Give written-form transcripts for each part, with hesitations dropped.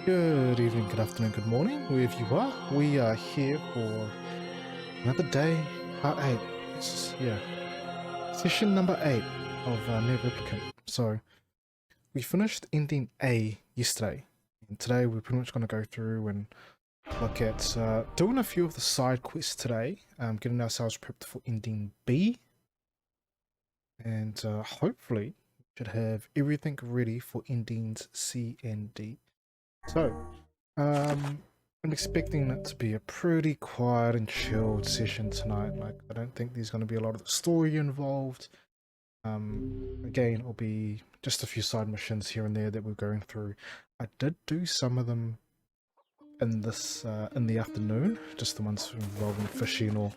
Good evening, good afternoon, good morning, wherever you are. We are here for another day, part 8. Session number 8 of Nier Replicant. So, we finished ending A yesterday, and today we're pretty much going to go through and look at doing a few of the side quests today, getting ourselves prepped for ending B, and hopefully we should have everything ready for endings C and D. So, I'm expecting it to be a pretty quiet and chilled session tonight. Like, I don't think there's going to be a lot of story involved. Again, it'll be just a few side missions here and there that we're going through. I did do some of them in this in the afternoon, just the ones involving fishing, or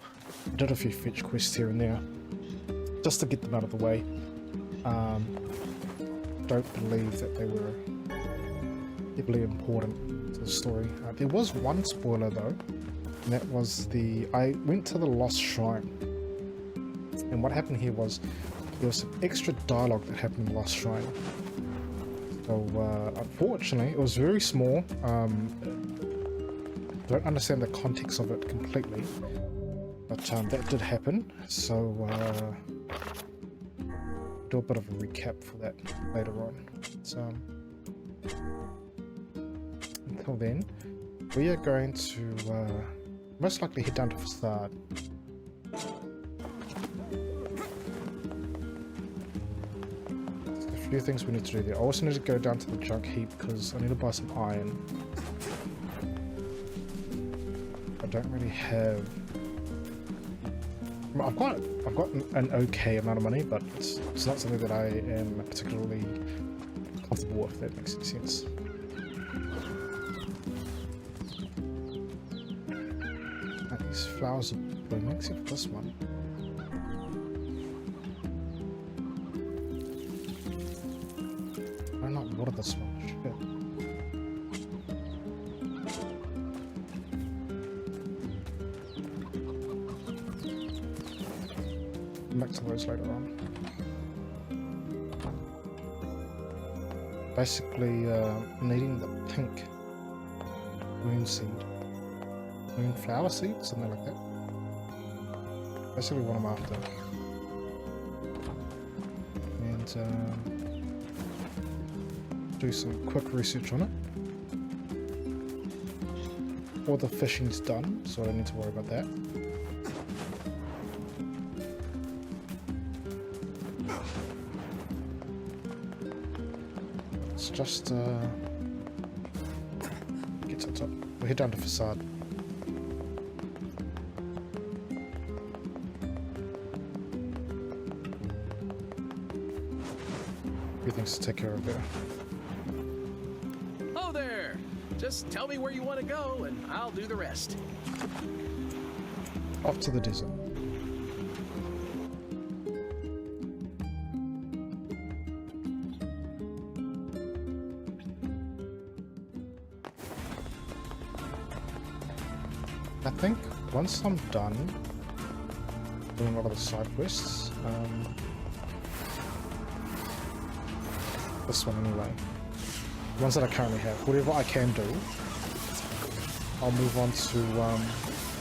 I did a few fetch quests here and there, just to get them out of the way. Don't believe that they were heavily important to the story. There was one spoiler though, and that was I went to the Lost Shrine, and what happened here was there was some extra dialogue that happened in the Lost Shrine. So unfortunately, it was very small. Don't understand the context of it completely, but that did happen. So do a bit of a recap for that later on. So until then, we are going to most likely head down to Facade. A few things we need to do there. I also need to go down to the junk heap because I need to buy some iron. I don't really have. I've got an okay amount of money, but it's not something that I am particularly comfortable with. If that makes any sense. These flowers are blooming, except for this one. Why not water this one? Shit. Come back to those later on. Basically, needing the pink moon seed. Moonflower seed, something like that. Basically what I'm after. And do some quick research on it. All the fishing's done, so I don't need to worry about that. It's just get to the top. We'll head down to Facade. Things to take care of there. Oh there! Just tell me where you want to go and I'll do the rest. Off to the desert. I think once I'm done doing a lot of the side quests, this one anyway. The ones that I currently have. Whatever I can do, I'll move on to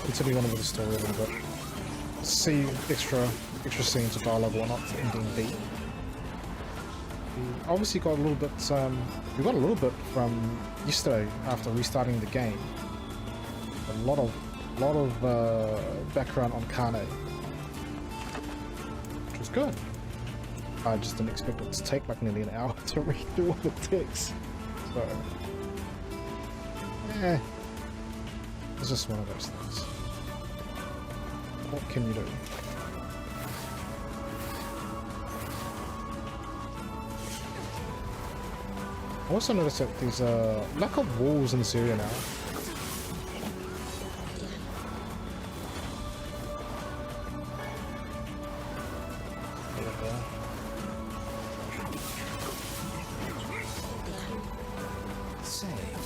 continue on with the story a little bit. See extra scenes of dialogue or not for ending B. We obviously got a little bit we got a little bit from yesterday after restarting the game. A lot of background on Kane, which was good. I just didn't expect it to take like nearly an hour to read through all the text. So, it's just one of those things. What can you do? I also noticed that there's a lack of walls in this area now.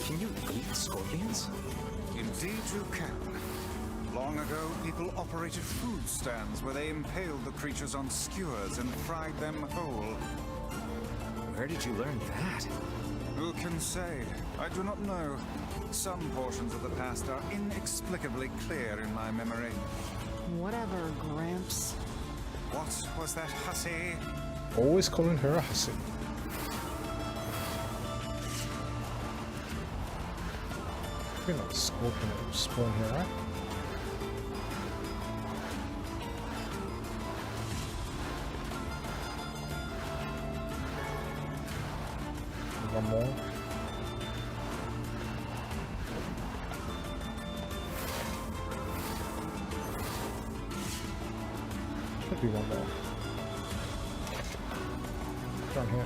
Can you eat scorpions? Indeed you can. Long ago, people operated food stands where they impaled the creatures on skewers and fried them whole. Where did you learn that? Who can say? I do not know. Some portions of the past are inexplicably clear in my memory. Whatever, Gramps. What was that hussy? Always calling her a hussy. Maybe not scorpion that will spawn here, right? One more. Should be one more. Down here.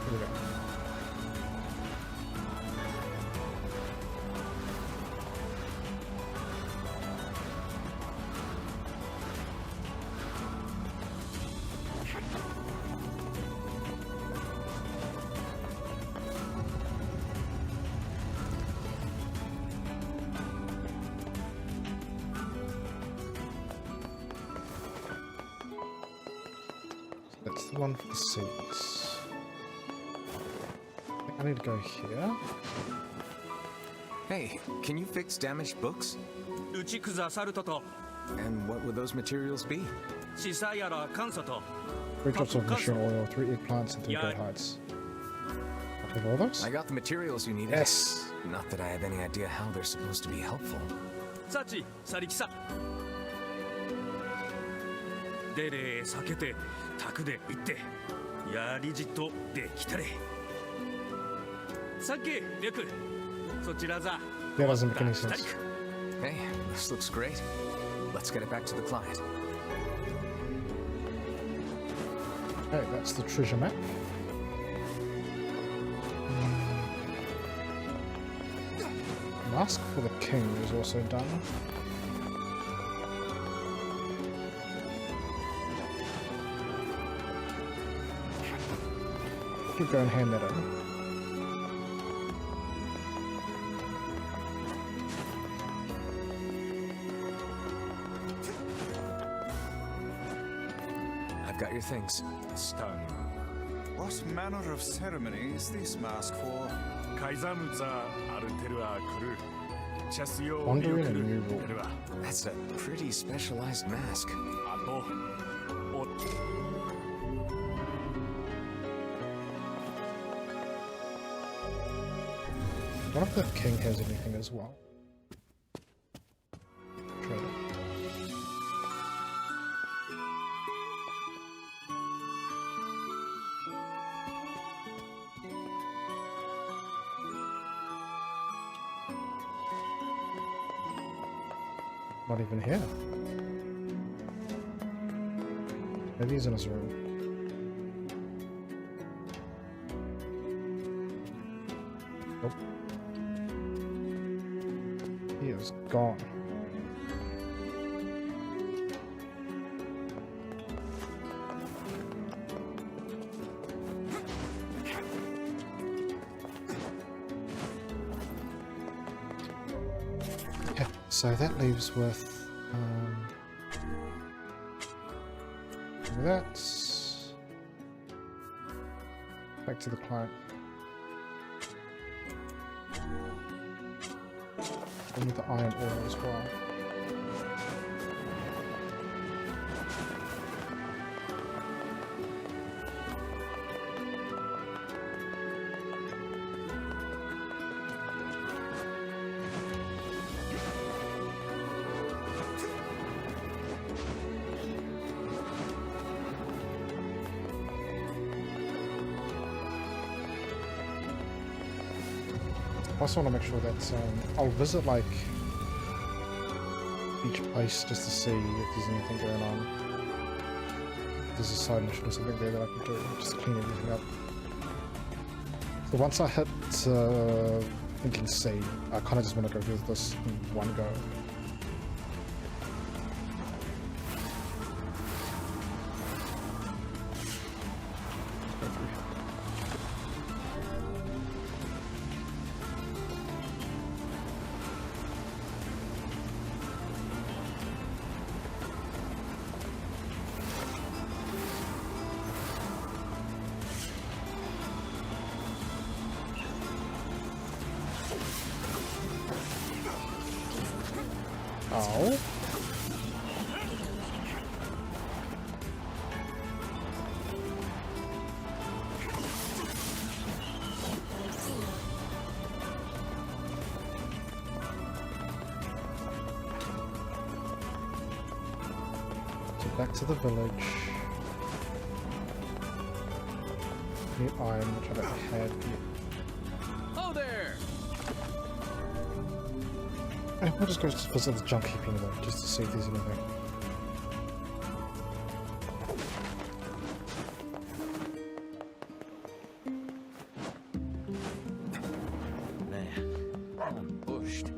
Here we go. That's the one for the seats. I think I need to go here. Hey, can you fix damaged books? 打ち崩されたと And what would those materials be? シサやら簡素と 3 drops of mushroom oil, 3 eggplants, and 3 Yeah. goat hides. I have all those? I got the materials you needed. Yes! Not that I have any idea how they're supposed to be helpful. サチサリキサデレ避けてタクで行ってやりじっとできたれさっきリュクそちらざ That doesn't make any sense. Hey, this looks great. Let's get it back to the client. Okay, that's the treasure map. Mask for the king is also done. Keep going, hand that over. I've got your things. Stung. What manner of ceremony is this mask for? カイザムザアルテルアクルチャスヨ Wandering a new rule. That's a pretty specialized mask. あとお What if the king has anything as well? Trade it. Not even here. Maybe he's in his room. Nope. He is gone. Okay, so that leaves with that's back to the client. And with the iron ore as well. I also want to make sure that I'll visit like each place just to see if there's anything going on. If there's a side mission or something there that I can do just to clean everything up. So once I hit thinking C, I kind of just want to go through this in one go. Go through here. Ow. So back to the village. New iron, which I don't have yet. Oh there! We'll just go visit the junk heap anyway, just to see if there's anything. Man, I'm bushed.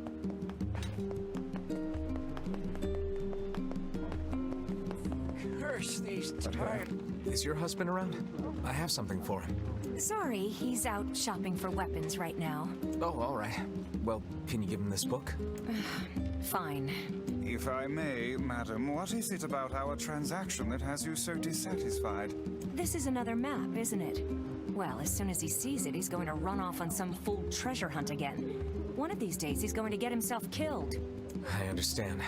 Curse these tired. Is your husband around? I have something for him. Sorry, he's out shopping for weapons right now. Oh, all right. Well, can you give him this book? Fine. If I may, madam, what is it about our transaction that has you so dissatisfied? This is another map, isn't it? Well, as soon as he sees it, he's going to run off on some fool treasure hunt again. One of these days, he's going to get himself killed. I understand.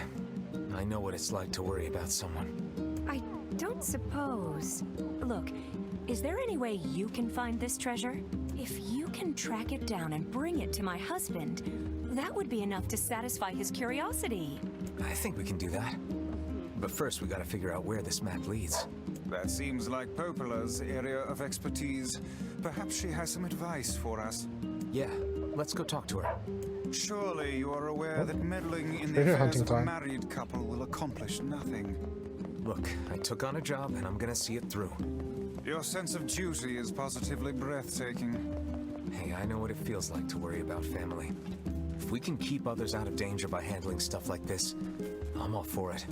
I know what it's like to worry about someone. I don't suppose... Look, is there any way you can find this treasure? If you can track it down and bring it to my husband, that would be enough to satisfy his curiosity. I think we can do that. But first, we gotta figure out where this map leads. That seems like Popola's area of expertise. Perhaps she has some advice for us. Yeah, let's go talk to her. Surely you are aware that meddling in the Treasure affairs hunting of a time. married couple will accomplish nothing. Look, I took on a job and I'm gonna see it through. Your sense of duty is positively breathtaking. Hey, I know what it feels like to worry about family. If we can keep others out of danger by handling stuff like this, I'm all for it.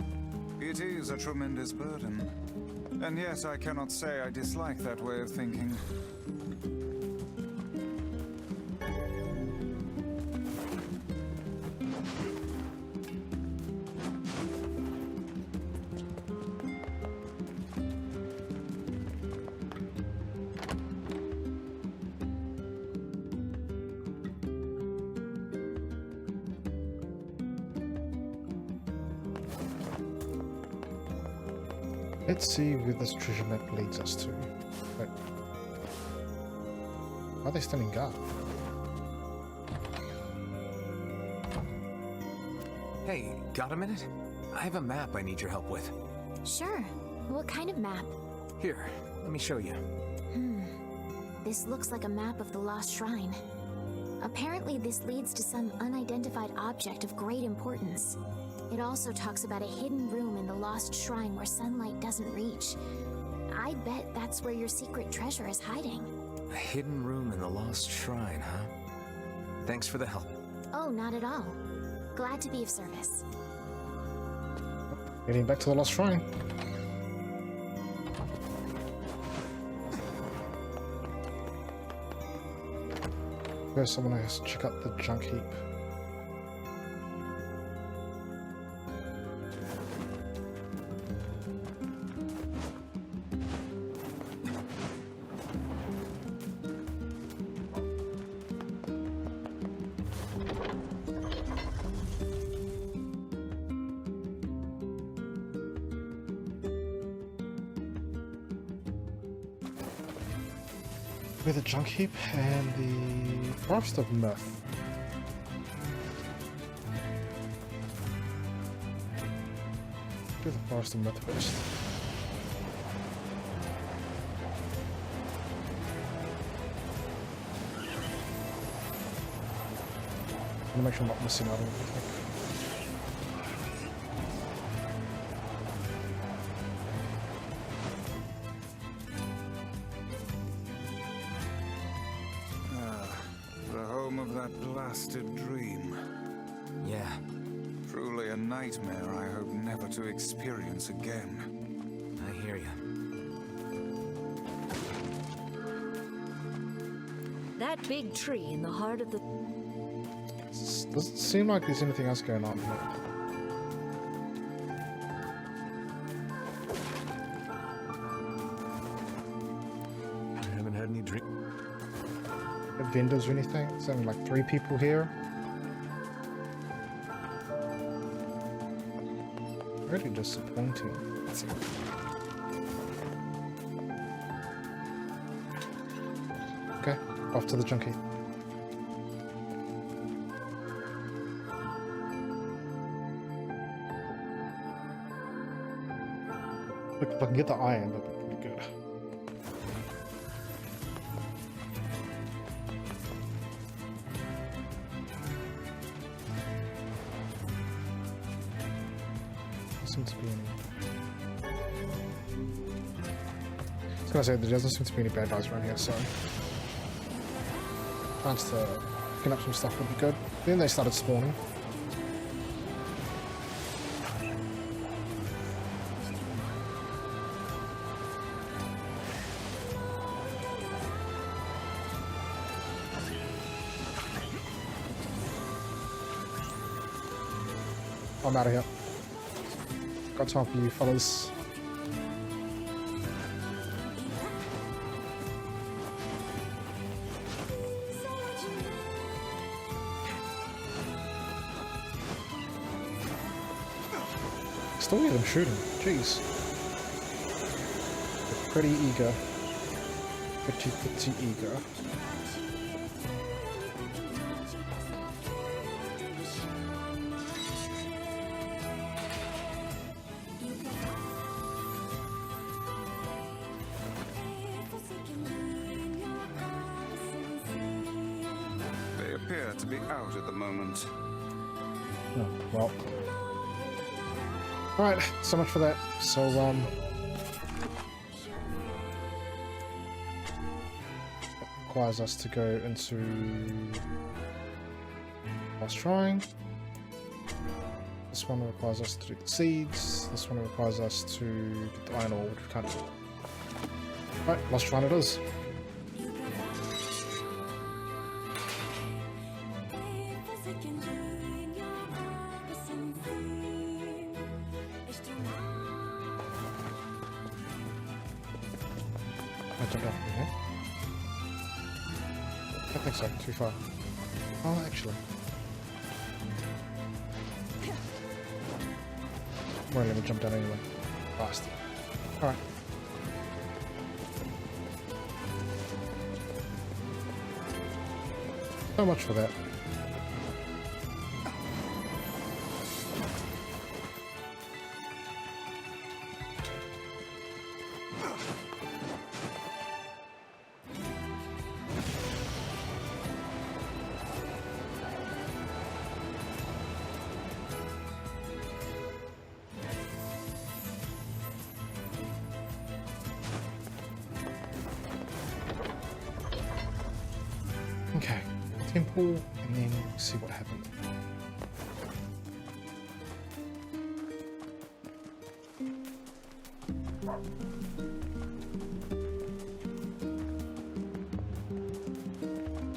It is a tremendous burden. And yes, I cannot say I dislike that way of thinking. Let's see where this treasure map leads us to. Wait. Why are they standing guard? Hey, got a minute? I have a map I need your help with. Sure. What kind of map? Here, let me show you. This looks like a map of the Lost Shrine. Apparently this leads to some unidentified object of great importance. It also talks about a hidden room in the Lost Shrine where sunlight doesn't reach. I bet that's where your secret treasure is hiding. A hidden room in the Lost Shrine, huh? Thanks for the help. Oh, not at all. Glad to be of service. Heading back to the Lost Shrine. First, someone has to check out the junk heap. With the junk heap and the Forest of Myth. Do the Forest of Myth first. I'm gonna make sure I'm not missing out on anything. The home of that blasted dream. Yeah, Truly a nightmare I hope never to experience again. I hear you. That big tree in the heart of the... Doesn't seem like there's anything else going on here. I haven't had any drink. Vendors or anything? There's only like 3 people here. Really disappointing. Let's see. Okay, off to the junkie. Look, if I can get the iron, that'd be pretty good. Doesn't seem to be any. I was gonna say, there doesn't seem to be any bad guys around here, so. Chance to pick up some stuff would be good. Then they started spawning. I'm out of here. Got time for you fellas. Still hear them shooting. Jeez. They're pretty eager. Pretty eager. They appear to be out at the moment. Oh, well. Alright, so much for that. So, requires us to go into last shrine. This one requires us to do the seeds. This one requires us to get the iron ore, which we can't do. Alright, last shrine it is. I jumped off from here. I think so, too far. Oh, actually. Won't let me jump down anyway. Fast. Alright. So much for that. Okay, temple, and then see what happened.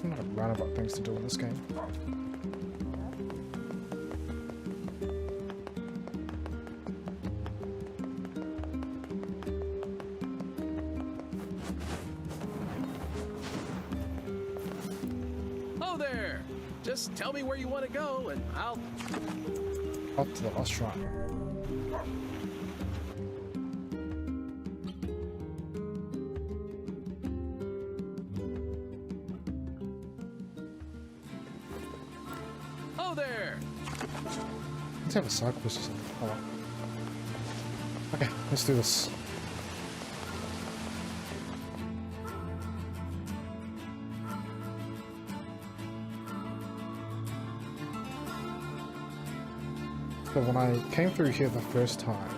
I'm not a roundabout things to do in this game. Oh there! Just tell me where you want to go, and I'll... Up to the last shrine. Oh there! Let's have a side quest or something. Oh well. Okay, let's do this. So when I came through here the first time,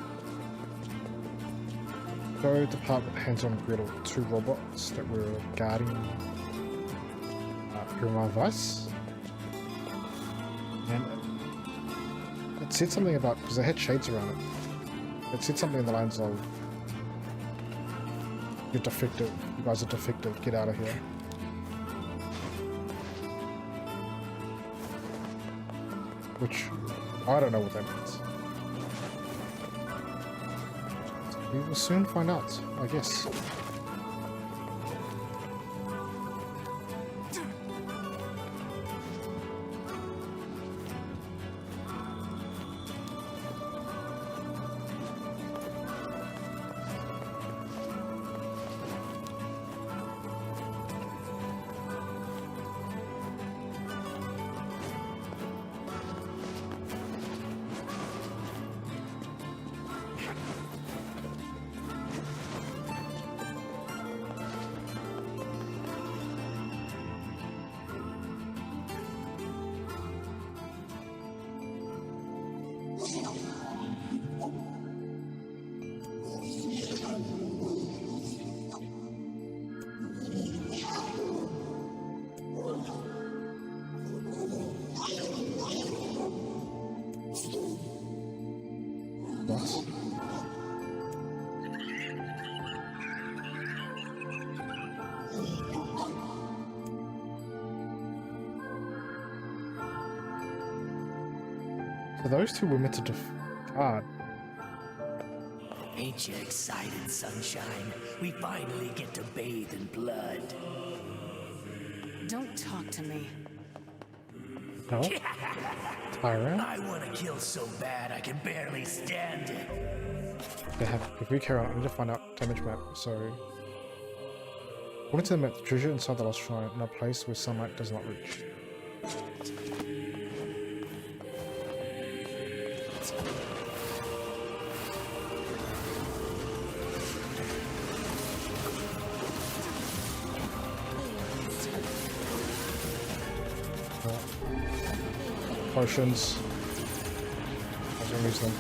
go the part with the hands on the griddle, two robots that were guarding my Vice. And it said something about, because they had shades around it, it said something in the lines of, you're defective, you guys are defective, get out of here. Which, I don't know what that means. We will soon find out, I guess. So those two were meant to guard. Ain't you excited, sunshine? We finally get to bathe in blood. Don't talk to me. No. Tyra. I want to kill so bad I can barely stand it. If we carry on, I need to find out damage map. So, according to the map, the treasure inside the lost shrine in a place where sunlight does not reach. Potions. I was gonna use them.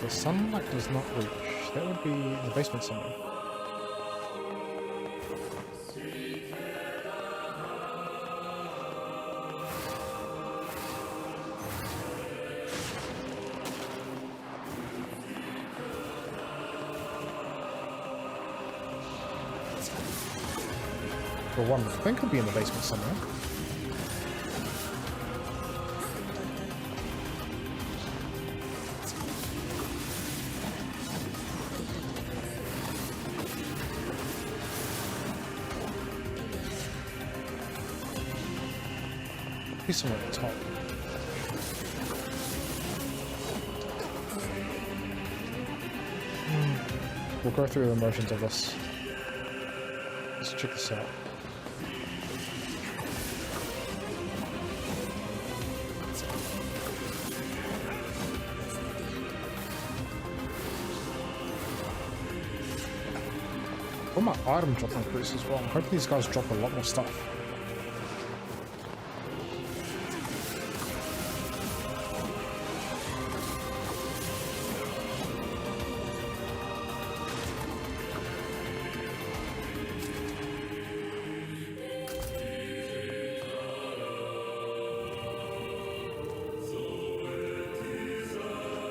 The sunlight does not reach. That would be in the basement somewhere. For one, I think it'll be in the basement somewhere. Be somewhere at the top. We'll go through the motions of this. Let's check this out. Oh, my item drop increase as well. I'm hoping these guys drop a lot more stuff.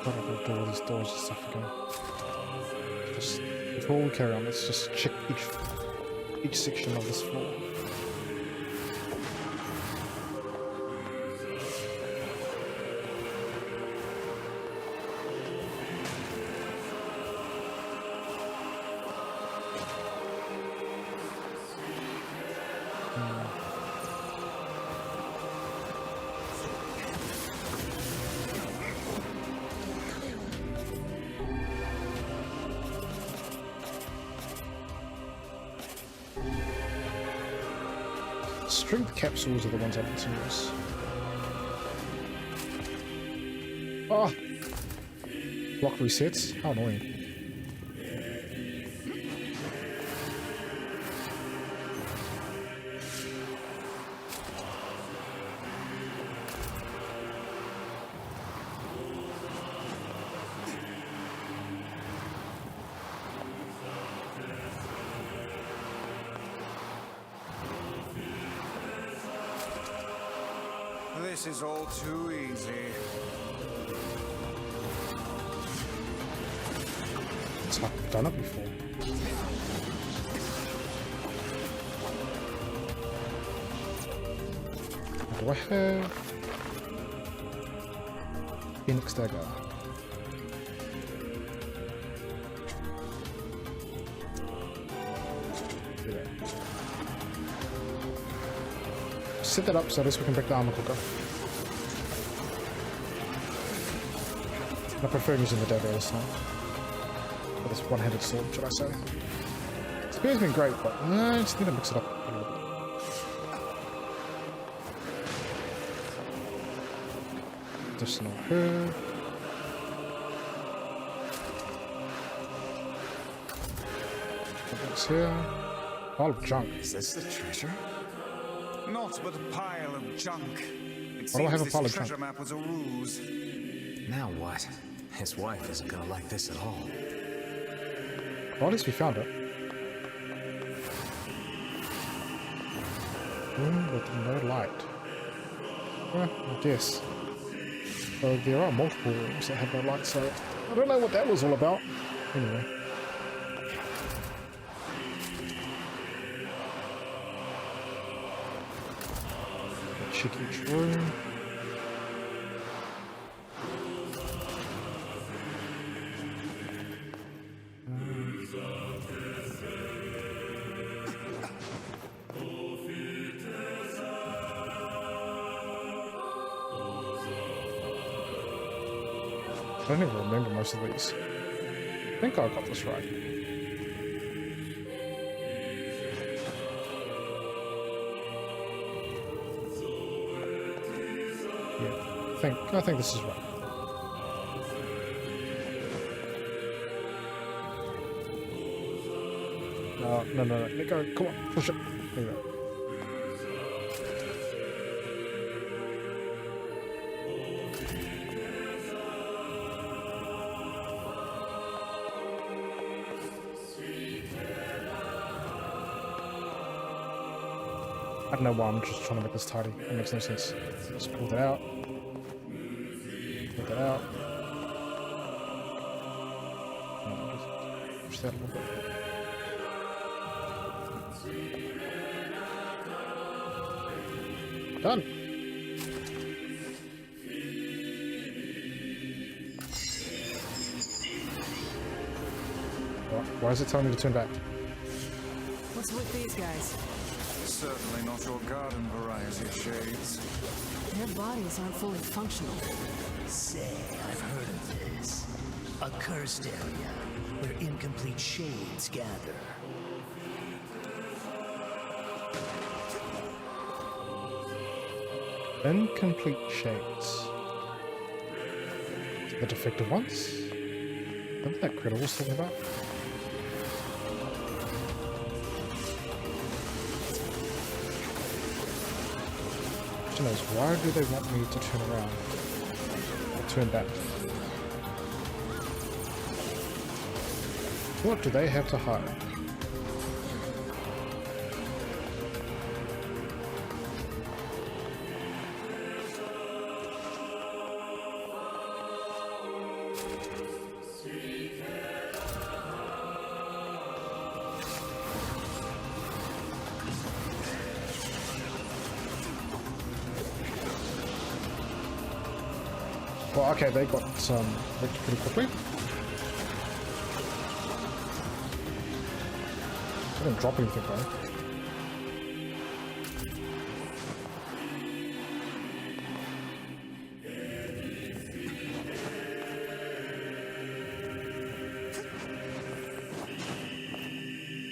God, I've got to do all these doors and stuff again. Just before we carry on, let's just check each section of this floor. Strength capsules are the ones I want to use. Ah! Block resets? How annoying. This is all too easy. It's like I've done it before. What do I have? Phoenix Dagger. Yeah. Set that up so at least we can break the armor quicker. I prefer using the dagger this time. Or this one-handed sword, should I say. Spear's been great, but I just need to mix it up a little bit. Additional herb. What's here? Pile of junk. Is this the treasure? Not but a pile of junk. It Why do I have seems a pile this of junk? treasure map was a ruse. Now what? His wife isn't gonna like this at all. Well, at least we found it. Room with no light. Well, I guess. So there are multiple rooms that have no light, so I don't know what that was all about. Anyway. check each room. I don't even remember most of these. I think I got this right. Yeah, I think this is right. No, let go. Come on, push it. There you go. I don't know why I'm just trying to make this tidy. It makes no sense. Let's pull that out. Pull that out. Push that a little bit. Done. Why is it telling me to turn back? What's with these guys? Certainly not your garden variety of shades. Their bodies aren't fully functional. Say, I've heard of this. A cursed area where incomplete shades gather. Incomplete shades. The defective ones? Remember that critter was talking about? Question is, why do they want me to turn around? Or turn back? What do they have to hide? Well, okay, they got wrecked pretty quickly. I didn't drop anything though.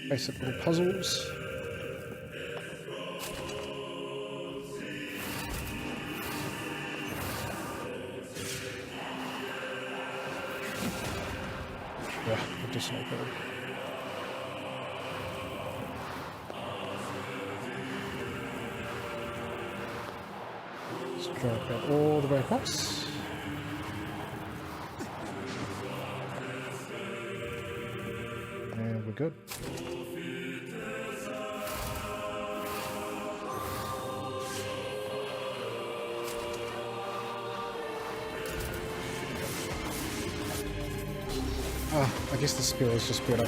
Basic little puzzles. Yeah, we'll do some better. Let's drag that all the way across. And we're good. I guess the spear is just better.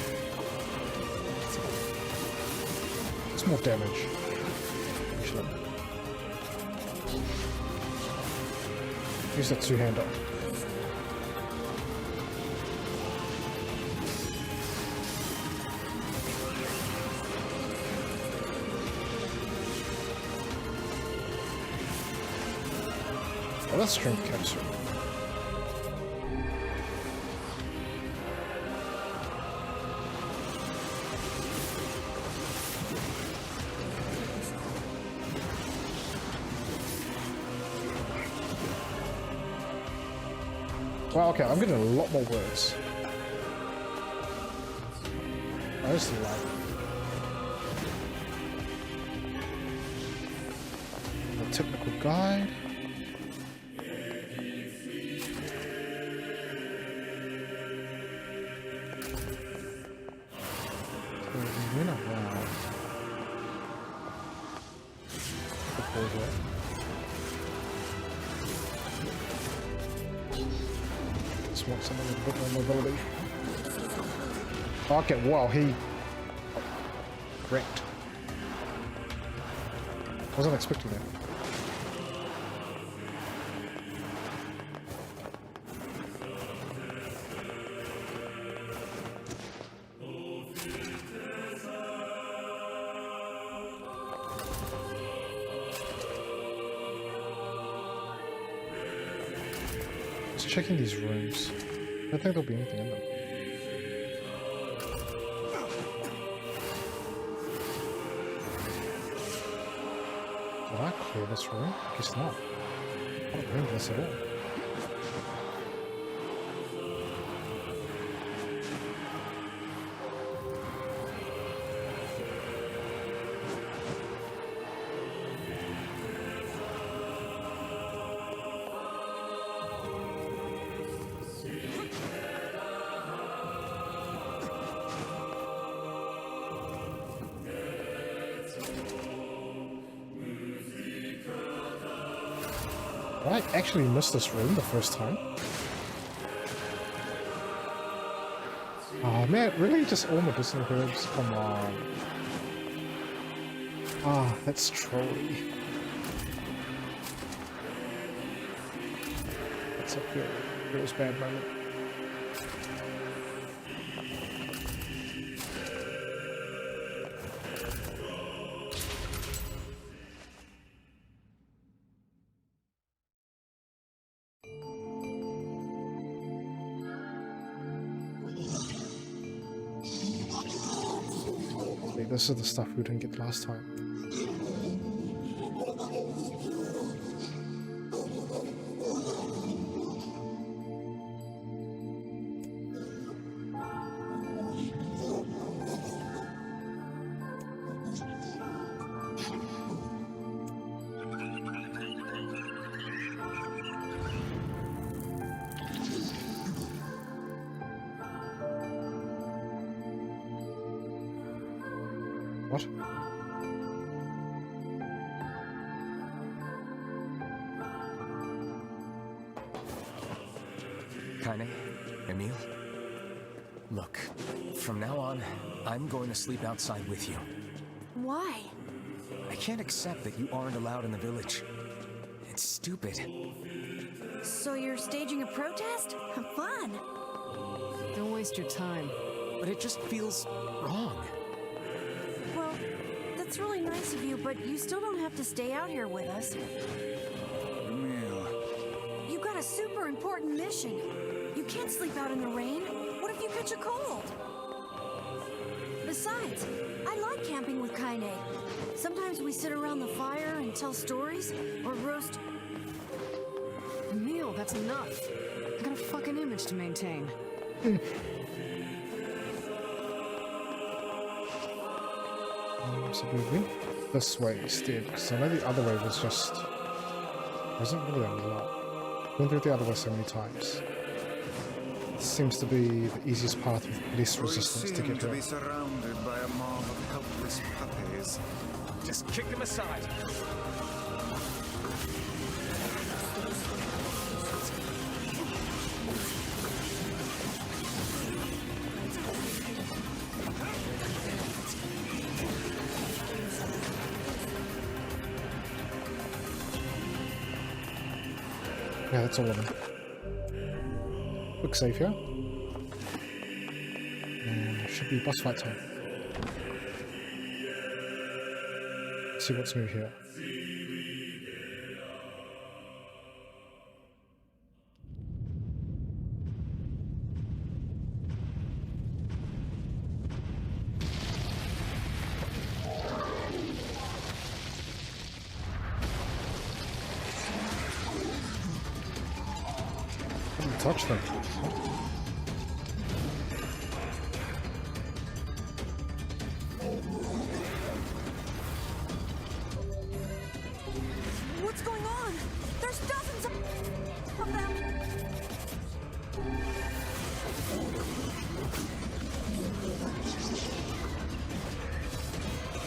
It's more damage. Actually. Use that two-hander. Oh, that's strength capsule. Well, okay, I'm getting a lot more words. I just like the technical guide. So we went around. Before that. Want someone with a bit more mobility. Okay, wow, he wrecked. Wasn't expecting that. checking these rooms. I don't think there'll be anything in them. Did I clear this room? Guess not. I don't remember this at all. I actually missed this room the first time. Oh man, really? Just all medicinal herbs? Come on. Ah, that's trolly. That's a very bad moment. This is the stuff we didn't get last time. What? Kaine, Emil? Look, from now on, I'm going to sleep outside with you. Why? I can't accept that you aren't allowed in the village. It's stupid. So you're staging a protest? Have fun. Don't waste your time. But it just feels wrong. Well, that's really nice of you, but you still don't have to stay out here with us. Emil. You got a super important mission. You can't sleep out in the rain. What if you catch a cold? Besides, I like camping with Kaine. Sometimes we sit around the fire and tell stories, or roast... Emil, that's enough. I got a fucking image to maintain. So we went this way instead, because I know the other way was just... wasn't really a lot. Went through the other way so many times. This seems to be the easiest path with less resistance to get to be here. surrounded by a mob of helpless puppies. Just kick him aside. Yeah, that's all of them. Quick save here. And should be boss fight time. Let's see what's new here. Touch them. What's going on? There's dozens of them.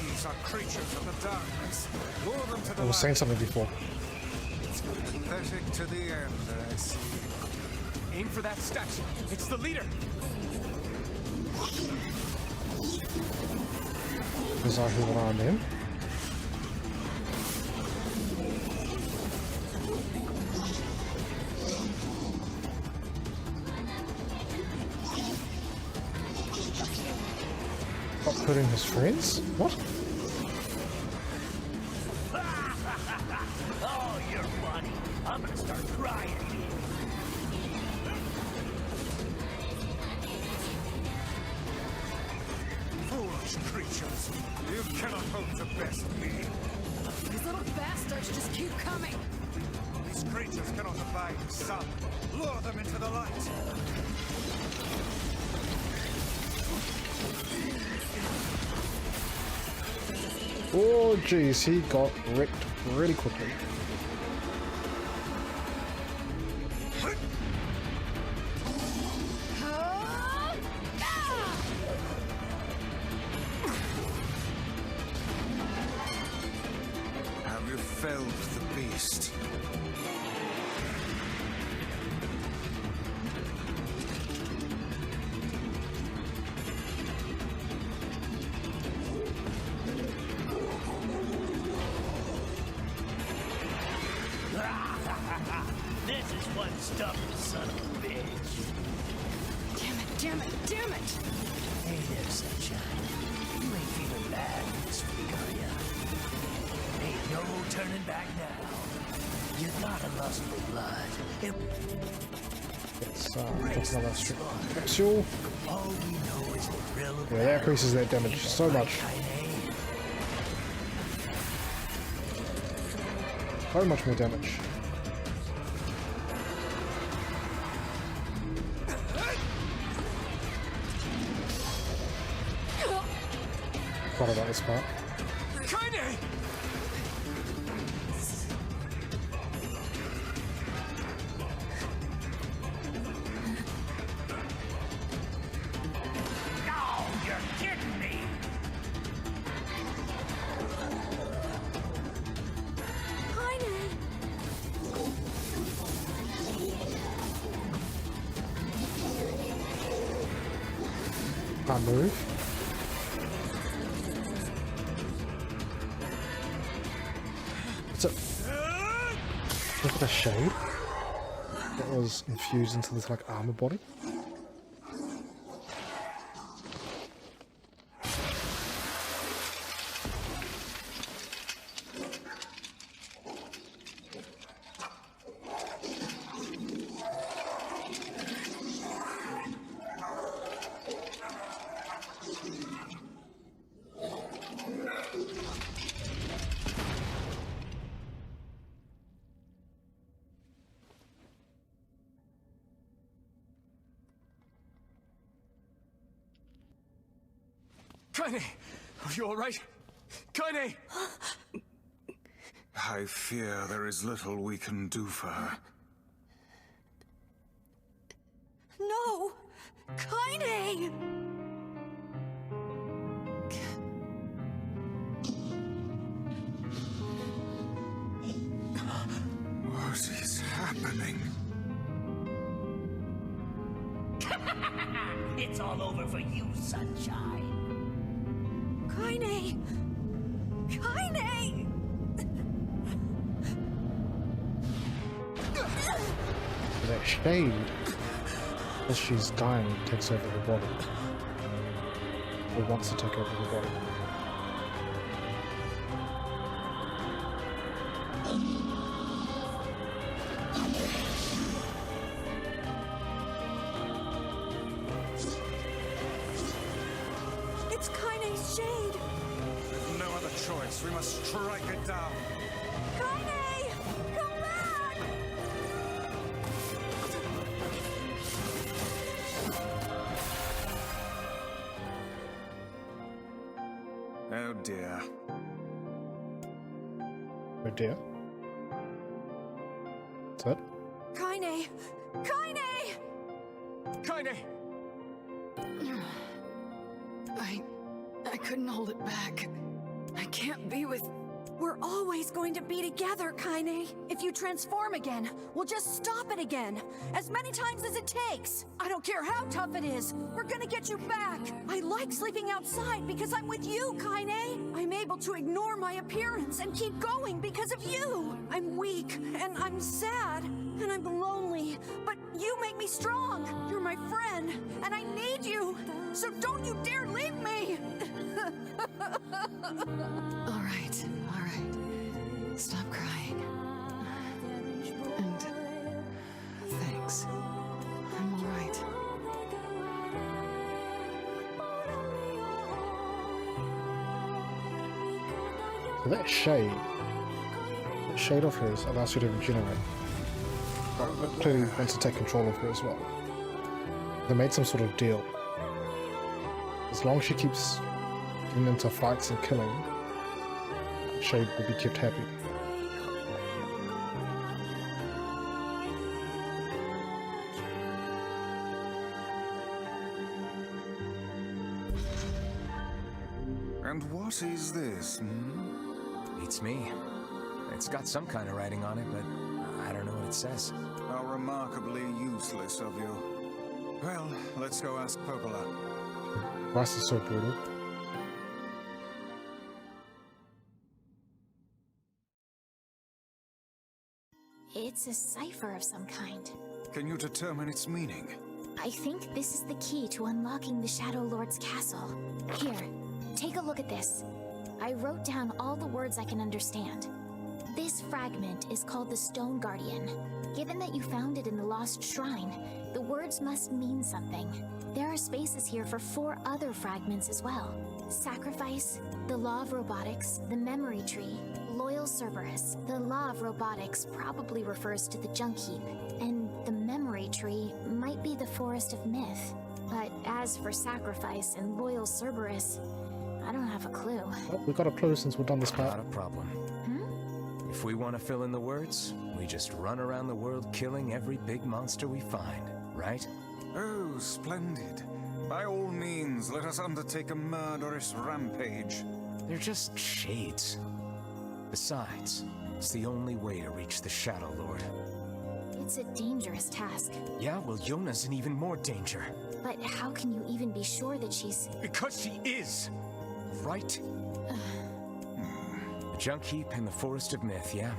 These are creatures of the darkness. Lure them to the I was saying something before. pathetic to the end, I see. Aim for that statue. It's the leader. Because I hear what I'm in. Stop hurting his friends? What? Oh, you're funny. I'm gonna start crying. chosen. You cannot hope to best me. These little bastards just keep coming. These creatures cannot abide the sun. Lure them into the light. Oh jeez, he got wrecked really quickly. Have you felled the beast? This is one stubborn son of a bitch. Damn it, damn it, damn it! Hey there, sunshine. You ain't feeling bad this week, are ya? Ain't no turning back now. You got a lust for blood. Let's get another strip capsule. All we know is the thrill of Yeah, that increases their damage so much. So much more damage. Forgot about this part. Kaine! No, you're kidding me. Can't move. What's it? Look at the shade that was infused into this like armor body. Kaine! Are you alright? Kaine! I fear there is little we can do for her. No! Kaine! What is happening? It's all over for you, sunshine. Kaine! Kaine! That shade, as she's dying, takes over her body. Or wants to take over her body. It's Kaine's shade! With no other choice, we must strike it down. Kaine! Come back! Oh dear. Oh dear. What's that? Kaine! Kaine! Kaine! I couldn't hold it back. I can't be with... We're always going to be together, Kaine. If you transform again, we'll just stop it again. As many times as it takes. I don't care how tough it is. We're gonna get you back. I like sleeping outside because I'm with you, Kaine. I'm able to ignore my appearance and keep going because of you. I'm weak, and I'm sad, and I'm lonely. But you make me strong. You're my friend, and I need you. So don't you dare leave me. All right. Stop crying. And thanks. I'm all right. So that shade of hers allows her to regenerate. But clearly wants to take control of her as well. They made some sort of deal. As long as she keeps getting into fights and killing, Shade will be kept happy. And what is this, hmm? Beats me. It's got some kind of writing on it, but I don't know what it says. How remarkably useless of you. Well, let's go ask Popola. Rice is so brutal. It's a cipher of some kind. Can you determine its meaning? I think this is the key to unlocking the Shadow Lord's castle. Here, take a look at this. I wrote down all the words I can understand. This fragment is called the Stone Guardian. Given that you found it in the Lost Shrine, the words must mean something. There are spaces here for 4 other fragments as well. Sacrifice, the Law of Robotics, the Memory Tree, Loyal Cerberus. The Law of Robotics probably refers to the Junk Heap, and the Memory Tree might be the Forest of Myth. But as for Sacrifice and Loyal Cerberus, I don't have a clue. Oh, we got a clue since we've done this part. Not a problem. If we want to fill in the words, we just run around the world killing every big monster we find, right? Oh, splendid. By all means, let us undertake a murderous rampage. They're just shades. Besides, it's the only way to reach the Shadow Lord. It's a dangerous task. Yeah, well, Yona's in even more danger. But how can you even be sure that she's... Because she is! Right? The Junk Heap and the Forest of Myth, yeah?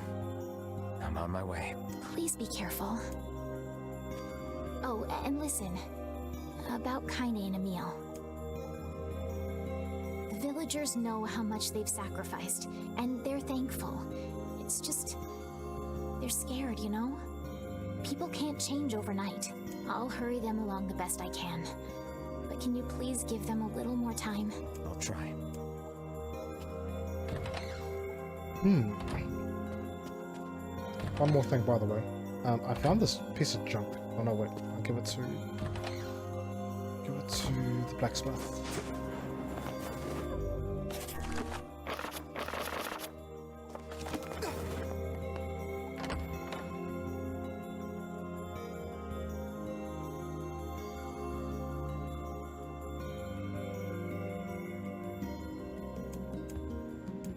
I'm on my way. Please be careful. Oh, and listen. About Kaine and Emil. The villagers know how much they've sacrificed, and they're thankful. It's just... they're scared, you know? People can't change overnight. I'll hurry them along the best I can. But can you please give them a little more time? I'll try. One more thing, by the way. I found this piece of junk. Oh no, wait. I'll give it to the blacksmith.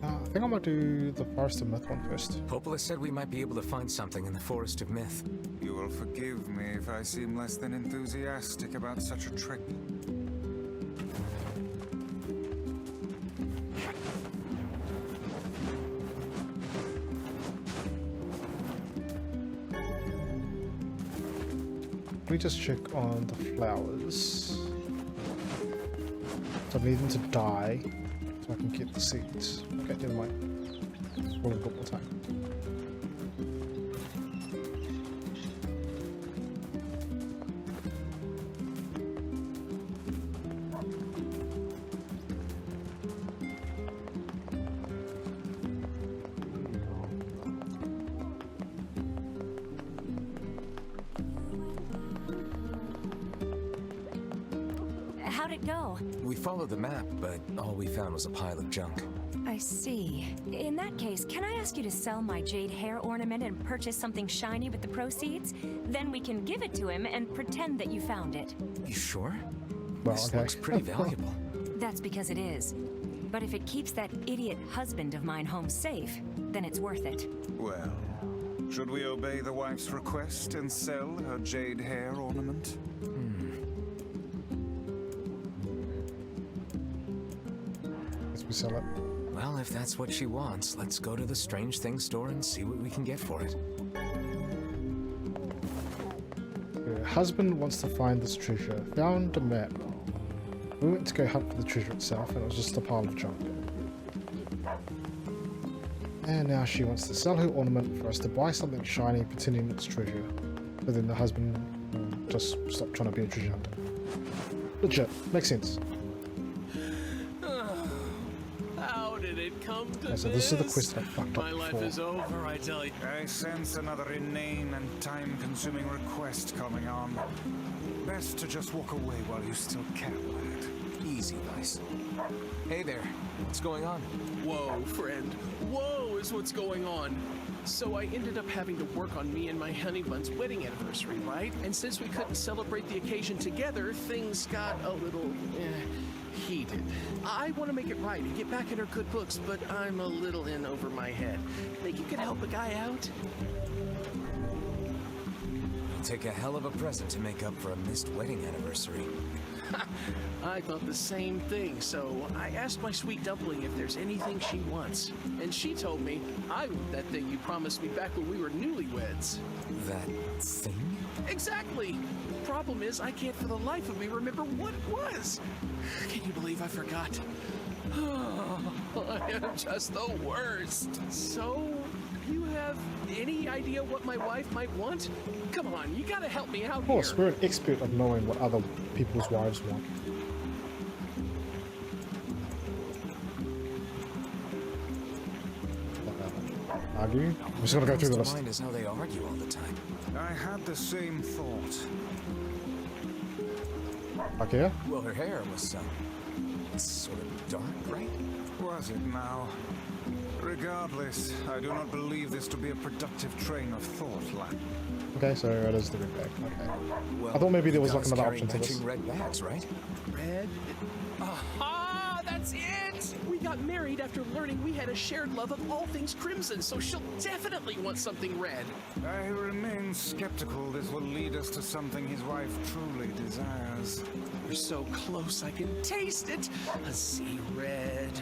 I think I'm gonna do the Forest of Myth one first. Popola said we might be able to find something in the Forest of Myth. You will forgive me if I seem less than enthusiastic about such a trip. Let me just check on the flowers. So I need them to die so I can get the seeds. Okay, never mind. We'll have got more time. How'd it go? We followed the map, but all we found was a pile of junk. I see. In that case, can I ask you to sell my jade hair ornament and purchase something shiny with the proceeds? Then we can give it to him and pretend that you found it. You sure? Well, This okay. looks pretty valuable. That's because it is. But if it keeps that idiot husband of mine home safe, then it's worth it. Well, should we obey the wife's request and sell her jade hair ornament? Guess we sell it. Well, if that's what she wants, let's go to the Strange Things store and see what we can get for it. Her husband wants to find this treasure. Found a map. We went to go hunt for the treasure itself, and it was just a pile of junk. And now she wants to sell her ornament for us to buy something shiny pretending it's treasure. But then the husband will just stop trying to be a treasure hunter. Legit. Makes sense. Howdy. did it come to Okay, so this is the quest that I fucked up My life before. is over, I tell you. I sense another inane and time-consuming request coming on. Best to just walk away while you still can, lad. Easy, Vice. Hey there. What's going on? Whoa, friend. Whoa is what's going on. So I ended up having to work on me and my honey bun's wedding anniversary, right? And since we couldn't celebrate the occasion together, things got a little heated. I want to make it right and get back in her good books, but I'm a little in over my head. Think you could help a guy out? It'll take a hell of a present to make up for a missed wedding anniversary. I thought the same thing, so I asked my sweet dumpling if there's anything she wants. And she told me I want that thing you promised me back when we were newlyweds. That thing? Exactly! Problem is, I can't for the life of me remember what it was. Can you believe I forgot? I am just the worst. So, you have any idea what my wife might want? Come on, you gotta help me out Of course, here. we're an expert of knowing what other people's wives want. Argue? I'm just gonna go through the list. Mind is how they argue all the time. I had the same thought. Okay. Well, her hair was sort of dark, right? Was it now? Regardless, I do not believe this to be a productive train of thought, lad. Okay, so it is the red bag. Okay. Well, I thought maybe there was you like guys another carry option to this. matching red bags, right? Red? Aha! That's it! We got married after learning we had a shared love of all things crimson, so she'll definitely want something red. I remain skeptical this will lead us to something his wife truly desires. We're so close, I can taste it. Let's see, red.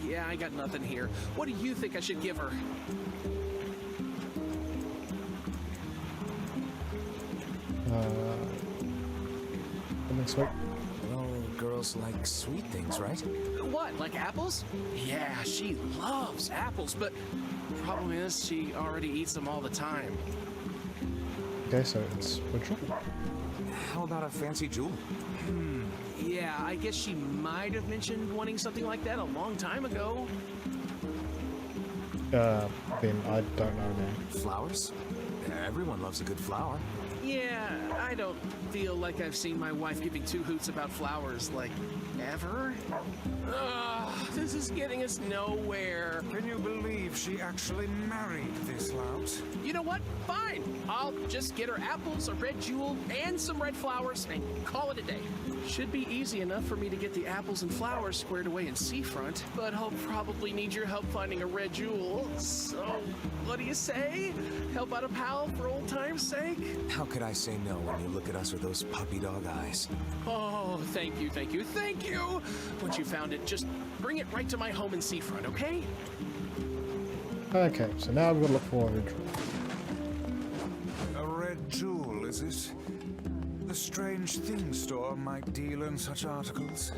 Yeah, I got nothing here. What do you think I should give her? Something sweet. Well, girls like sweet things, right? What, like apples? Yeah, she loves apples, but problem is she already eats them all the time. Okay, so it's neutral. How about a fancy jewel? Yeah, I guess she might have mentioned wanting something like that a long time ago. Then I don't know now. Flowers? Everyone loves a good flower. Yeah, I don't feel like I've seen my wife giving two hoots about flowers, like, ever. Ugh, this is getting us nowhere. Can you believe she actually married this lout? You know what? Fine. I'll just get her apples, a red jewel, and some red flowers, and call it a day. Should be easy enough for me to get the apples and flowers squared away in Seafront, but I'll probably need your help finding a red jewel. So, what do you say? Help out a pal for old time's sake? How could I say no when you look at us with those puppy dog eyes? Oh, thank you, thank you, thank you! Once you found it, just bring it right to my home in Seafront, okay? Okay, so now we've got to look for a red jewel. A red jewel, is it? The strange things store might deal in such articles.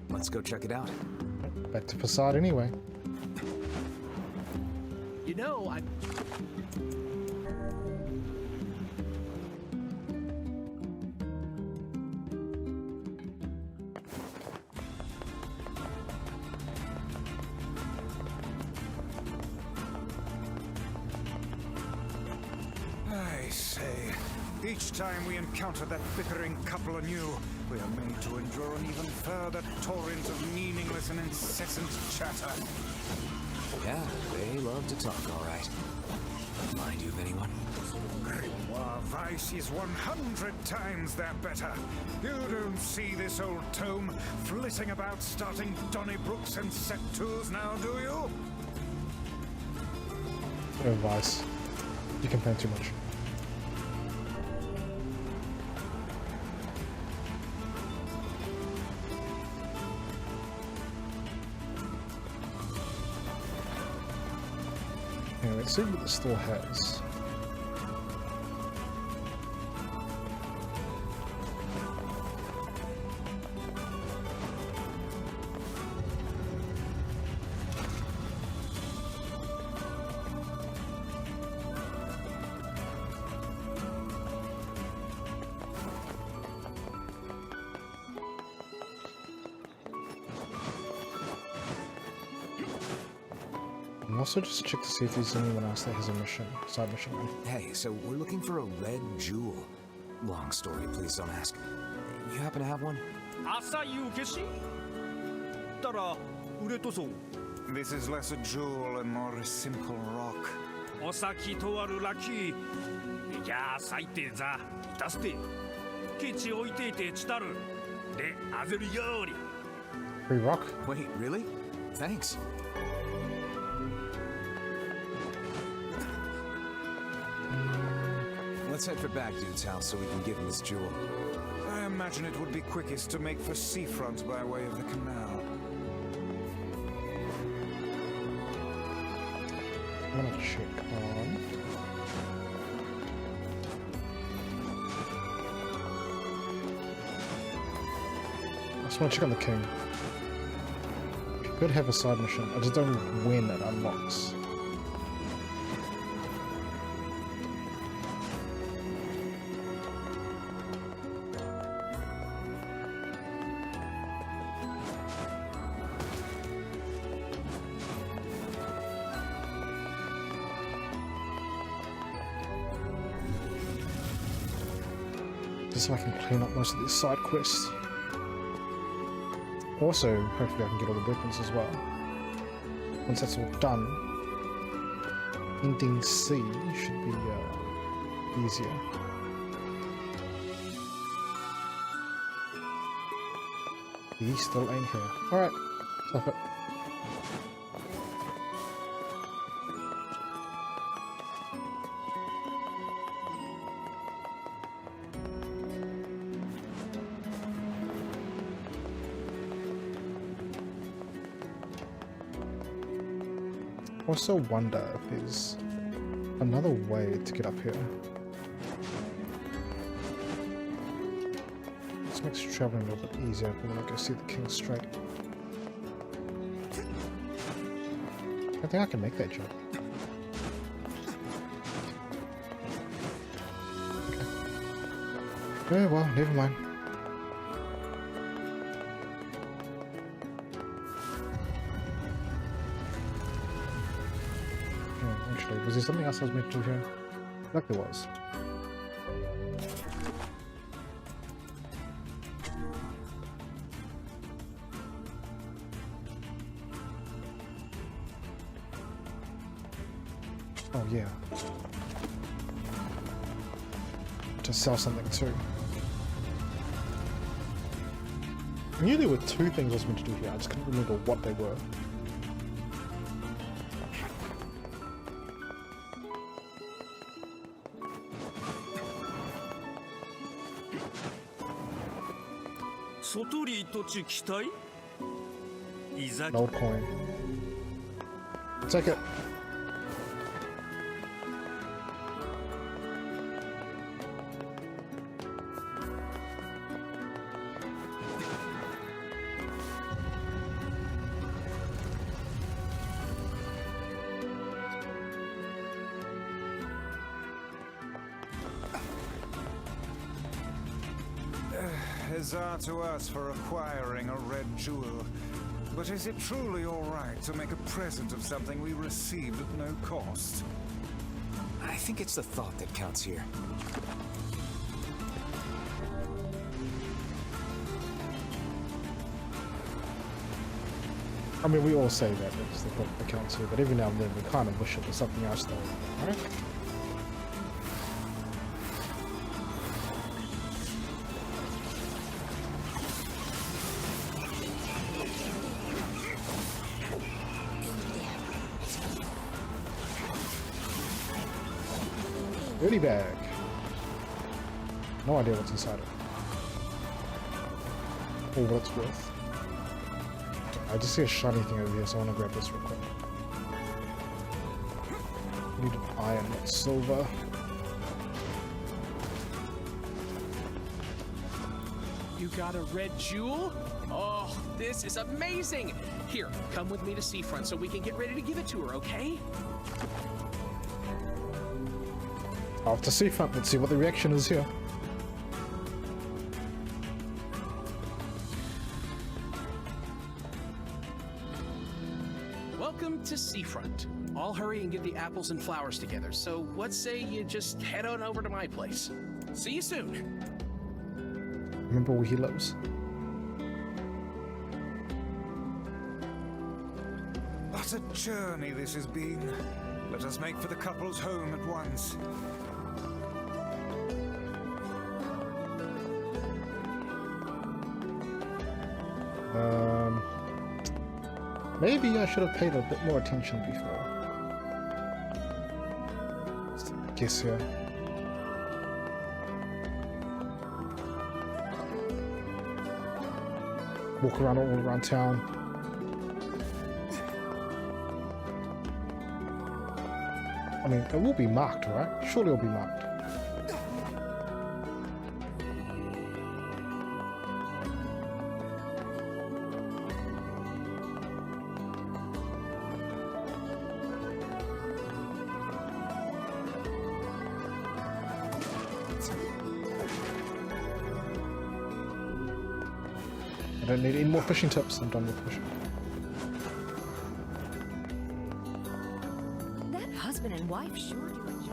Let's go check it out. Back to facade anyway. You know, I say, each time we encounter that bickering couple anew, we are made to endure an even further torrent of meaningless and incessant chatter. Yeah, they love to talk, all right. Remind you of anyone? Grimoire Vice is 100 times their better. You don't see this old tome flitting about starting Donnybrooks and set tours now, do you? Advice. You complain too much. Okay, let's see what the store has. also just check to see if there's anyone else that has a mission, side mission. Hey, so we're looking for a red jewel. Long story, please don't ask. You happen to have one? This is less a jewel and more a simple rock. Free rock? Wait, really? Thanks. Let's head for back dude's house so we can give him his jewel. I imagine it would be quickest to make for seafront by way of the canal. I'm gonna check on. I just want to check on the king. You could have a side mission. I just don't know when it unlocks. Just so I can clean up most of these side quests. Also, hopefully I can get all the weapons as well. Once that's all done, ending C should be easier. He still ain't here. Alright, stop it. I also wonder if there's another way to get up here. This makes traveling a little bit easier if we want to go see the king straight. I think I can make that jump. Okay. Yeah, well, never mind. Was there something else I was meant to do here? I feel like there was. Oh yeah. To sell something too. I knew there were two things I was meant to do here, I just couldn't remember what they were. Gold coin. Take it. Huzzah to us for acquiring a red jewel. But is it truly all right to make a present of something we received at no cost? I think it's the thought that counts here. I mean, we all say that it's the thought that counts here, but every now and then we kind of wish it was something else though, right? Goodie bag. No idea what's inside it. Or what it's worth. I just see a shiny thing over here, so I want to grab this real quick. I need an iron, not silver. You got a red jewel? Oh, this is amazing! Here, come with me to Seafront so we can get ready to give it to her, okay? Off to Seafront, let's see what the reaction is here. welcome to Seafront. I'll hurry and get the apples and flowers together, so what say you just head on over to my place? See you soon. Remember where he lives. What a journey this has been. Let us make for the couple's home at once. Maybe I should have paid a bit more attention before. I guess, yeah. Walk around all around town. I mean, it will be marked, right? Surely it'll be marked. I don't need any more fishing tips. I'm done with fishing. That husband and wife sure do enjoy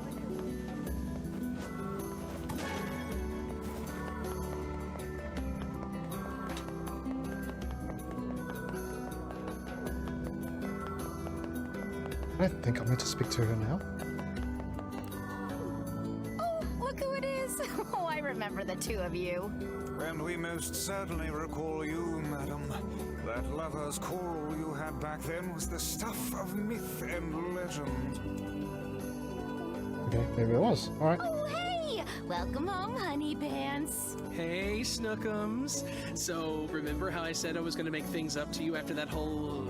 I think I'm meant to speak to her now. Oh, look who it is! Oh, I remember the two of you. And we most certainly recall you, madam. That lover's quarrel you had back then was the stuff of myth and legend. Okay, maybe it was. Alright. Oh, hey! Welcome home, honey pants. Hey, Snookums. So, remember how I said I was going to make things up to you after that whole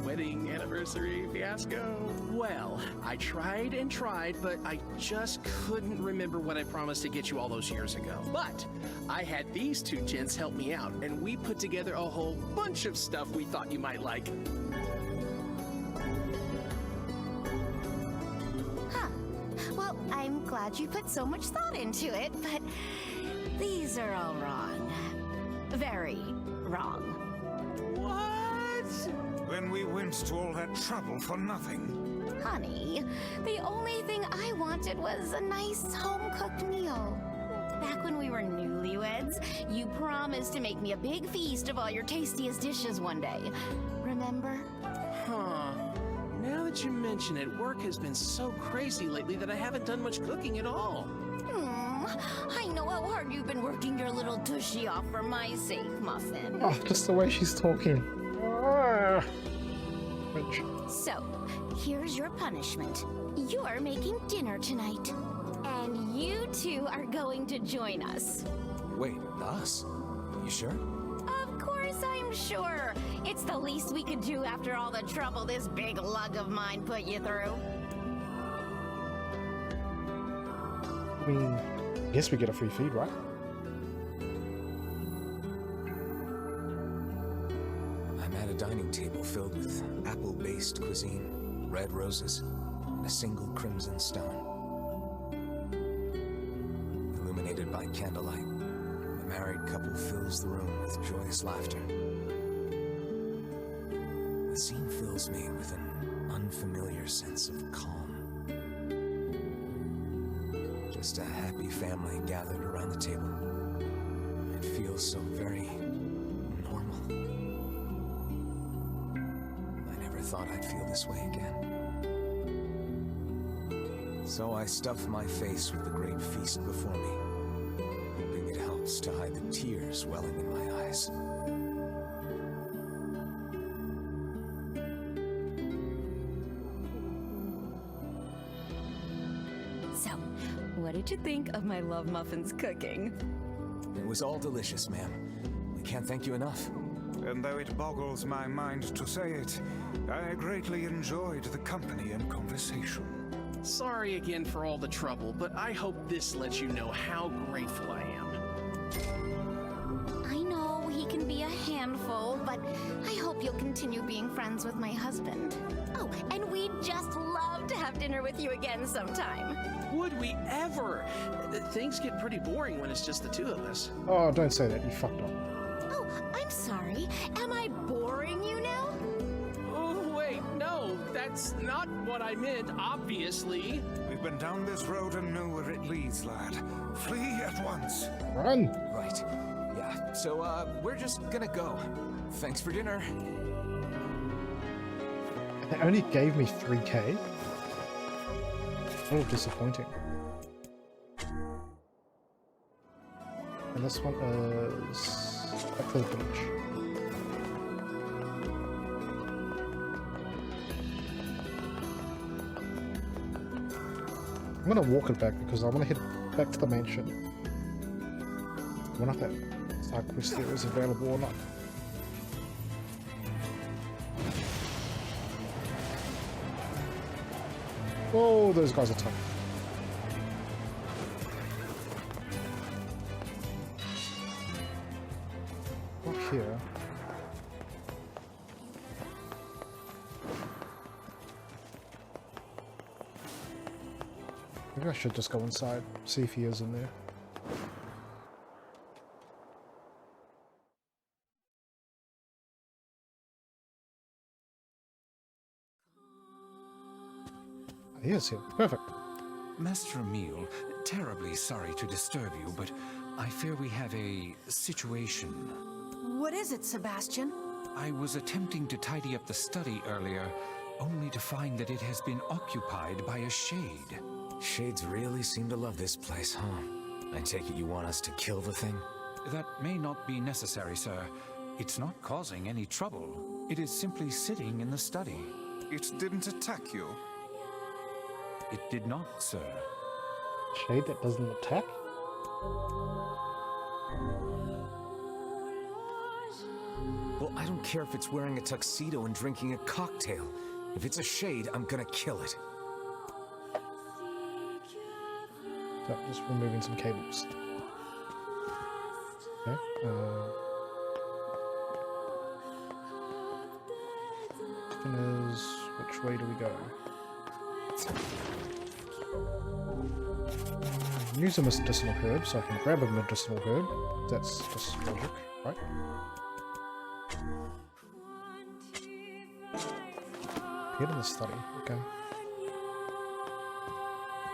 wedding anniversary fiasco? Well, I tried and tried, but I just couldn't remember what I promised to get you all those years ago. But I had these two gents help me out, and we put together a whole bunch of stuff we thought you might like. Huh. Well, I'm glad you put so much thought into it, but these are all wrong. Very wrong. What? Then we went to all that trouble for nothing. Honey, the only thing I wanted was a nice home-cooked meal. Back when we were newlyweds, you promised to make me a big feast of all your tastiest dishes one day. Remember? Huh. Now that you mention it, work has been so crazy lately that I haven't done much cooking at all. I know how hard you've been working your little tushy off for my sake, Muffin. Oh, just the way she's talking. Which? So, here's your punishment. You're making dinner tonight. And you two are going to join us. Wait, us? You sure? Of course I'm sure. It's the least we could do after all the trouble this big lug of mine put you through. I mean, I guess we get a free feed, right? I'm at a dining table filled with apple-based cuisine, red roses, and a single crimson stone. Illuminated by candlelight, the married couple fills the room with joyous laughter. The scene fills me with an unfamiliar sense of calm. Just a happy family gathered around the table. It feels so very normal. I never thought I'd feel this way again. So I stuff my face with the great feast before me, hoping it helps to hide the tears welling in my eyes. So, what did you think of my Love Muffin's cooking? It was all delicious, ma'am. I can't thank you enough. And though it boggles my mind to say it, I greatly enjoyed the company and conversation. Sorry again for all the trouble, but I hope this lets you know how grateful I am. I know he can be a handful, but I hope you'll continue being friends with my husband. Oh, and we'd just love to have dinner with you again sometime. Would we ever? Things get pretty boring when it's just the two of us. Oh, don't say that. You fucked up. Oh, I'm sorry. Am I boring you now? Oh, wait, no. That's not what I meant, obviously. We've been down this road and know where it leads, lad. Flee at once. Run! Right. Yeah, so, we're just gonna go. Thanks for dinner. They only gave me 3k? A little disappointing. And this one is back to the village. I'm gonna walk it back because I want to head back to the mansion. I wonder if that side quest there is available or not. Oh, those guys are tough. Not here. Maybe I should just go inside, see if he is in there. He is here. Perfect. Master Emile, terribly sorry to disturb you, but I fear we have a situation. What is it, Sebastian? I was attempting to tidy up the study earlier, only to find that it has been occupied by a shade. Shades really seem to love this place, huh? I take it you want us to kill the thing? That may not be necessary, sir. It's not causing any trouble. It is simply sitting in the study. It didn't attack you? It did not, sir. Shade that doesn't attack? Well, I don't care if it's wearing a tuxedo and drinking a cocktail. If it's a shade, I'm gonna kill it. So, just removing some cables. Okay. Question is, which way do we go? Use a medicinal herb, so I can grab a medicinal herb. That's just logic, right? Head in the study, okay.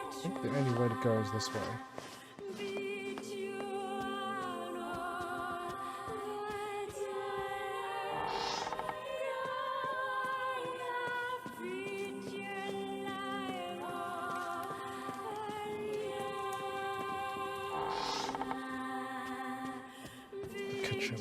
I think the only way to go is this way. Kitchen.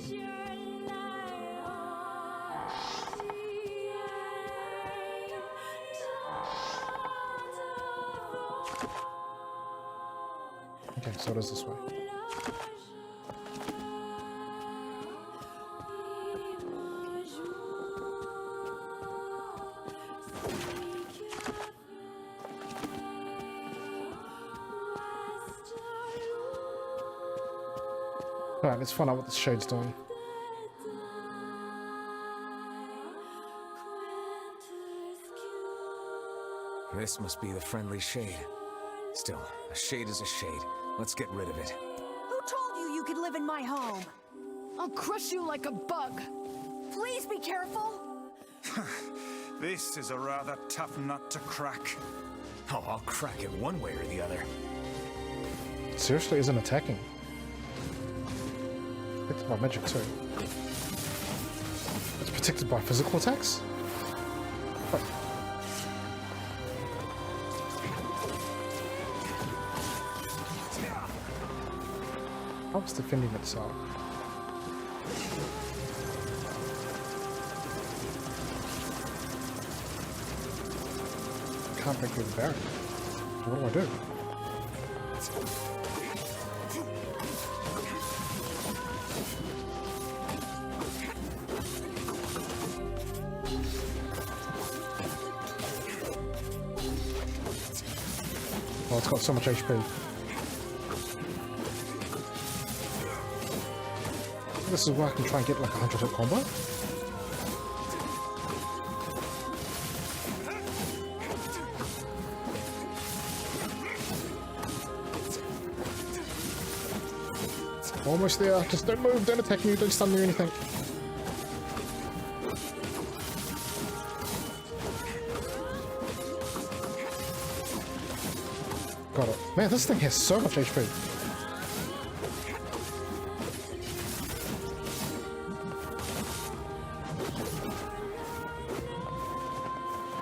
Okay, so it is this way. Alright, let's find out what this shade's doing. This must be the friendly shade. Still, a shade is a shade. Let's get rid of it. Who told you you could live in my home? I'll crush you like a bug. Please be careful. This is a rather tough nut to crack. Oh, I'll crack it one way or the other. It seriously isn't attacking. Protected by magic too. It's protected by physical attacks? Wait. How it's defending itself? I can't break through the barrier. So what do I do? Oh, it's got so much HP. This is where I can try and get like a 100-hit combo. Almost there. Just don't move, don't attack me, don't stun me or anything. got it. Man, this thing has so much HP.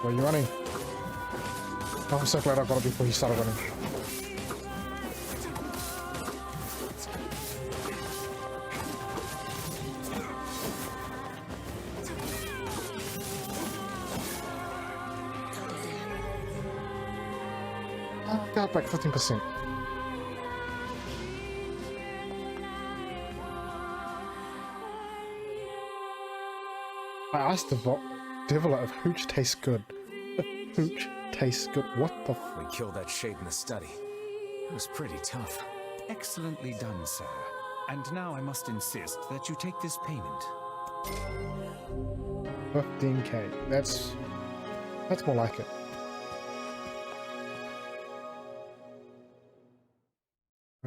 Where are you running? Oh, I'm so glad I got it before he started running. Oh, got back 15%. I asked the devil if hooch tastes good. If hooch tastes good. What the f— We killed that shade in the study. It was pretty tough. Excellently done, sir. And now I must insist that you take this payment. 15k. That's more like it.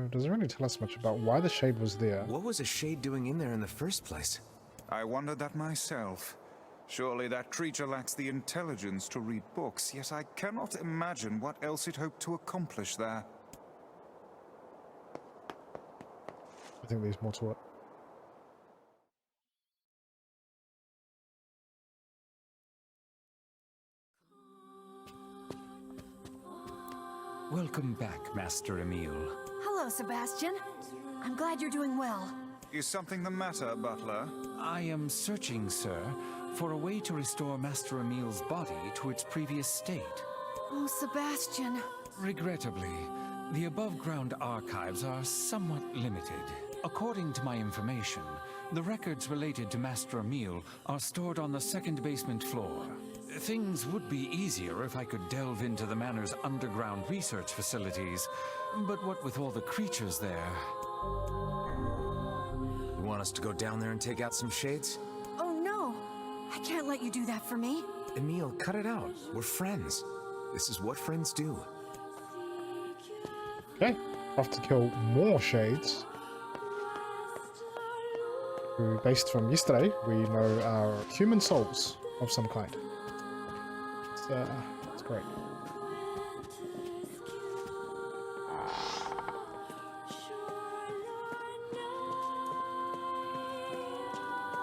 Doesn't really tell us much about why the shade was there. What was a shade doing in there in the first place? I wondered that myself. Surely that creature lacks the intelligence to read books, yet I cannot imagine what else it hoped to accomplish there. I think there's more to it. Welcome back, Master Emile. Hello, Sebastian. I'm glad you're doing well. Is something the matter, Butler? I am searching, sir, for a way to restore Master Emile's body to its previous state. Oh, Sebastian. Regrettably, the above-ground archives are somewhat limited. According to my information, the records related to Master Emile are stored on the second basement floor. Things would be easier if I could delve into the Manor's underground research facilities, but what with all the creatures there... You want us to go down there and take out some shades? Oh, no. I can't let you do that for me. Emile, cut it out. We're friends. This is what friends do. Okay, have to kill more shades. Who, based from yesterday, we know are human souls of some kind. It's great.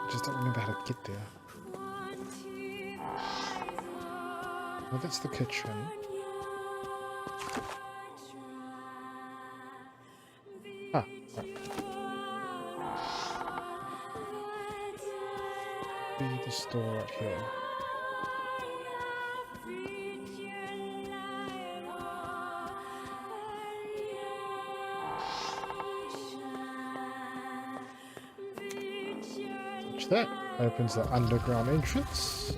I just don't remember how to get there. Oh, that's the kitchen. Ah, right. Be the store right here. That opens the underground entrance.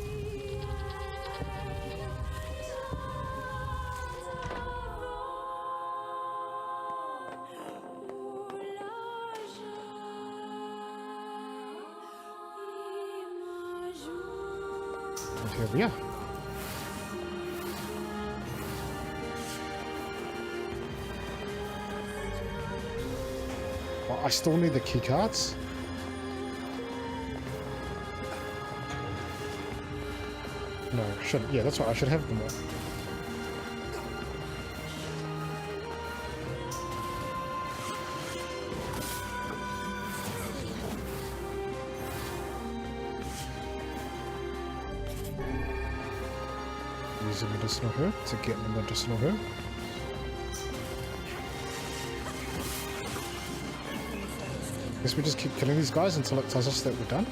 And here we are. Well, I still need the key cards. No, shouldn't. Yeah, that's right. I should have them all. Use a medicinal herb to get the medicinal herb. Guess we just keep killing these guys until it tells us that we're done.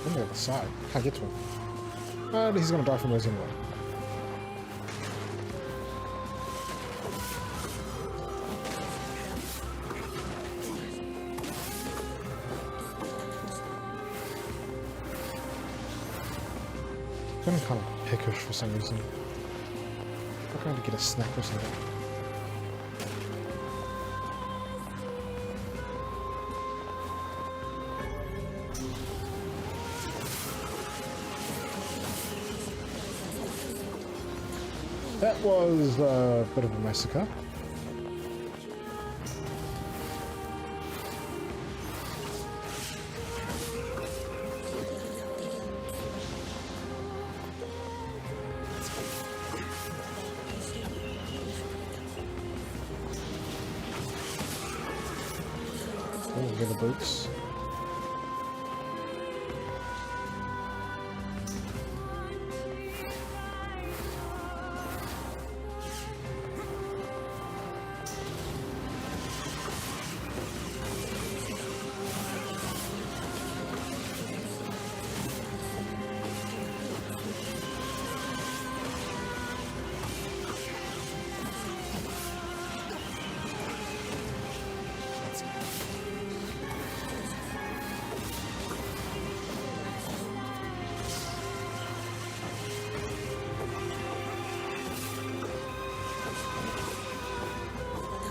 On the other side. Can't get to him. But he's gonna die from those anyway. I'm feeling kind of peckish for some reason. I'm going to get a snack or something. that was a bit of a massacre. Oh, get the boots.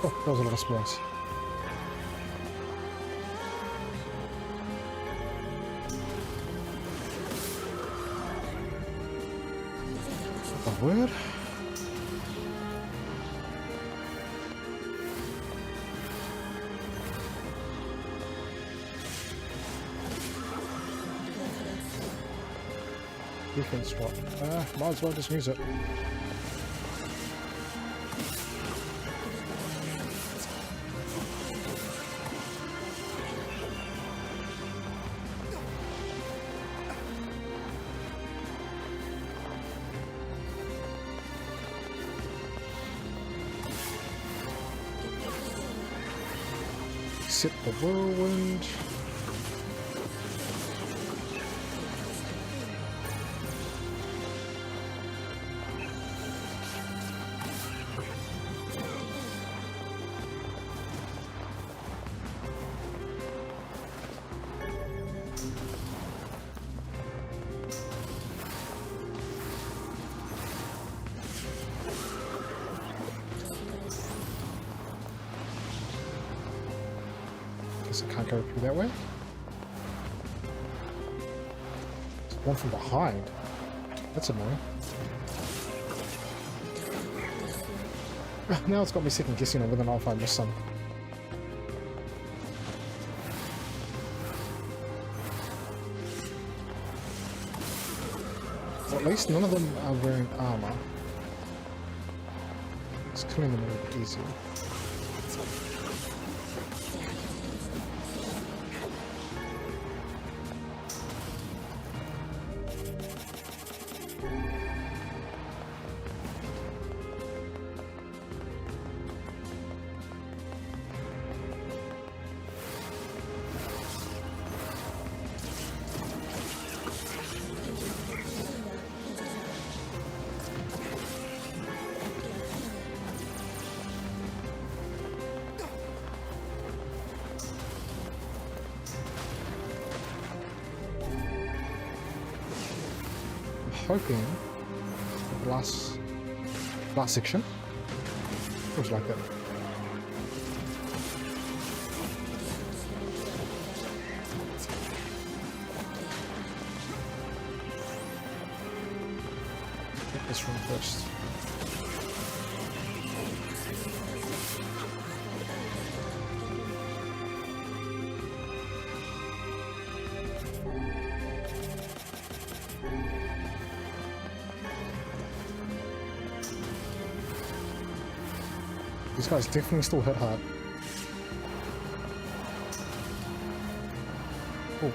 Oh, that was a lot of spice. A word? Defense swap. Might as well just use it. Sip the whirlwind. Guess I can't go through that way. There's one from behind. That's annoying. Now it's got me second guessing on whether or not if I missed some. Well, at least none of them are wearing armor. It's killing them a little bit easier. Hoping the last section was like that. Get this one first. These guys definitely still hit hard. Oh.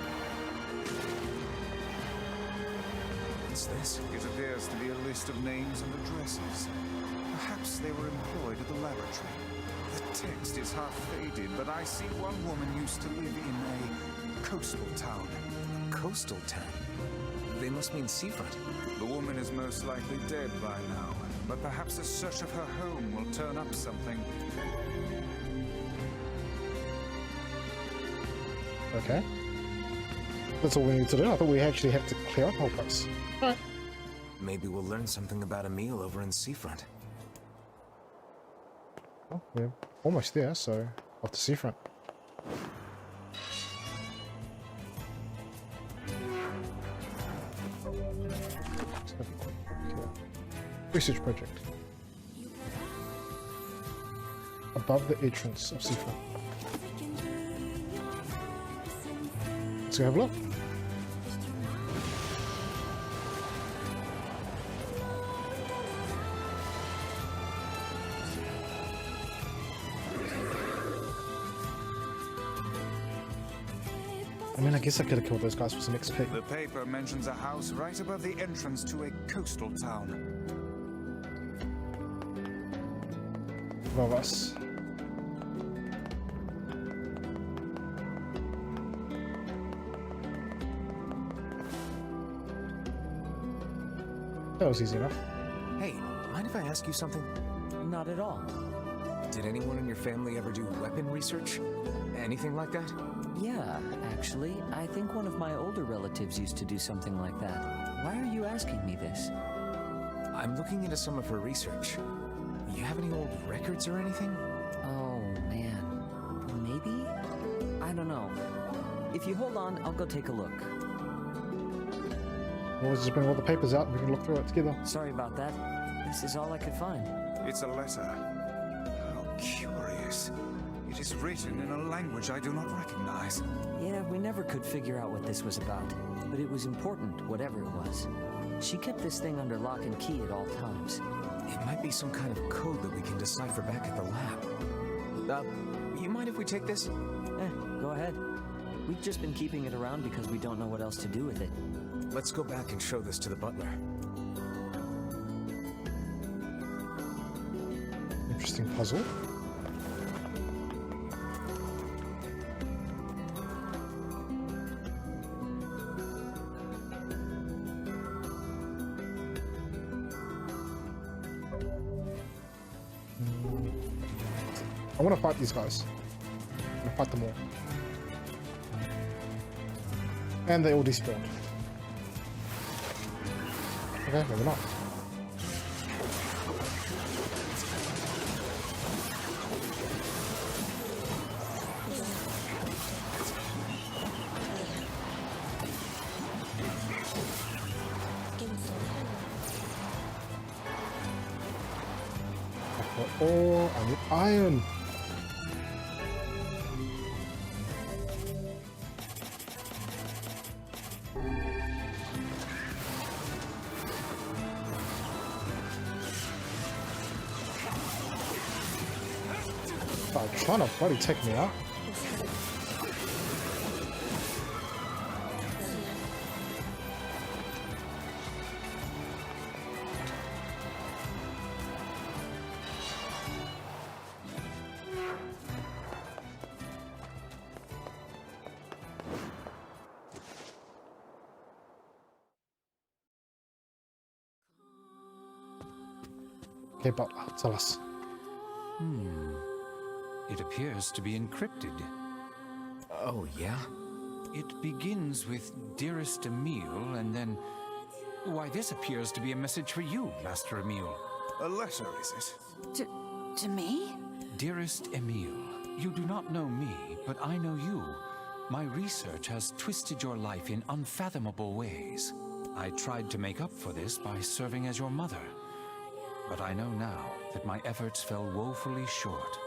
What's this? It appears to be a list of names and addresses. Perhaps they were employed at the laboratory. The text is half faded, but I see one woman used to live in a coastal town. Coastal town? They must mean seafront. The woman is most likely dead by now, but perhaps a search of her home will turn up something. Okay. That's all we need to do. I thought we actually had to clear up the whole place. Alright. Maybe we'll learn something about Emil over in seafront. Well, we're almost there, so off to seafront. Research project. above the entrance of Sifa. Let's go have a look. I mean, I guess I could have killed those guys for some XP. The paper mentions a house right above the entrance to a coastal town. Above us. That was easy enough. Hey, mind if I ask you something? Not at all. Did anyone in your family ever do weapon research? Anything like that? Yeah, actually, I think one of my older relatives used to do something like that. Why are you asking me this? I'm looking into some of her research. You have any old records or anything? Oh, man. Maybe? I don't know. If you hold on, I'll go take a look. We'll just bring all the papers out and we can look through it together. Sorry about that. This is all I could find. It's a letter. How curious. It is written in a language I do not recognize. Yeah, we never could figure out what this was about, but it was important, whatever it was. She kept this thing under lock and key at all times. It might be some kind of code that we can decipher back at the lab. You mind if we take this? Go ahead. We've just been keeping it around because we don't know what else to do with it. Let's go back and show this to the butler. Interesting puzzle. I want to fight these guys. I want to fight them all. And they all despawned. Okay, maybe not. Oh, I need iron. Oh, trying to bloody take me out. Okay, but tell us. It appears to be encrypted. Oh, yeah? It begins with Dearest Emile, and then... Why, this appears to be a message for you, Master Emile. A letter, is it? To me? Dearest Emile, you do not know me, but I know you. My research has twisted your life in unfathomable ways. I tried to make up for this by serving as your mother. But I know now that my efforts fell woefully short.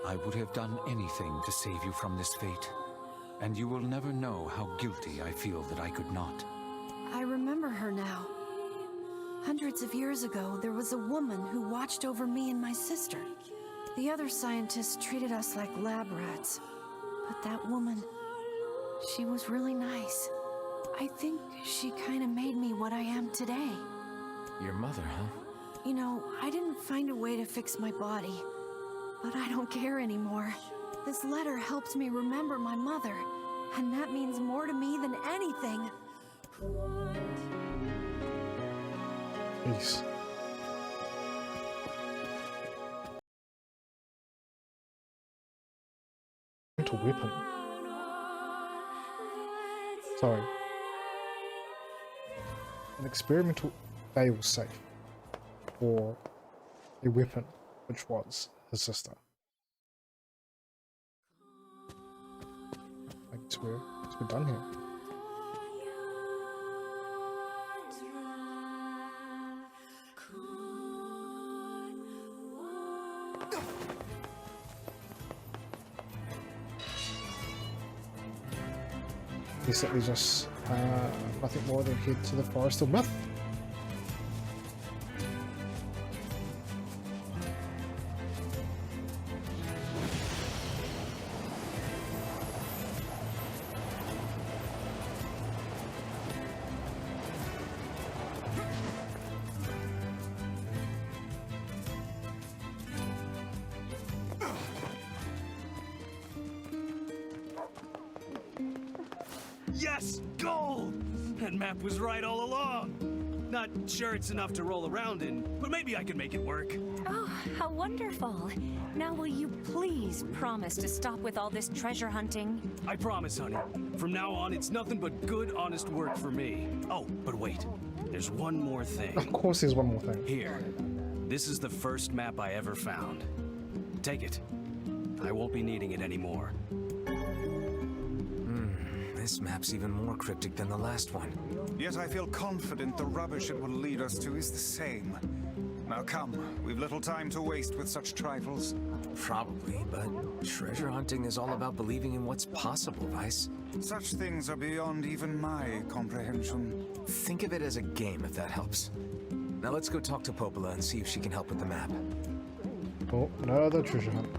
I would have done anything to save you from this fate. And you will never know how guilty I feel that I could not. I remember her now. Hundreds of years ago, there was a woman who watched over me and my sister. The other scientists treated us like lab rats. But that woman, she was really nice. I think she kind of made me what I am today. Your mother, huh? You know, I didn't find a way to fix my body, but I don't care anymore. This letter helps me remember my mother, and that means more to me than anything. Peace. Experimental weapon. Sorry. An experimental fail safe. For a weapon, which was his sister. I guess we're done here. Guess that leaves us nothing more than head to the Forest of Myth. Yes! Gold! That map was right all along. Not sure it's enough to roll around in, but maybe I can make it work. Oh, how wonderful. Now will you please promise to stop with all this treasure hunting? I promise, honey. From now on, it's nothing but good, honest work for me. Oh, but wait. There's one more thing. Of course there's one more thing. Here. This is the first map I ever found. Take it. I won't be needing it anymore. This map's even more cryptic than the last one. Yet I feel confident the rubbish it will lead us to is the same. Now come, we've little time to waste with such trifles. Probably, but treasure hunting is all about believing in what's possible, Vice. Such things are beyond even my comprehension. Think of it as a game, if that helps. Now let's go talk to Popola and see if she can help with the map. Oh, another treasure hunt.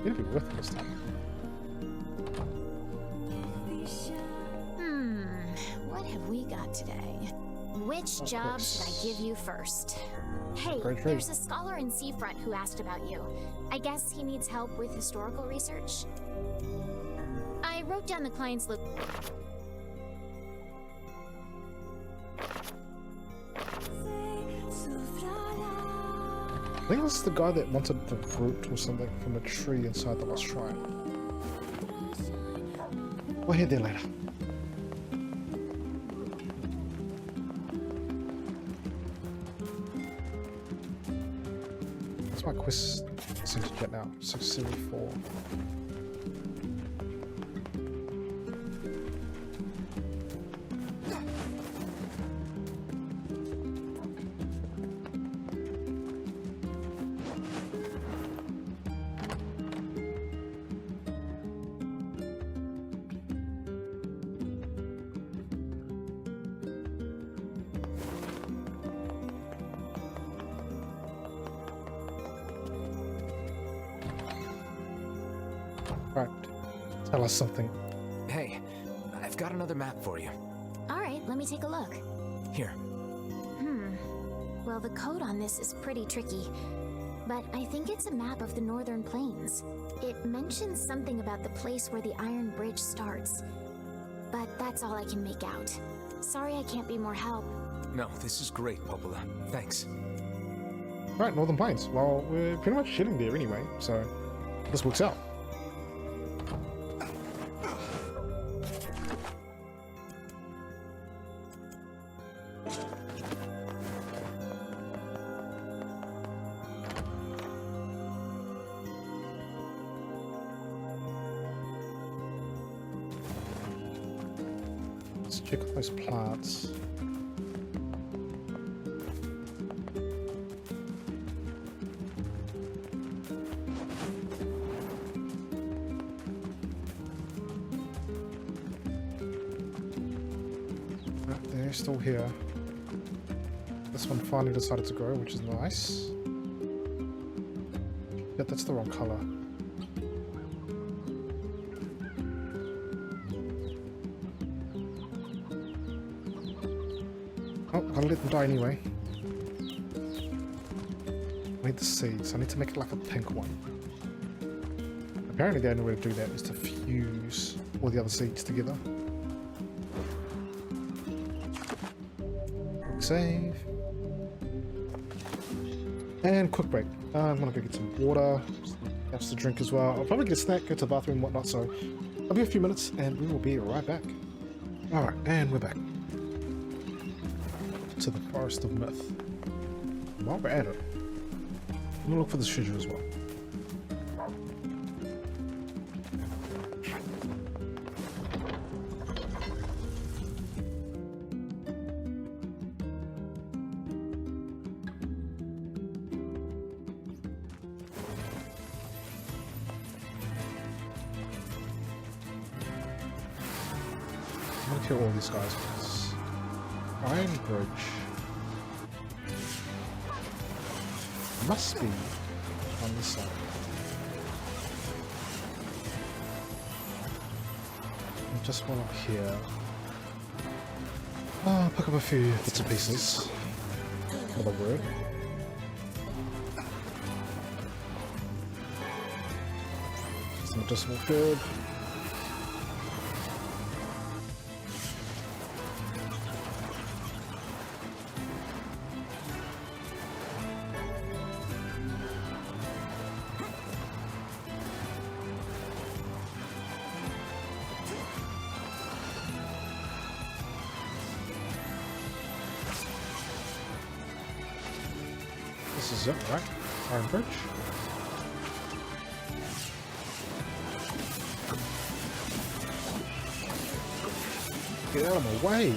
It'll be worth it this time. What have we got today? Which job should I give you first? Hey, Great trade. there's a scholar in Seafront who asked about you. I guess he needs help with historical research. I wrote down the client's look. I think this is the guy that wanted the fruit or something from a tree inside the Lost Shrine. We'll head there later. What's my quest seem to get now? 674. Right. Tell us something. Hey, I've got another map for you. Alright, let me take a look. Here. Well, the code on this is pretty tricky, but I think it's a map of the Northern Plains. It mentions something about the place where the Iron Bridge starts, but that's all I can make out. Sorry I can't be more help. No, this is great, Popola. Thanks. Right, Northern Plains. Well, we're pretty much heading there anyway, so this works out. Let's check out those plants. They're still here. This one finally decided to grow, which is nice. Yep, that's the wrong color. Oh, gotta let them die anyway. I need the seeds. I need to make it like a pink one. Apparently the only way to do that is to fuse all the other seeds together. Quick save. And quick break. I'm gonna go get some water, have to drink as well. I'll probably get a snack, go to the bathroom and whatnot, so I'll be a few minutes and we will be right back. Alright, and we're back. To the Forest of Myth. While we're at it, I'm gonna look for this treasure as well. I'm gonna kill all these guys. Iron Bridge must be on this side. And just one up here. I'll pick up a few bits and pieces. Another word. Some medicinal good. This is it, right? Iron Bridge. Get out of my way!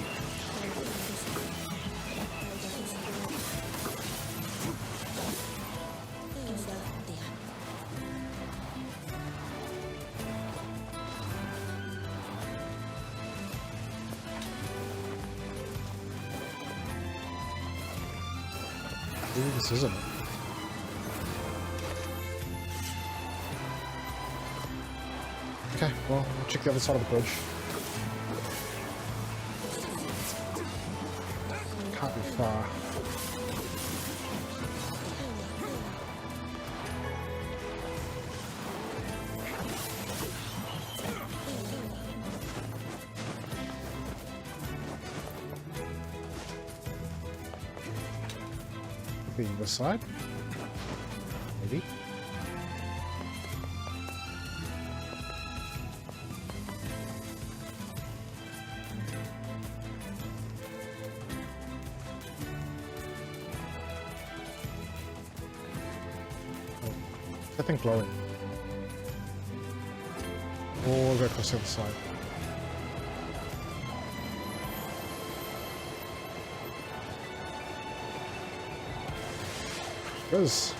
Maybe this isn't it. Okay, well, we'll check the other side of the bridge. Can't be far. The other side? Maybe. That thing glowing. All the way across the other side. There's...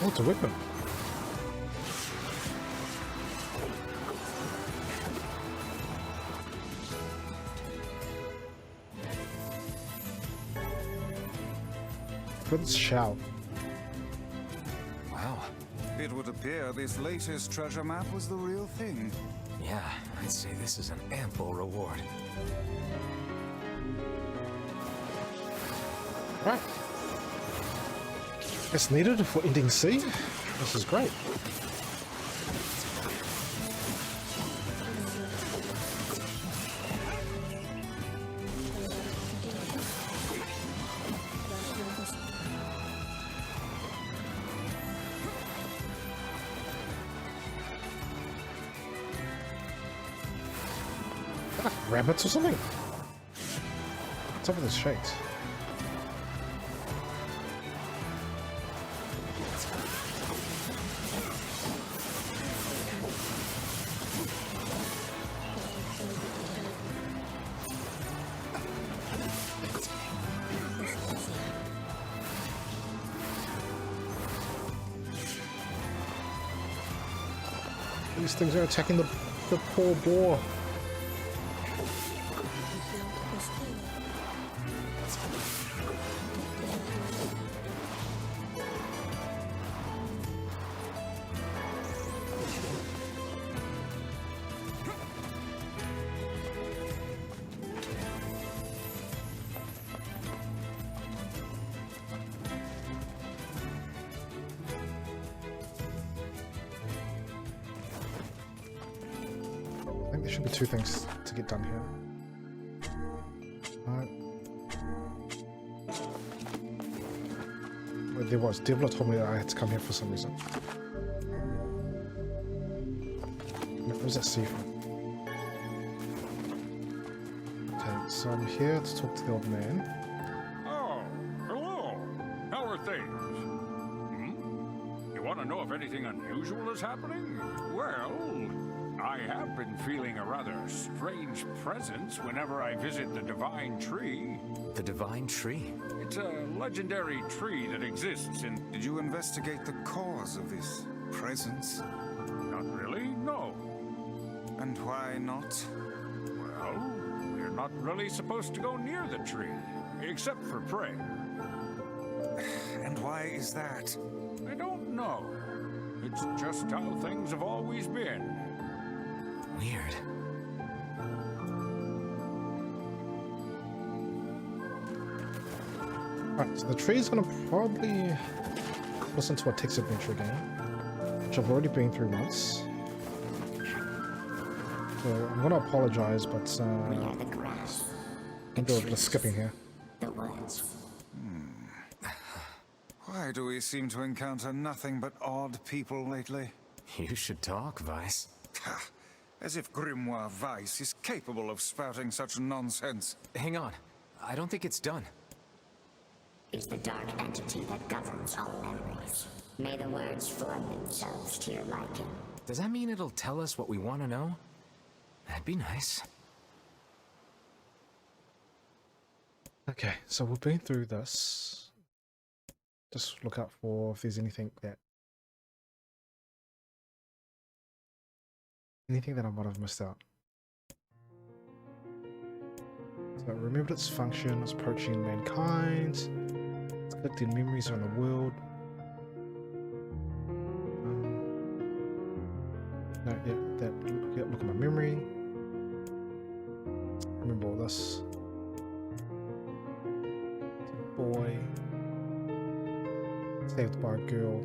Oh, it's a weapon. Let's shout. Wow. It would appear this latest treasure map was the real thing. Yeah, I'd say this is an ample reward. Right. It's needed for ending C. This is great. Rabbits or something? What's up with this shakes? These things are attacking the poor boar. I think there should be two things to get done here. Well, there was. Diablo told me that I had to come here for some reason. Where does that see from? Okay, so I'm here to talk to the old man. Oh, hello. How are things? You want to know if anything unusual is happening? Well, I have been feeling a rather strange presence whenever I visit the Divine Tree. The Divine Tree? It's a legendary tree that exists in... Did you investigate the cause of this presence? Not really, no. And why not? Well, we're not really supposed to go near the tree, except for prayer. And why is that? I don't know. It's just how things have always been. Weird. Alright, so the tree's gonna probably listen to a text adventure game, which I've already been through once. So I'm gonna apologize, but We are the grass. I'm doing a bit of skipping here. The woods. Why do we seem to encounter nothing but odd people lately? You should talk, Vice. Ha! As if Grimoire Weiss is capable of spouting such nonsense. Hang on. I don't think it's done. Is the dark entity that governs all memories. May the words form themselves to your liking. Does that mean it'll tell us what we want to know? That'd be nice. Okay, so we've been through this. Just look out for if there's anything that I might have missed out. So it remembered its function, it's approaching mankind, it's collecting memories around the world. No, yeah, look at my memory. Remember all this. It's a boy. Saved by a girl.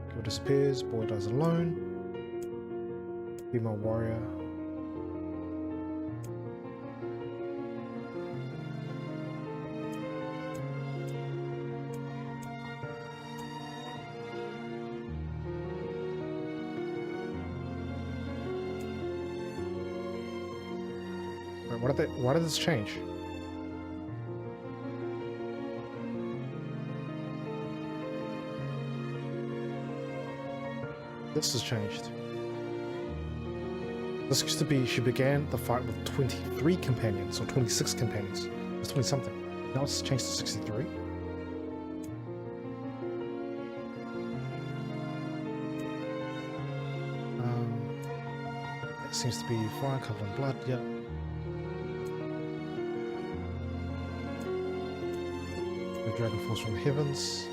Girl disappears, boy dies alone. Female warrior. Wait, why did this change? This has changed. This used to be she began the fight with 23 companions, or 26 companions. It was 20 something. Now it's changed to 63. It seems to be fire covered in blood, yeah. The dragon falls from the heavens.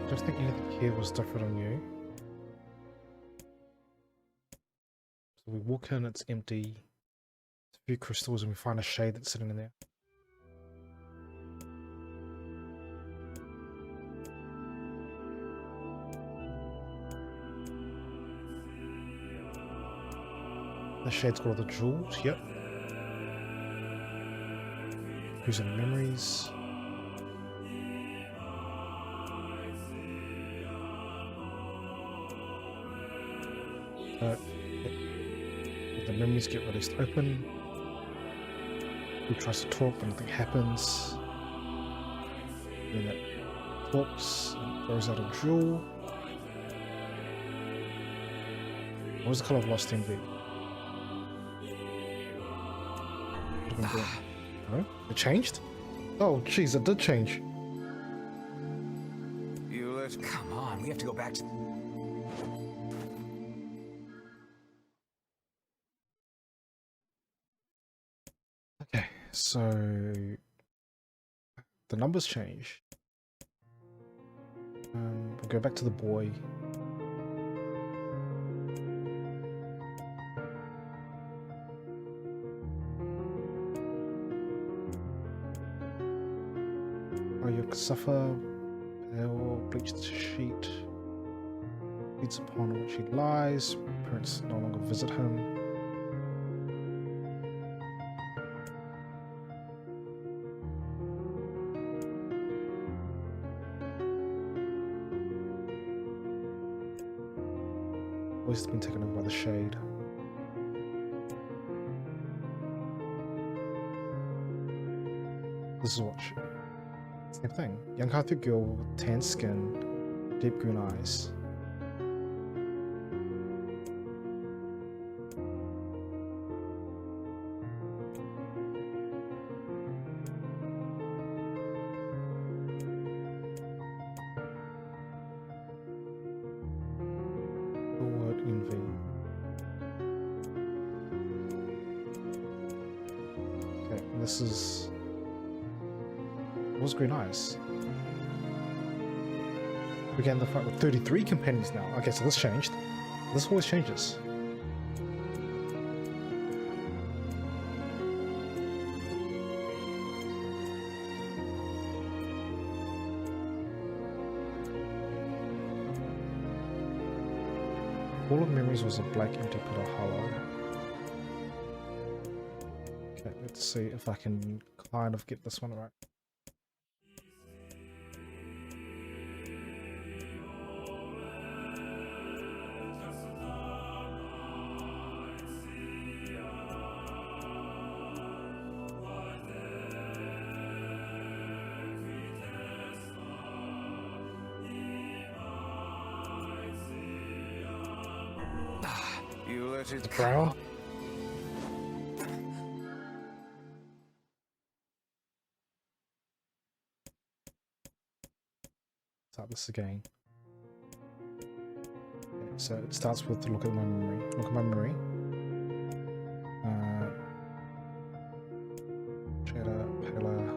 I don't think anything here was different on you. So we walk in, it's empty. There's a few crystals and we find a shade that's sitting in there. The shade's got all the jewels, yep. Who's in memories? The memories get released open. He tries to talk, but nothing happens. Then it talks and throws out a jewel. What was the color of Lost Envy? No? It changed? Oh, jeez, it did change. Come on, we have to go back to... Okay, so the numbers change. We'll go back to the boy. Oh, you suffer pale, bleached sheet. Feeds upon which he lies. Parents no longer visit him. Voice has been taken over by the shade. This is what Same thing. Young-hearted girl with tan skin, deep green eyes. The word envy. Okay, and this is. What's green eyes? We get in the fight with 33 companions now. Okay, so this changed. This always changes. All of memories was a black empty pit of hollow. Okay, let's see if I can kind of get this one right. You let it Brown? Start this again. Okay, so it starts with look at my memory. Look at my memory. Cheddar, Pala.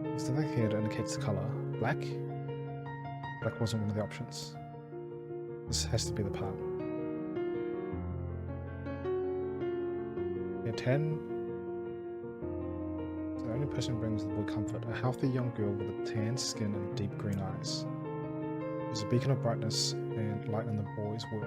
There's the thing here that indicates the color. Black? Black wasn't one of the options. This has to be the part. Yeah, 10. So the only person who brings the boy comfort. A healthy young girl with a tan skin and deep green eyes. She's a beacon of brightness and light in the boy's world.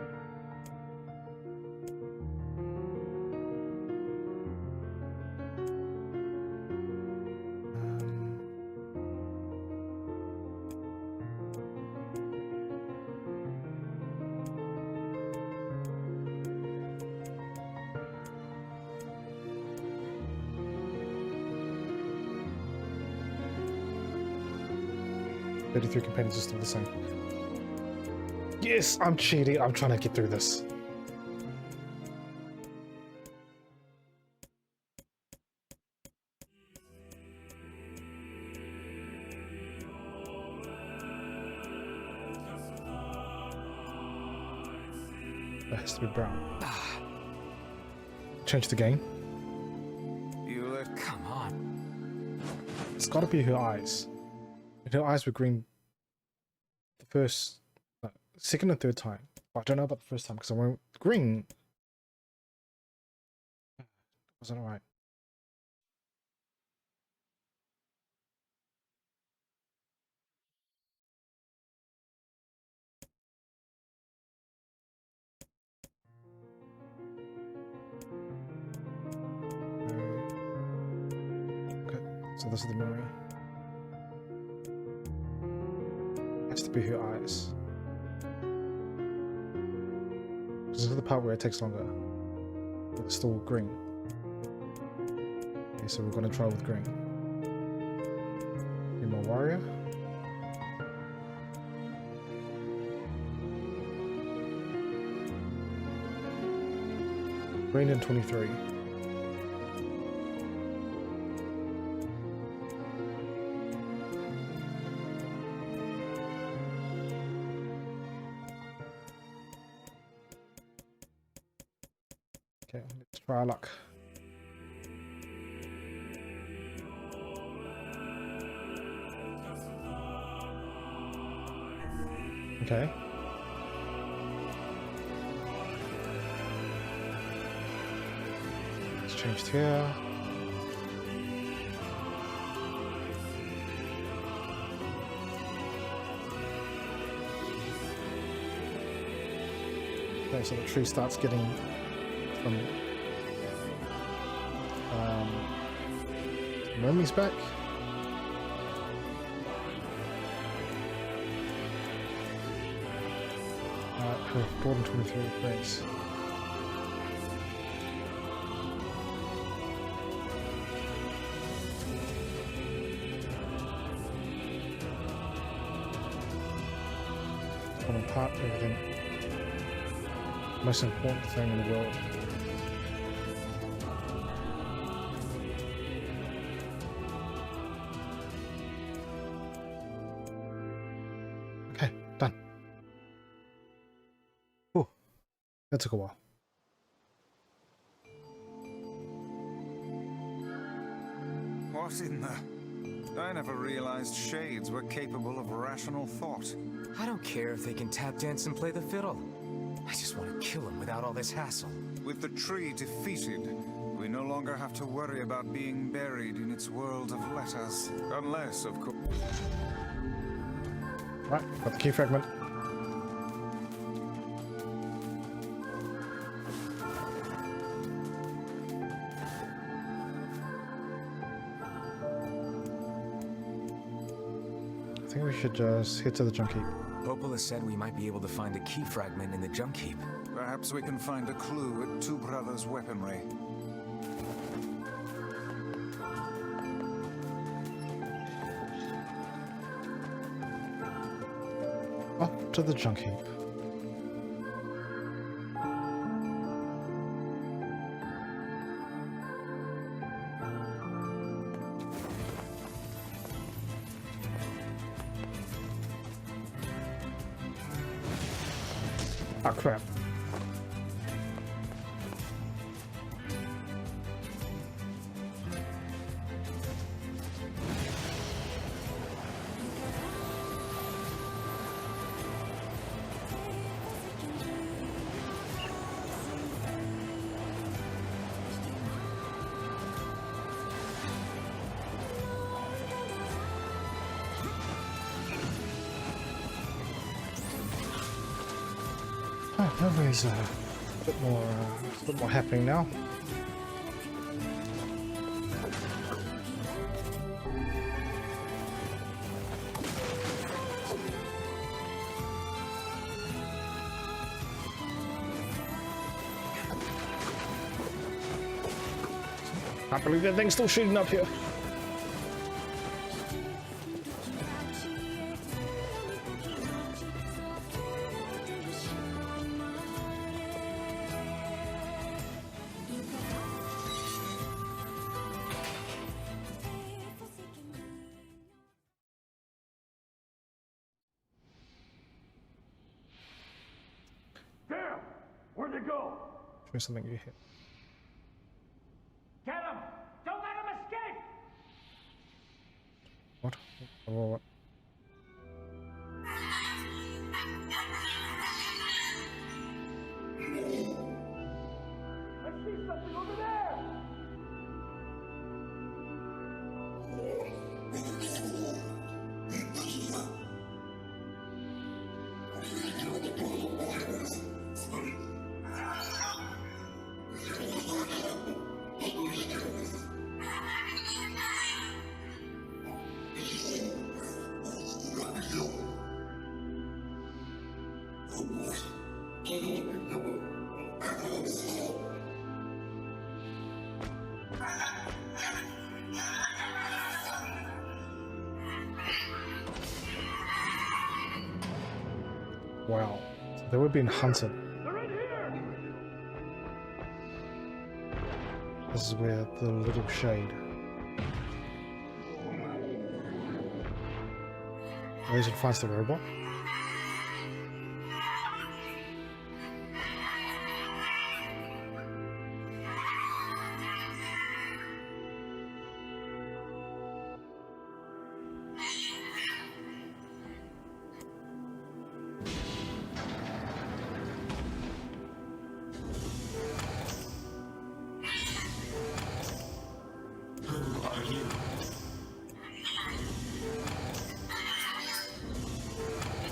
Thirty-three companions are still the same. Yes, I'm cheating. I'm trying to get through this. That has to be brown. Change the game. You let. Come on. It's got to be her eyes. And her eyes were green the first, second and third time. I don't know about the first time because I went green. Wasn't right. Okay, so this is the memory. Has to be her eyes. This is the part where it takes longer. But it's still green. Okay, so we're gonna try with green. Be more warrior. Green and 23. Okay, let's try our luck. Okay. It's changed here. Okay, so the tree starts getting from memories back. who have brought in 23 upgrades. Falling apart, everything. Most important thing in the world. Okay, done. Oh, that took a while. What in the... I never realized shades were capable of rational thought. I don't care if they can tap dance and play the fiddle. I just want to kill him without all this hassle. With the tree defeated, we no longer have to worry about being buried in its world of letters. Unless, of course... Right, got the key fragment. I think we should just head to the junk heap. Popola said we might be able to find a key fragment in the junk heap. Perhaps we can find a clue at Two Brothers' weaponry. Up to the junk heap. Oh crap. There's a bit more happening now. Can't believe that thing's still shooting up here. Where'd they go? Show me something you hit. Get him! Don't let him escape! What? What? I see something over there! Wow. So they were being hunted. This is where the little shade. Laser finds the robot.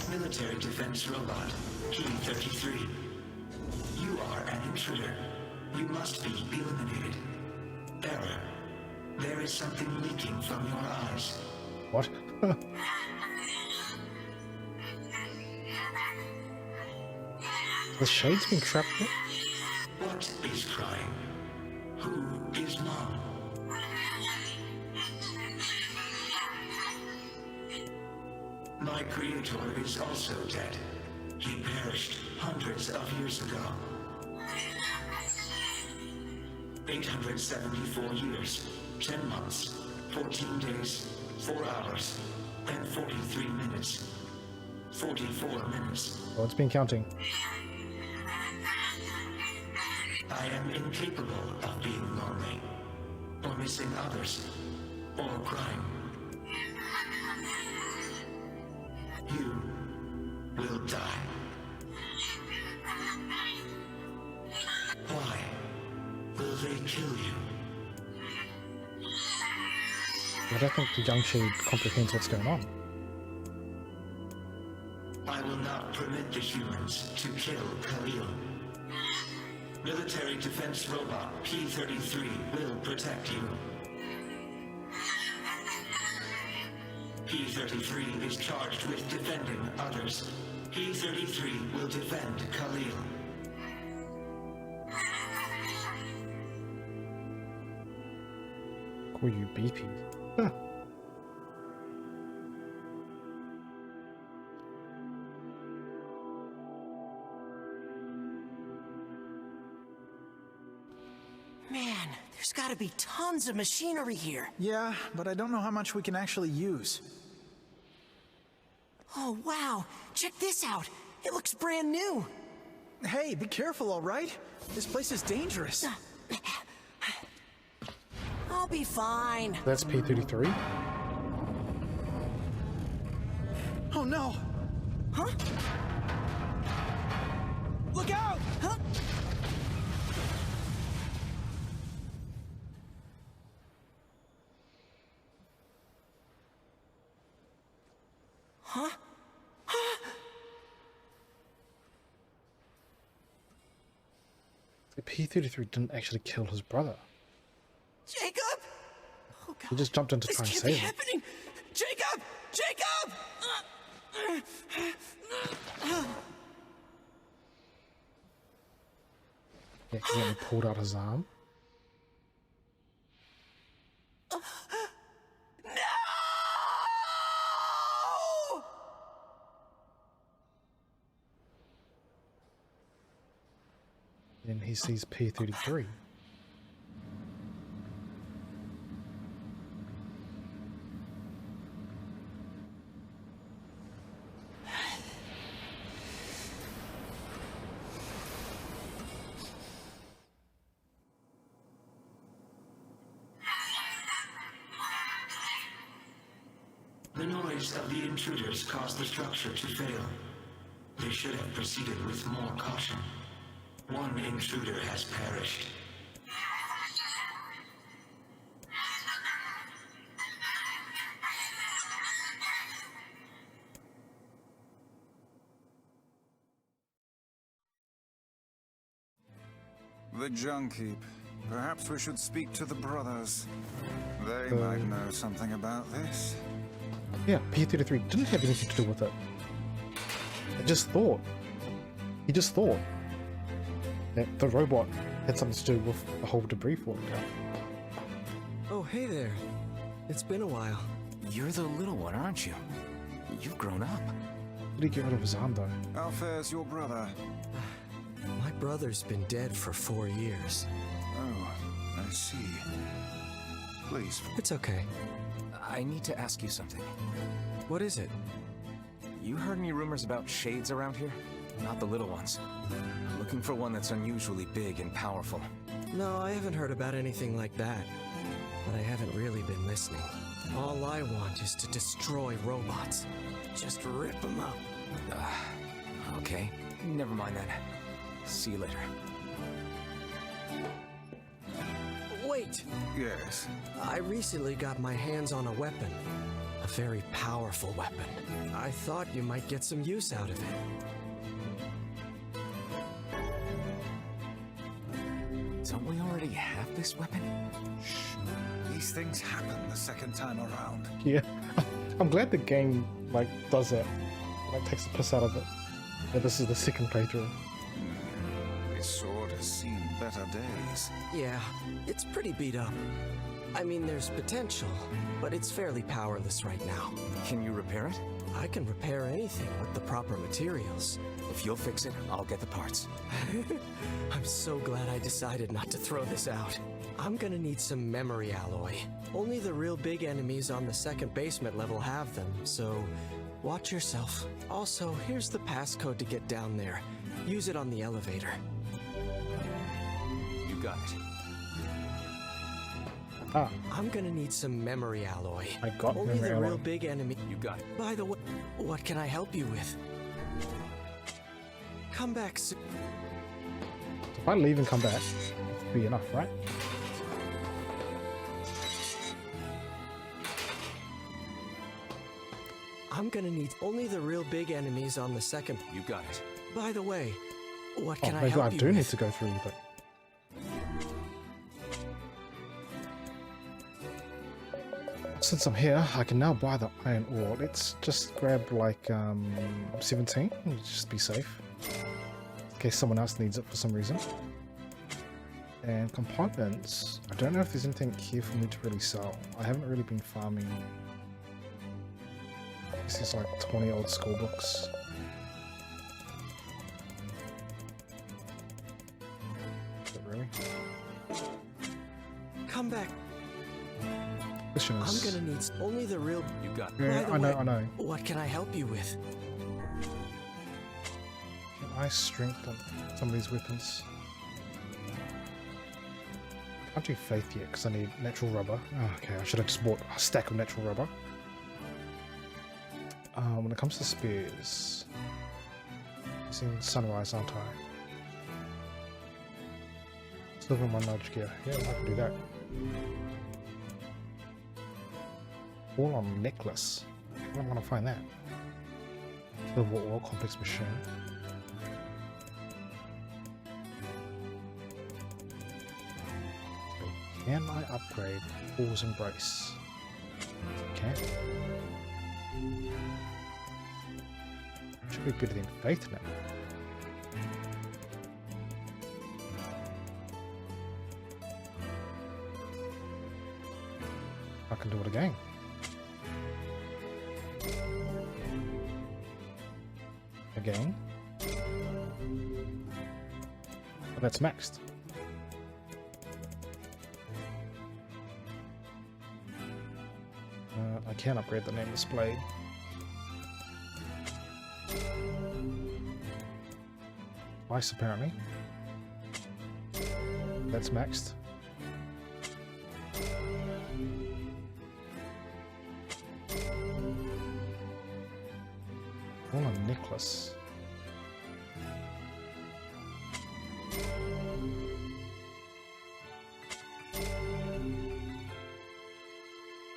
Military defense robot, Key 33. You are an intruder. You must be eliminated. Error. There is something leaking from your eyes. What? The Shade's been trapped here? What is crying? Who is Mom? My creator is also dead. He perished hundreds of years ago. 874 years, 10 months, 14 days, 4 hours, and 43 minutes. 44 minutes. Oh, it's been counting. I am incapable of being lonely, or missing others, or crying. You will die. Why will they kill you? I don't think the young Shade comprehends what's going on. I will not permit the humans to kill Khalil. Military defense robot P-33 will protect you. P-33 is charged with defending others. P-33 will defend Khalil. Call you BP. Huh. Man, there's gotta be tons of machinery here. Yeah, but I don't know how much we can actually use. Oh, wow. Check this out. It looks brand new. Hey, be careful, all right? This place is dangerous. I'll be fine. That's P-33? Oh, no. Huh? Look out! Huh? Huh? The P-33 didn't actually kill his brother. Jacob! Oh, God. He just jumped in to try and This save can't be him. happening! Jacob! Jacob! Yeah, he pulled out his arm. No! Then he sees P-33. The noise of the intruders caused the structure to fail. They should have proceeded with more caution. One intruder has perished. The Junkeep. Perhaps we should speak to the brothers. They might know something about this. Yeah, P-33 didn't have anything to do with it. He just thought that the robot had something to do with the whole debris falling down. Oh, hey there. It's been a while. You're the little one, aren't you? You've grown up. Did he get rid of his arm though? How fares your brother? My brother's been dead for 4 years. Oh, I see. Please. It's okay. I need to ask you something. What is it? You heard any rumors about shades around here? Not the little ones. I'm looking for one that's unusually big and powerful. No, I haven't heard about anything like that. But I haven't really been listening. All I want is to destroy robots. Just rip them up. Okay. Never mind then. See you later. Wait! Yes? I recently got my hands on a weapon. A very powerful weapon. I thought you might get some use out of it. Don't we already have this weapon? Shh. These things happen the second time around. Yeah, I'm glad the game does that. Takes the piss out of it. Yeah, this is the second playthrough. This sword has seen better days. Yeah, it's pretty beat up. I mean, there's potential, but it's fairly powerless right now. Can you repair it? I can repair anything with the proper materials. If you'll fix it, I'll get the parts. I'm so glad I decided not to throw this out. I'm gonna need some memory alloy. Only the real big enemies on the second basement level have them, so watch yourself. Also, here's the passcode to get down there. Use it on the elevator. You got it. Ah. I'm gonna need some memory alloy. I got Only memory the alloy. real big enemy. You got it. By the way, what can I help you with? Come back soon. If I leave and come back, it'll be enough, right? I'm gonna need only the real big enemies on the second. You got it. By the way, what can I maybe help I you do with? need to go through, but since I'm here, I can now buy the iron ore. Let's just grab like 17, just be safe. In case someone else needs it for some reason. And compartments, I don't know if there's anything here for me to really sell. I haven't really been farming. This is like 20 old school books. But really? Come back. Question I'm is... gonna need only the real. You got it. Yeah, I know, I know. What can I help you with? Can I strengthen some of these weapons? I can't do faith yet because I need natural rubber. Oh, okay, I should have just bought a stack of natural rubber. When it comes to spears, using sunrise, aren't I? Silver my nudge gear. Yeah, I can do that. All on necklace. I don't want to find that. Silver ore complex machine. Can I upgrade Fool's Embrace? Okay. Should be better than Faith now. I can do it again. Again. Oh, that's maxed. I can upgrade the nameless blade. Twice apparently. That's maxed. Oh, a necklace.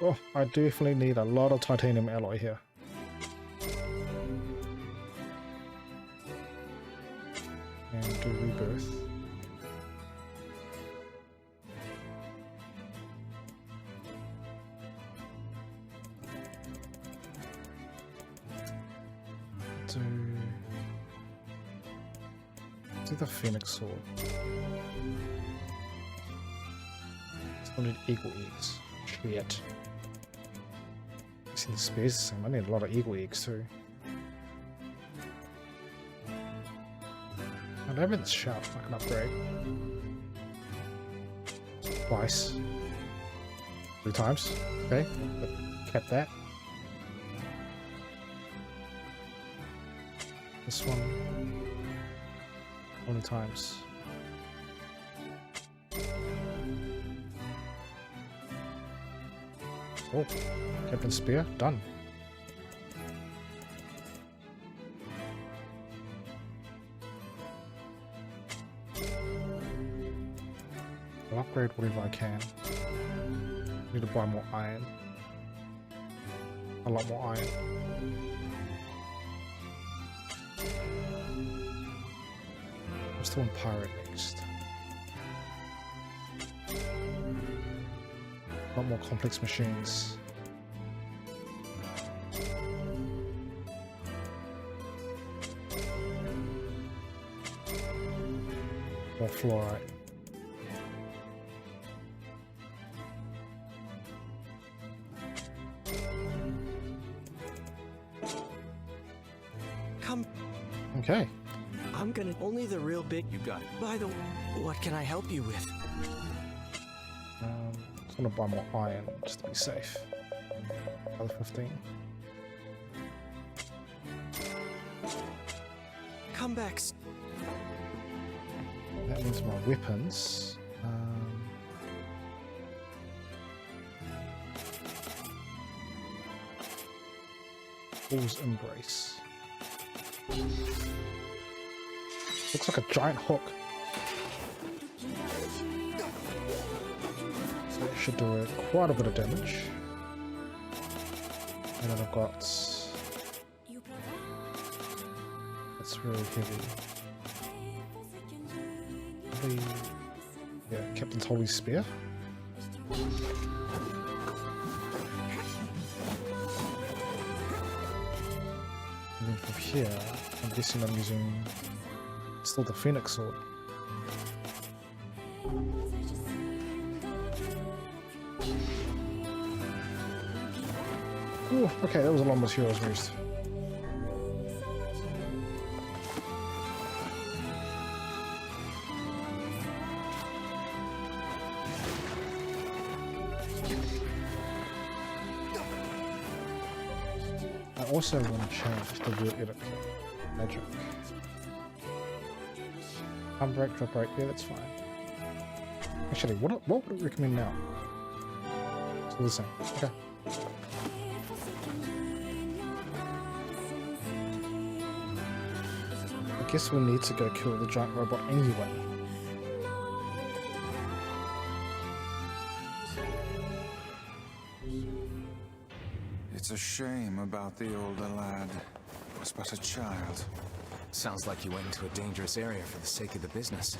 Oh, I definitely need a lot of titanium alloy here. And do rebirth. Do the Phoenix Sword. Still need eagle eggs. Shit. See the spears the same. I need a lot of eagle eggs too. And everything's sharp. I can upgrade. Twice. 3 times. Okay. But kept that. This one. Only times. Oh, Captain Spear, done. I'll upgrade whatever I can. Need to buy more iron. A lot more iron. I'm still on pirate next. A lot more complex machines. Or fluorite. Come. Okay. I'm gonna only the real big. You got it. By the what can I help you with? Just gonna buy more iron just to be safe. Another 15. Come back. That means my weapons. Bull's Embrace. Looks like a giant hook. So it should do quite a bit of damage. And then I've got... It's really heavy. Yeah, Captain Tolly's Spear. And then from here, I'm guessing I'm using still the Phoenix Sword. Ooh, okay, that was a lot more Heroes Roost. I also want to change the word edit magic. Unbreak, drop break, yeah, that's fine. Actually, what would it recommend now? Still the same. Okay. I guess we'll need to go kill the giant robot anyway. It's a shame about the older lad. Was but a child. Sounds like you went into a dangerous area for the sake of the business.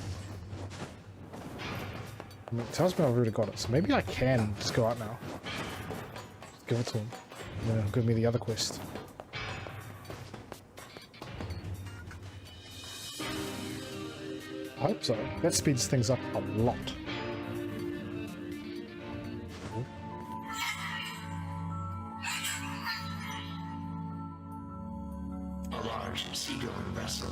I mean, it tells me I've already got it, so maybe I can just go out now. Just give it to him. And then he'll give me the other quest. I hope so. That speeds things up a lot. A large seagoing vessel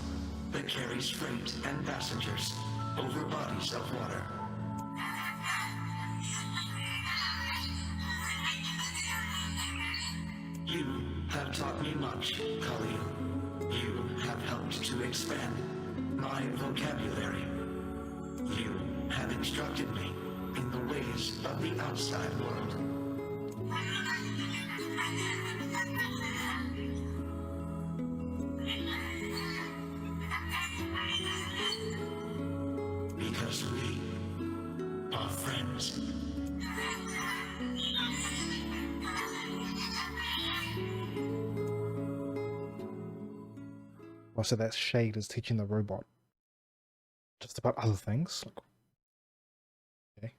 that carries freight and passengers over bodies of water. You have taught me much, Khalil. You have helped to expand my vocabulary. You have instructed me in the ways of the outside world. Because we are friends. Oh, so that Shade is teaching the robot just about other things. Like, okay.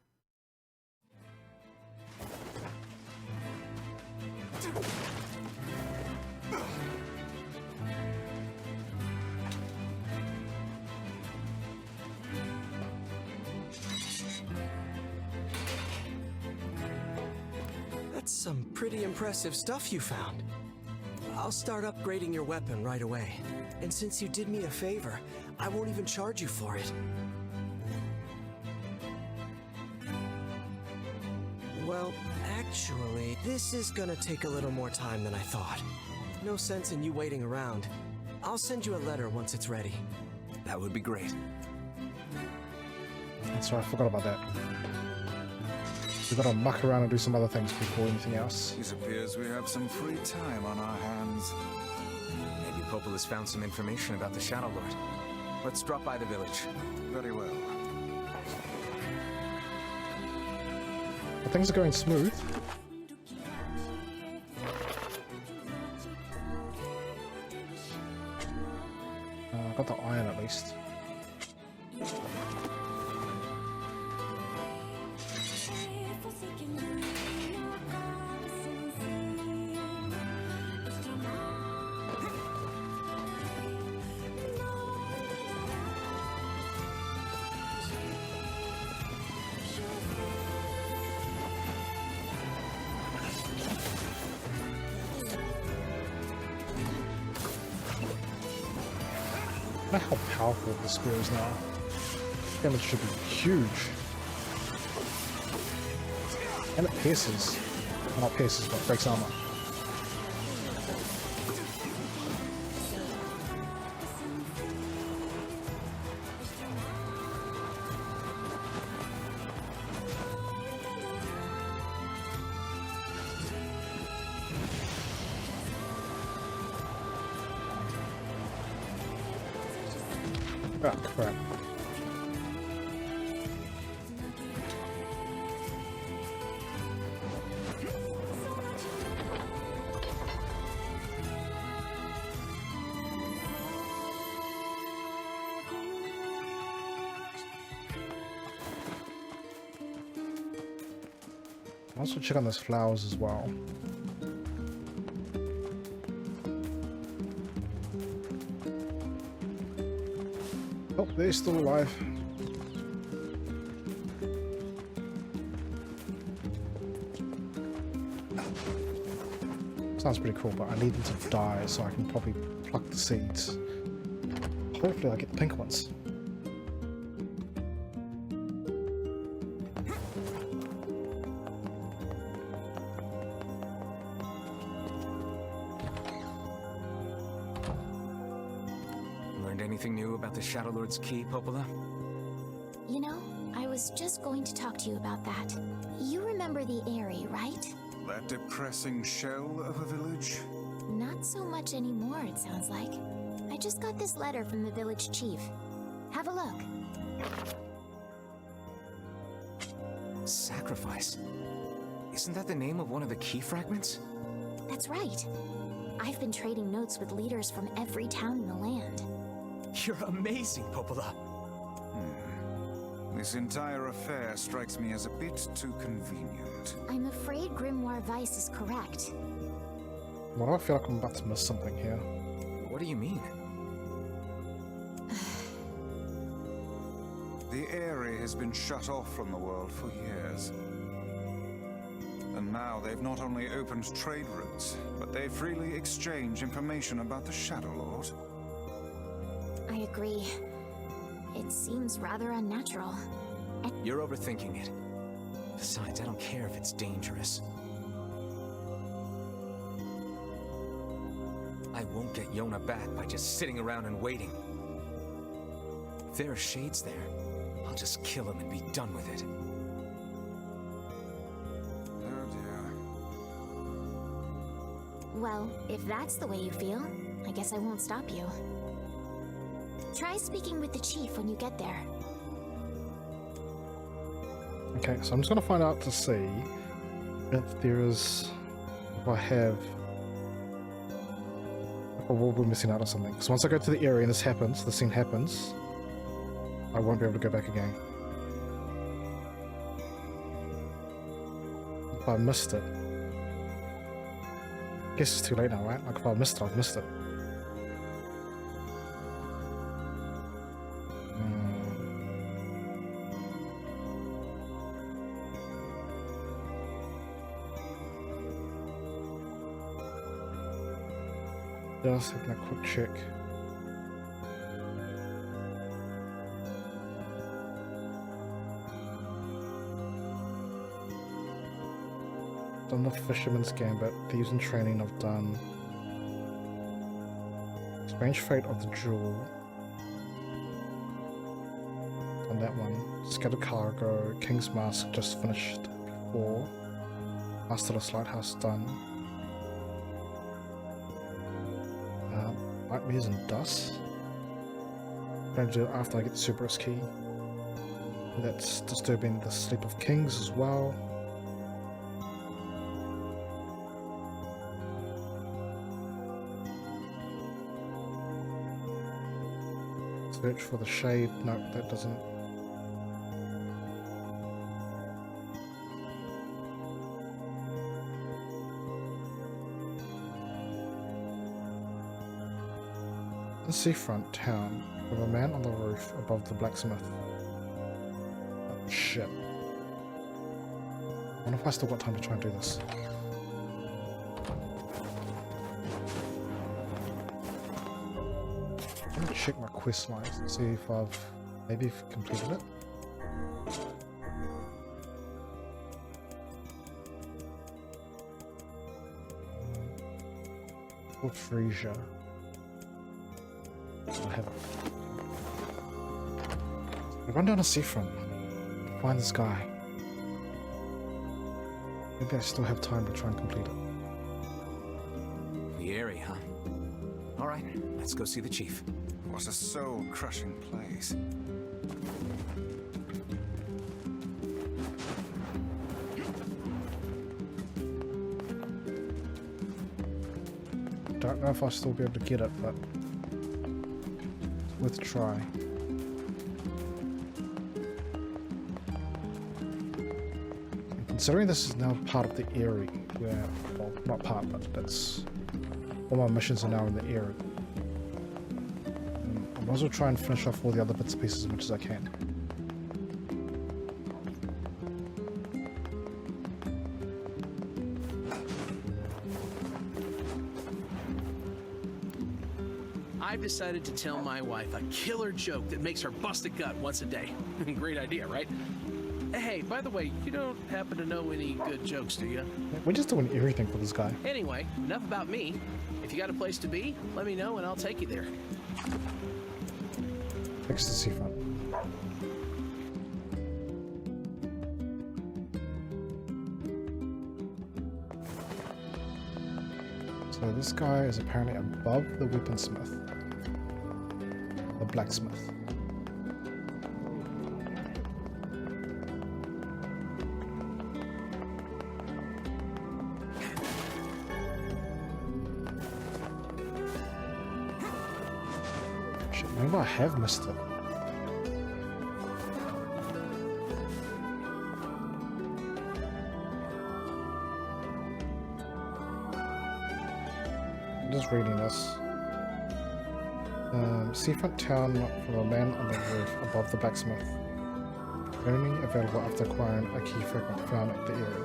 That's some pretty impressive stuff you found. I'll start upgrading your weapon right away. And since you did me a favor, I won't even charge you for it. Well, actually, this is gonna take a little more time than I thought. No sense in you waiting around. I'll send you a letter once it's ready. That would be great. That's right, I forgot about that. We've got to muck around and do some other things before anything else. It appears we have some free time on our hands. Maybe Popol has found some information about the Shadow Lord. Let's drop by the village. Very well. But things are going smooth. I got the iron at least. I don't know how powerful this spear is now. Damage should be huge. And it pierces. Well, not pierces, but breaks armor. Oh, crap. I'll also check on those flowers as well. Oh, they're still alive. Sounds pretty cool, but I need them to die so I can probably pluck the seeds. Hopefully I get the pink ones. Learned anything new about the Shadow Lord's key, Popola? You know, I was just going to talk to you about that. You remember the Eyrie, right? That depressing shell of a village? Not so much anymore, it sounds like. I just got this letter from the village chief. Have a look. Sacrifice? Isn't that the name of one of the key fragments? That's right. I've been trading notes with leaders from every town in the land. You're amazing, Popola. This entire affair strikes me as a bit too convenient. I'm afraid Grimoire Weiss is correct. Why do I feel like I'm about to miss something here? What do you mean? The Eyrie has been shut off from the world for years. And now they've not only opened trade routes, but they freely exchange information about the Shadow Lord. I agree. It seems rather unnatural. You're overthinking it. Besides, I don't care if it's dangerous. I won't get Yona back by just sitting around and waiting. If there are shades there, I'll just kill him and be done with it. Oh dear. Well, if that's the way you feel, I guess I won't stop you. Try speaking with the chief when you get there. Okay, so I'm just gonna find out to see if there is, if I have, if I will be missing out on something. Because once I go to the area and this happens, the scene happens, I won't be able to go back again. If I missed it, I guess it's too late now, right? Like if I missed it, I've missed it. Just taking a quick check. Done the Fisherman's Gambit, Thieves in Training I've done. Strange Fate of the Jewel. Done that one. Scattered Cargo, King's Mask just finished before. Masterless Lighthouse done. Nightmares and Dust. I'm going to do it after I get the Cerberus key. That's disturbing the sleep of kings as well. Search for the shade. No, that doesn't. The seafront town with a man on the roof above the blacksmith. Oh, shit. I wonder if I still got time to try and do this. I'm gonna check my quest lines and see if I've maybe completed it. Or Frisia. I haven't. I run down a seafront. Find this guy. Maybe I still have time to try and complete it. The area, huh? Alright, let's go see the chief. What a soul-crushing place. Don't know if I'll still be able to get it, but it's worth a try. And considering this is now part of the area, where, well, not part, but that's all my missions are now in the area. I might as well try and finish off all the other bits and pieces as much as I can. I've decided to tell my wife a killer joke that makes her bust a gut once a day. Great idea, right? Hey, by the way, you don't happen to know any good jokes, do you? We're just doing everything for this guy. Anyway, enough about me. If you got a place to be, let me know and I'll take you there. Fix the seafront. So this guy is apparently above the weaponsmith. The blacksmith. Shit, maybe I have missed it. I'm just reading this. Seafront town for the land on the roof above the blacksmith. Only available after acquiring a key fragment found at the area.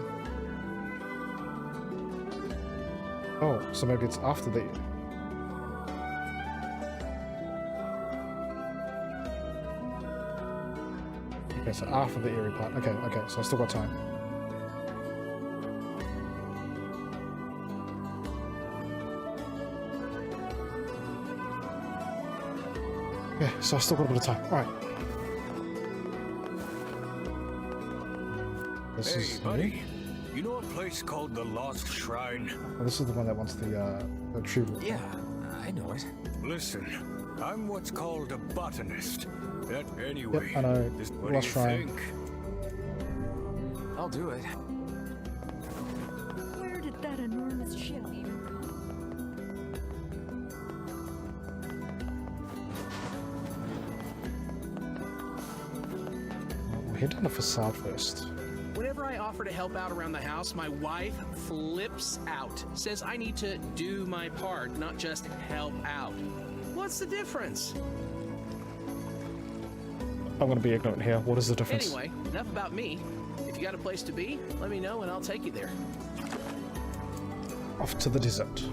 Oh, so maybe it's after the... Okay, so after the eerie part. Okay, okay, so I still got time. Yeah, so I still got a bit of time. Alright. This Hey, is buddy. me. You know a place called the Lost Shrine? Oh, this is the one that wants the tree root. Yeah, I know it. Listen, I'm what's called a botanist. Anyway, Yep, I know. what Lost do you Shrine. think? I'll do it. Where did that enormous ship even come? We'll head down the facade first. Whenever I offer to help out around the house, my wife flips out. Says I need to do my part, not just help out. What's the difference? I'm gonna be ignorant here. What is the difference? Anyway, enough about me. If you got a place to be, let me know and I'll take you there. Off to the desert.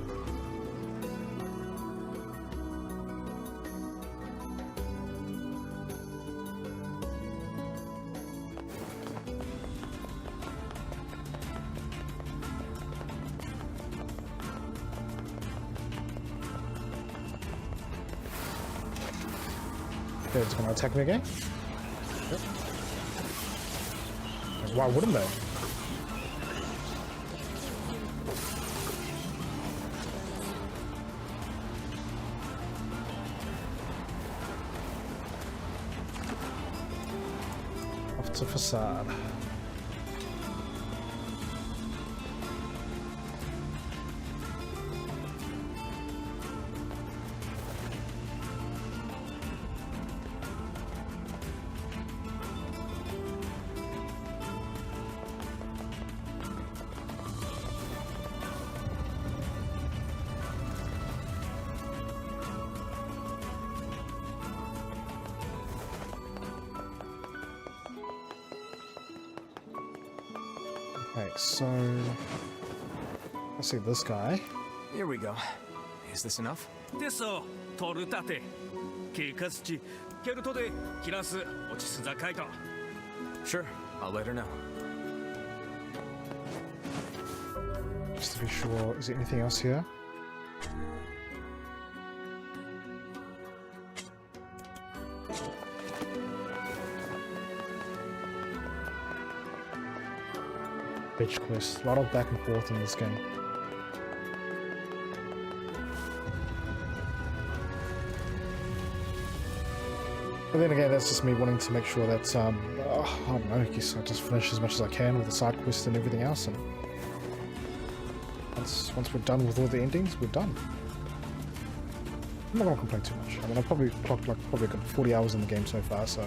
Okay, it's gonna attack me again. Yep. Why wouldn't they? Off to facade. Okay, so let's see this guy. Here we go. Is this enough? です取るたて警察地ケルトでキラス落ちすざかいと Sure, I'll let her know. Just to be sure, is there anything else here? Bitch quest. A lot of back and forth in this game. But then again, that's just me wanting to make sure that, I don't know, I guess I just finish as much as I can with the side quests and everything else, and once we're done with all the endings, we're done. I'm not gonna complain too much. I mean, I've probably clocked like probably a good 40 hours in the game so far, so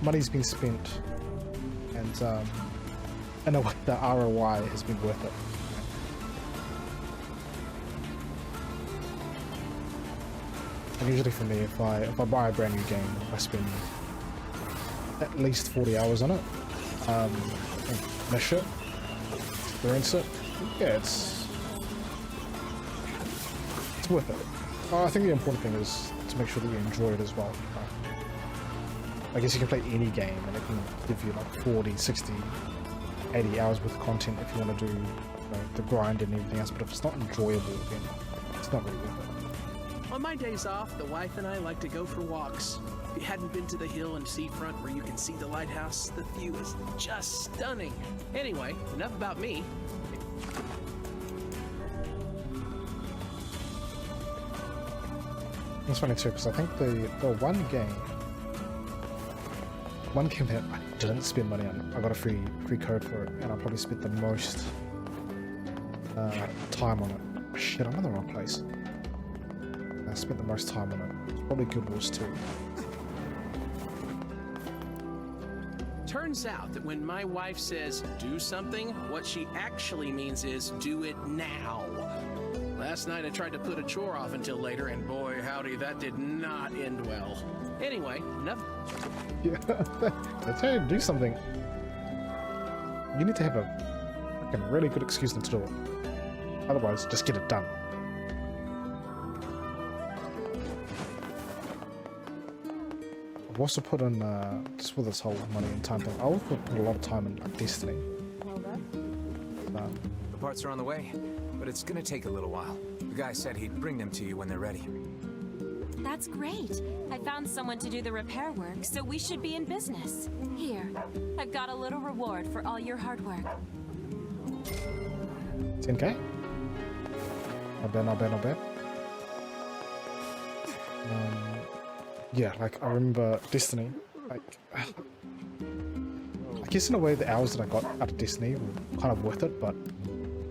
money's been spent, and in a way, the ROI has been worth it. And usually for me, if I buy a brand new game, if I spend at least 40 hours on it, and finish it, experience it, yeah, it's worth it. I think the important thing is to make sure that you enjoy it as well. I guess you can play any game and it can give you like 40, 60, 80 hours worth of content if you want to do the grind and everything else, but if it's not enjoyable, then it's not really worth it. On my days off, the wife and I like to go for walks. If you hadn't been to the hill and seafront where you can see the lighthouse, the view is just stunning. Anyway, enough about me. It's funny too, because I think the one game that I didn't spend money on, I got a free code for it, and I probably spent the most time on it. Shit, I'm in the wrong place. I spent the most time on it. It's probably Guild Wars 2. Turns out that when my wife says do something, what she actually means is do it now. Last night I tried to put a chore off until later, and boy howdy, that did not end well. Anyway, enough. Yeah, that's how you do something. You need to have a fucking really good excuse not to do it. Otherwise, just get it done. I've also put in, just with this whole money and time thing, I also put a lot of time in like, Destiny. The parts are on the way, but it's gonna take a little while. The guy said he'd bring them to you when they're ready. That's great. I found someone to do the repair work, so we should be in business. Here, I've got a little reward for all your hard work. 10k? Not bad, not bad, not bad. Yeah, like, I remember Destiny, like, I guess in a way the hours that I got out of Destiny were kind of worth it, but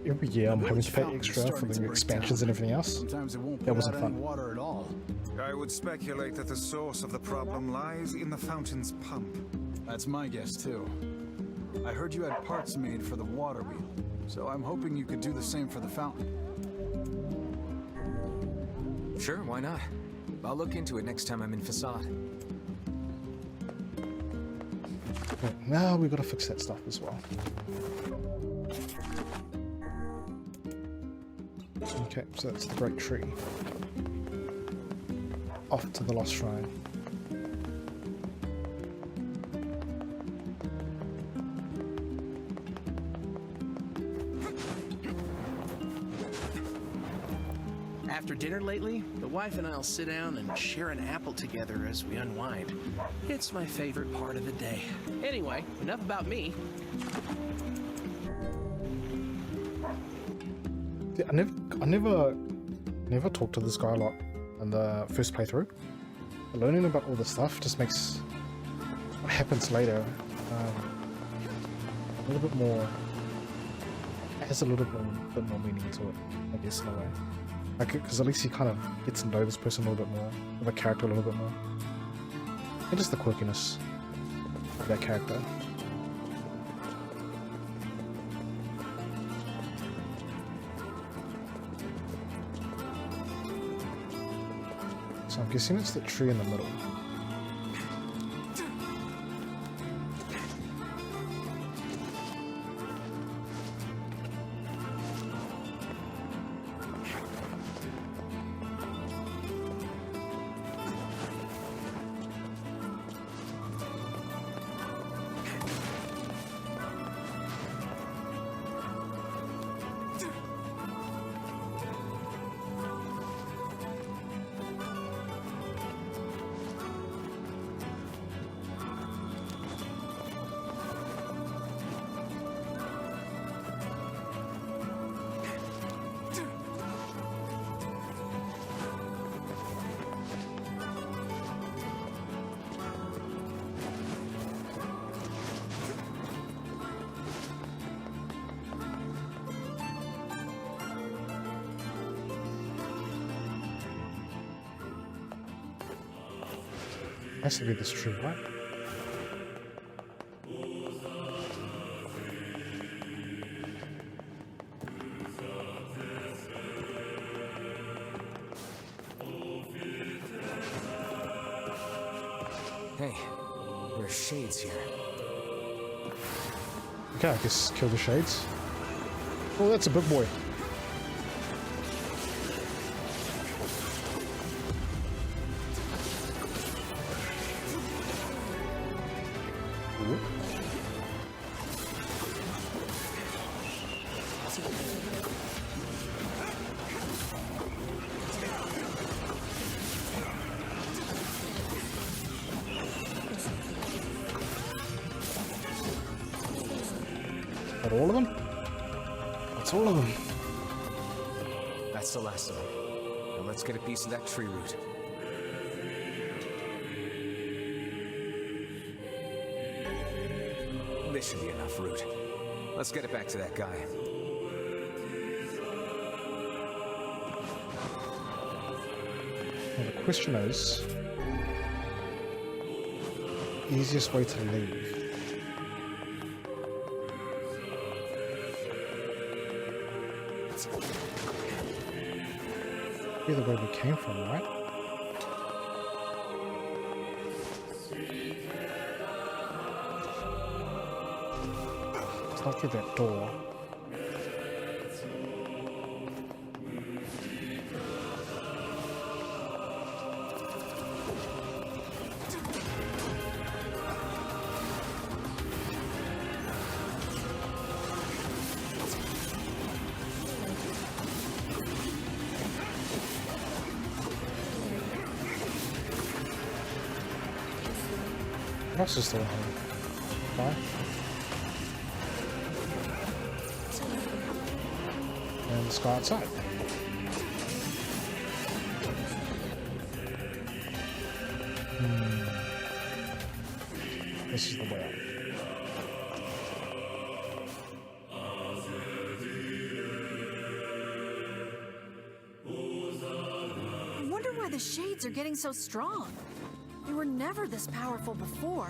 every year I'm having to pay extra for the new expansions and everything else. That wasn't fun. Water at all. I would speculate that the source of the problem lies in the fountain's pump. That's my guess, too. I heard you had parts made for the water wheel, so I'm hoping you could do the same for the fountain. Sure, why not? I'll look into it next time I'm in Facade. Right, now we gotta fix that stuff as well. Okay, so that's the Great Tree. Off to the Lost Shrine. After dinner lately, the wife and I'll sit down and share an apple together as we unwind. It's my favorite part of the day. Anyway, enough about me. Yeah, I never talked to this guy a lot in the first playthrough. Learning about all this stuff just makes what happens later a little bit more. It has a little bit more meaning to it, I guess, in a way. Like, because at least you kind of get to know this person a little bit more, of a character a little bit more, and just the quirkiness of that character. So I'm guessing it's the tree in the middle. Has to be this tree, right? Hey, there are shades here. Okay, I guess kill the shades. Oh, that's a big boy. Ooh. Is that all of them? That's all of them. That's the last of them. Now let's get a piece of that tree root. This should be enough root. Let's get it back to that guy. Well, the question is, easiest way to leave. Either way we came from, right? It's not through that door. What's this door? Okay. And let's go outside. This is the way out. I wonder why the shades are getting so strong. They were never this powerful before.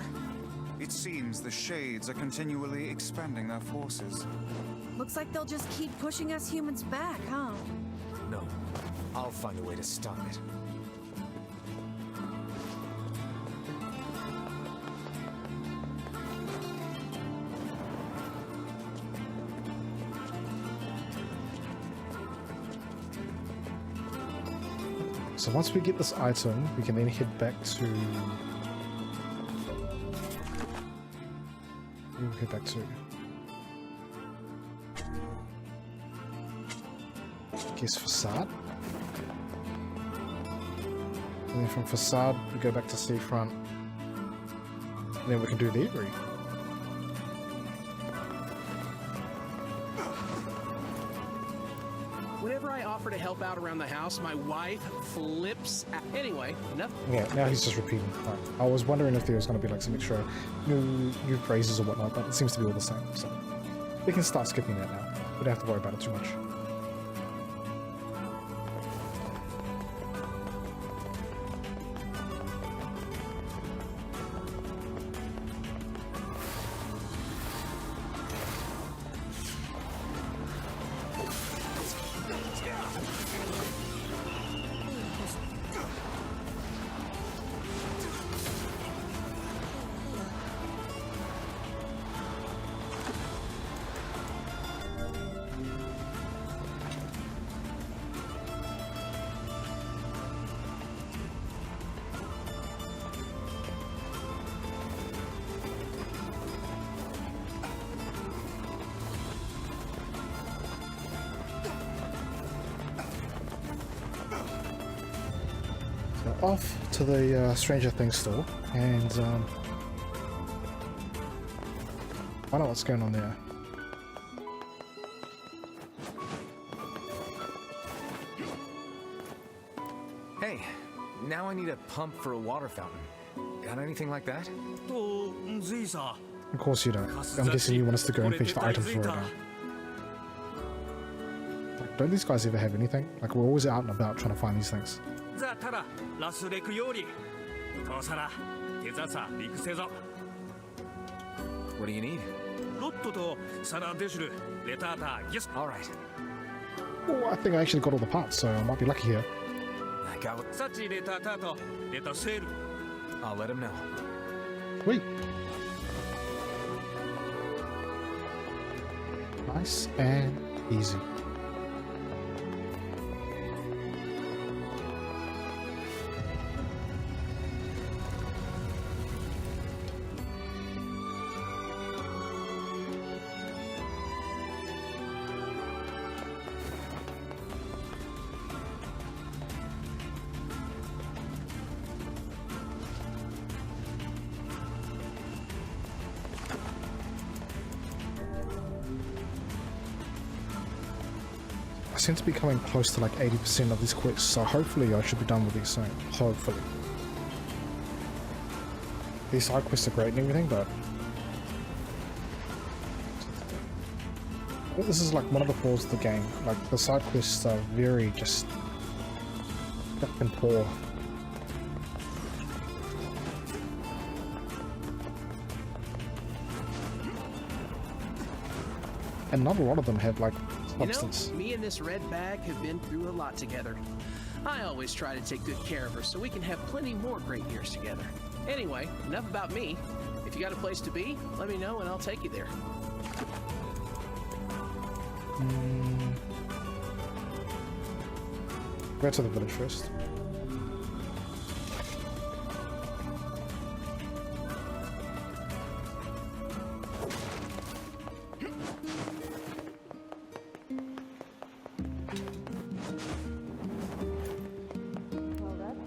It seems the shades are continually expanding their forces. Looks like they'll just keep pushing us humans back, huh? No, I'll find a way to stop it. So once we get this item, we can then head back to... We'll head back to... I guess Facade? And then from Facade, we go back to Seafront. And then we can do the Every. Whenever I offer to help out around the house, my wife flips. Anyway, enough. Yeah, now he's just repeating. Right. I was wondering if there was going to be like some extra new phrases or whatnot, but it seems to be all the same. So we can start skipping that now. We don't have to worry about it too much. Off to the Stranger Things store and find out what's going on there. Hey, now I need a pump for a water fountain. Got anything like that? Of course you don't. I'm guessing you want us to go and fetch the items for it now. Like, don't these guys ever have anything? Like, we're always out and about trying to find these things. 父さら、手ざさ、陸せぞ。 What do you need? ロットとサラデシュル、レタータ、yes. All right. Oh, I think I actually got all the parts, so I might be lucky here. I got what... サチレタータとレタセール。 I'll let him know. Sweet. Nice and easy. I seem to be coming close to like 80% of this quest, so hopefully I should be done with these soon. Hopefully. These side quests are great and everything, but this is like one of the flaws of the game. Like the side quests are very just fucking poor. And not a lot of them have like substance. You know, me and this red bag have been through a lot together. I always try to take good care of her so we can have plenty more great years together. Anyway, enough about me. If you got a place to be, let me know and I'll take you there. Go to the village first.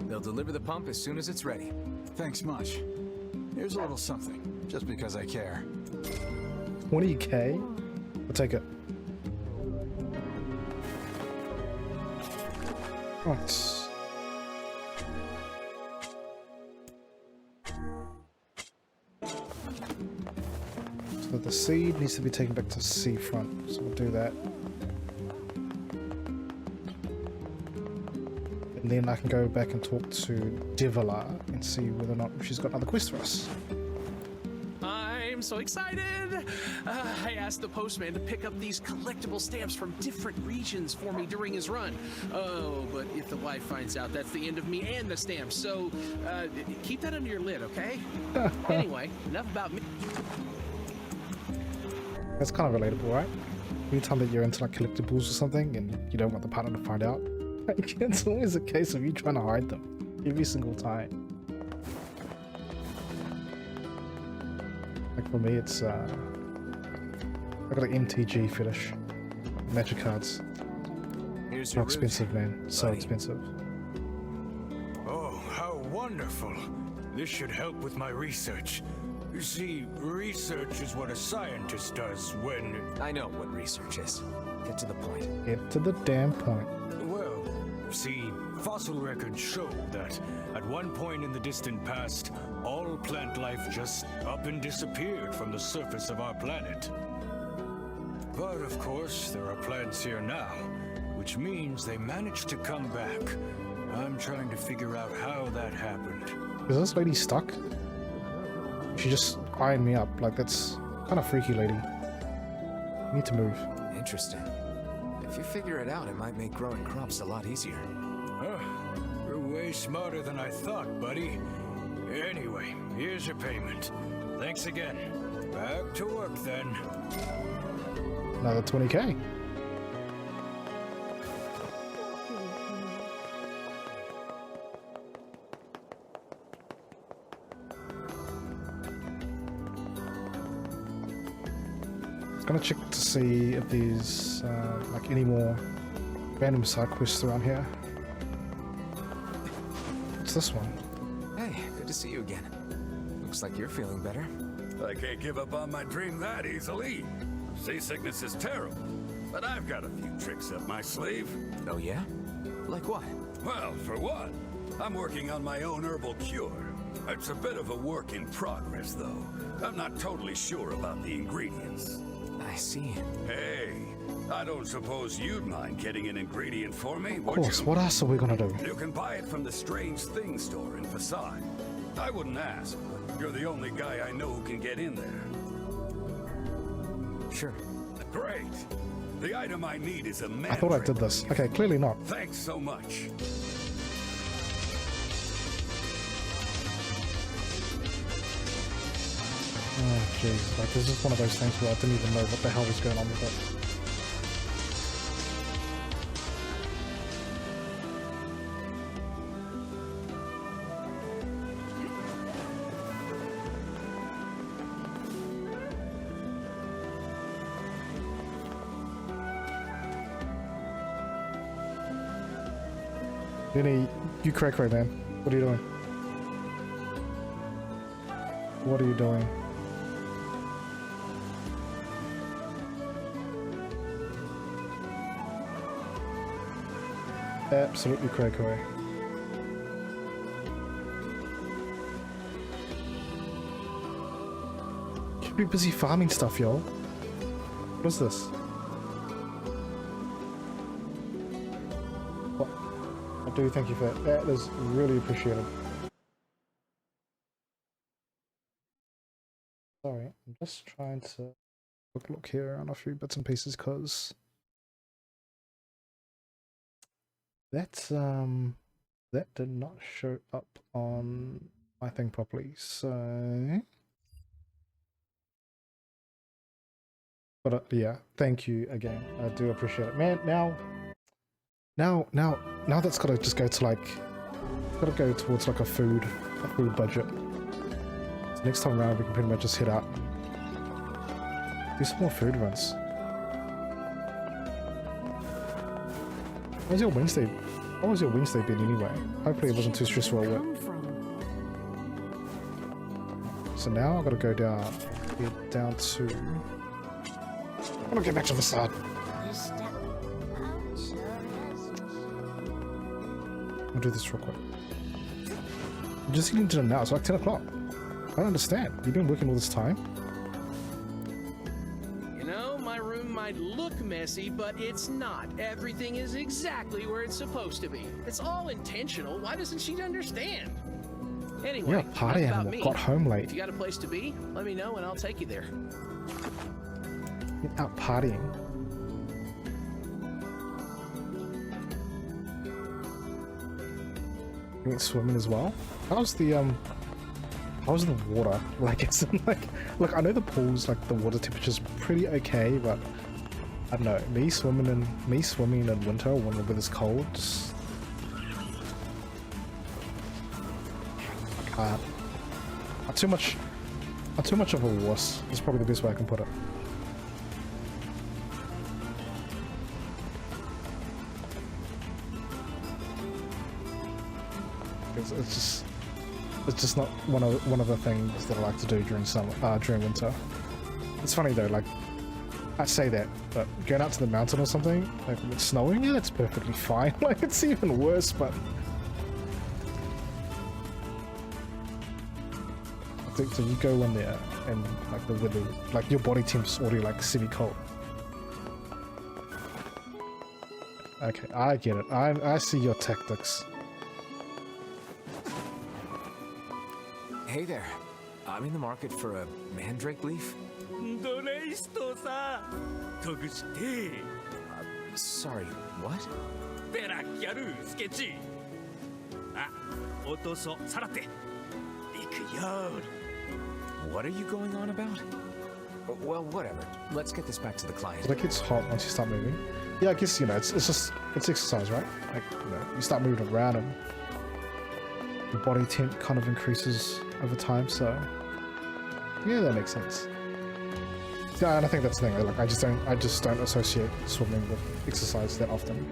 They'll deliver the pump as soon as it's ready. Thanks much. Here's a little something, just because I care. 20k? I'll take it. Right. So the seed needs to be taken back to seafront, so we'll do that. And then I can go back and talk to Devala and see whether or not she's got another quest for us. I'm so excited! I asked the postman to pick up these collectible stamps from different regions for me during his run. Oh, but if the wife finds out, that's the end of me and the stamps, so keep that under your lid, okay? Anyway, enough about me. That's kind of relatable, right? Anytime that you're into like collectibles or something and you don't want the partner to find out, it's always a case of you trying to hide them every single time. Like for me, it's I got an MTG fetish. Magic cards. Here's So your expensive, route, man. So buddy. expensive. Oh, how wonderful. This should help with my research. You see, research is what a scientist does when... I know what research is. Get to the point. Get to the damn point. Well, see, fossil records show that at one point in the distant past, all plant life just up and disappeared from the surface of our planet. But of course, there are plants here now, which means they managed to come back. I'm trying to figure out how that happened. Is this lady stuck? She just eyeing me up. Like, that's kind of freaky, lady. You need to move. Interesting. If you figure it out, it might make growing crops a lot easier. You're way smarter than I thought, buddy. Anyway, here's your payment. Thanks again. Back to work then. Another 20k. Gonna check to see if there's like any more random side quests around here. What's this one? Hey, good to see you again. Looks like you're feeling better. I can't give up on my dream that easily. Seasickness is terrible, but I've got a few tricks up my sleeve. Oh yeah? Like what? Well, for one, I'm working on my own herbal cure. It's a bit of a work in progress, though. I'm not totally sure about the ingredients. I see. Hey, I don't suppose you'd mind getting an ingredient for me, Of would course, you? what else are we gonna do? You can buy it from the Strange Things store in Facade. I wouldn't ask, but you're the only guy I know who can get in there. Sure. Great. The item I need is a man. I thought I did this. Okay, clearly not. Thanks so much. Oh jeez, like this is one of those things where I didn't even know what the hell was going on with it. Vinny, you crack right, man. What are you doing? What are you doing? Absolutely crack away. Should be busy farming stuff, y'all. What is this? What? I do thank you for that. That is really appreciated. Sorry, I'm just trying to look here on a few bits and pieces because that did not show up on my thing properly, so but yeah, thank you again. I do appreciate it, man. Now that's gotta just go to like, gotta go towards like a food budget. So next time around we can pretty much just hit out, do some more food runs. How's your Wednesday? How was your Wednesday been anyway? Hopefully it wasn't too stressful at work. So now I've got to go down, get down to. I'm gonna get back to the side. I'll do this real quick. I'm just getting to now. It's like 10 o'clock. I don't understand. You've been working all this time? Might look messy, but it's not. Everything is exactly where it's supposed to be. It's all intentional. Why doesn't she understand? Anyway, Yeah, party enough about animal. me. Got home late. If you got a place to be, let me know and I'll take you there. You're out partying. You went swimming as well? How's the water? Like, it's like, look, I know the pools, like the water temperature's pretty okay, but I don't know, me swimming in winter when the weather's cold, just, I can't. I'm too much of a wuss. Is probably the best way I can put it. It's just not one of the things that I like to do during winter. It's funny though, like I say that, but going out to the mountain or something, like when it's snowing, yeah, it's perfectly fine. Like it's even worse, but I think so. You go in there and like the weather, like your body temp's already like semi-cold. Okay, I get it. I see your tactics. Hey there. I'm in the market for a mandrake leaf. Sorry, what? What are you going on about? Well, whatever. Let's get this back to the client. It like gets hot once you start moving. Yeah, I guess, you know, it's exercise, right? Like, you know, you start moving around and your body temp kind of increases over time, so yeah, that makes sense. Yeah, and I think that's the thing. Like, I just don't associate swimming with exercise that often.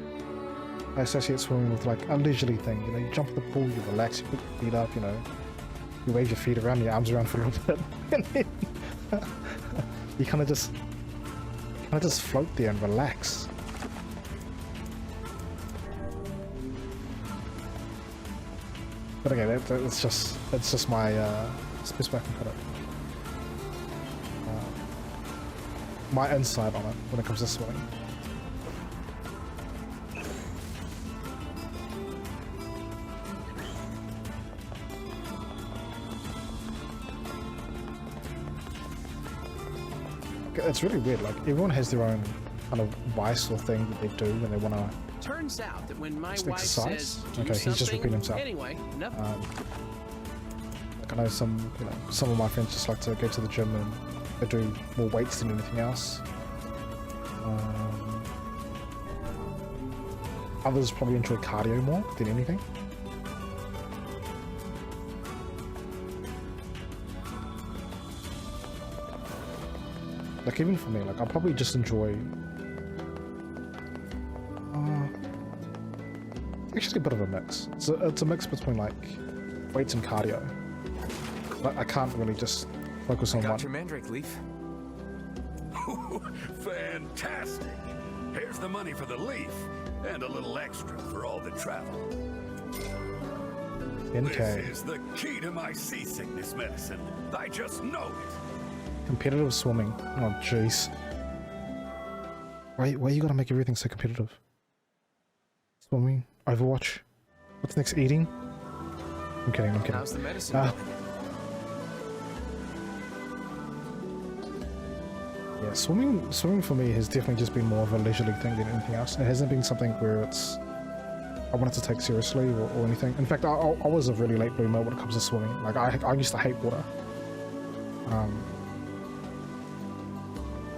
I associate swimming with like a leisurely thing. You know, you jump in the pool, you relax, you put your feet up, you know, you wave your feet around, your arms around for a little bit, and then you kind of just float there and relax. But again, it's just my best way I can put it. My insight on it when it comes to swimming. Like, it's really weird. Like, everyone has their own kind of vice or thing that they do when they want to Turns out that when my wife exercise. says do Okay, he's just something, repeating himself. Anyway, enough. Like, I know some of my friends just like to go to the gym and they do more weights than anything else. Others probably enjoy cardio more than anything. Like, even for me, like, I probably just enjoy actually a bit of a mix. It's a mix between like weights and cardio. But I can't really just focus on one. Your mandrake leaf. Fantastic! Here's the money for the leaf, and a little extra for all the travel. 10K. This is the key to my seasickness medicine. I just know it. Competitive swimming. Oh, jeez. Why you gotta make everything so competitive? Swimming? Overwatch? What's next? Eating? I'm kidding, I'm kidding. How's the medicine? Yeah, swimming for me has definitely just been more of a leisurely thing than anything else. It hasn't been something where it's I wanted to take seriously or anything. In fact, I was a really late bloomer when it comes to swimming. Like, I used to hate water.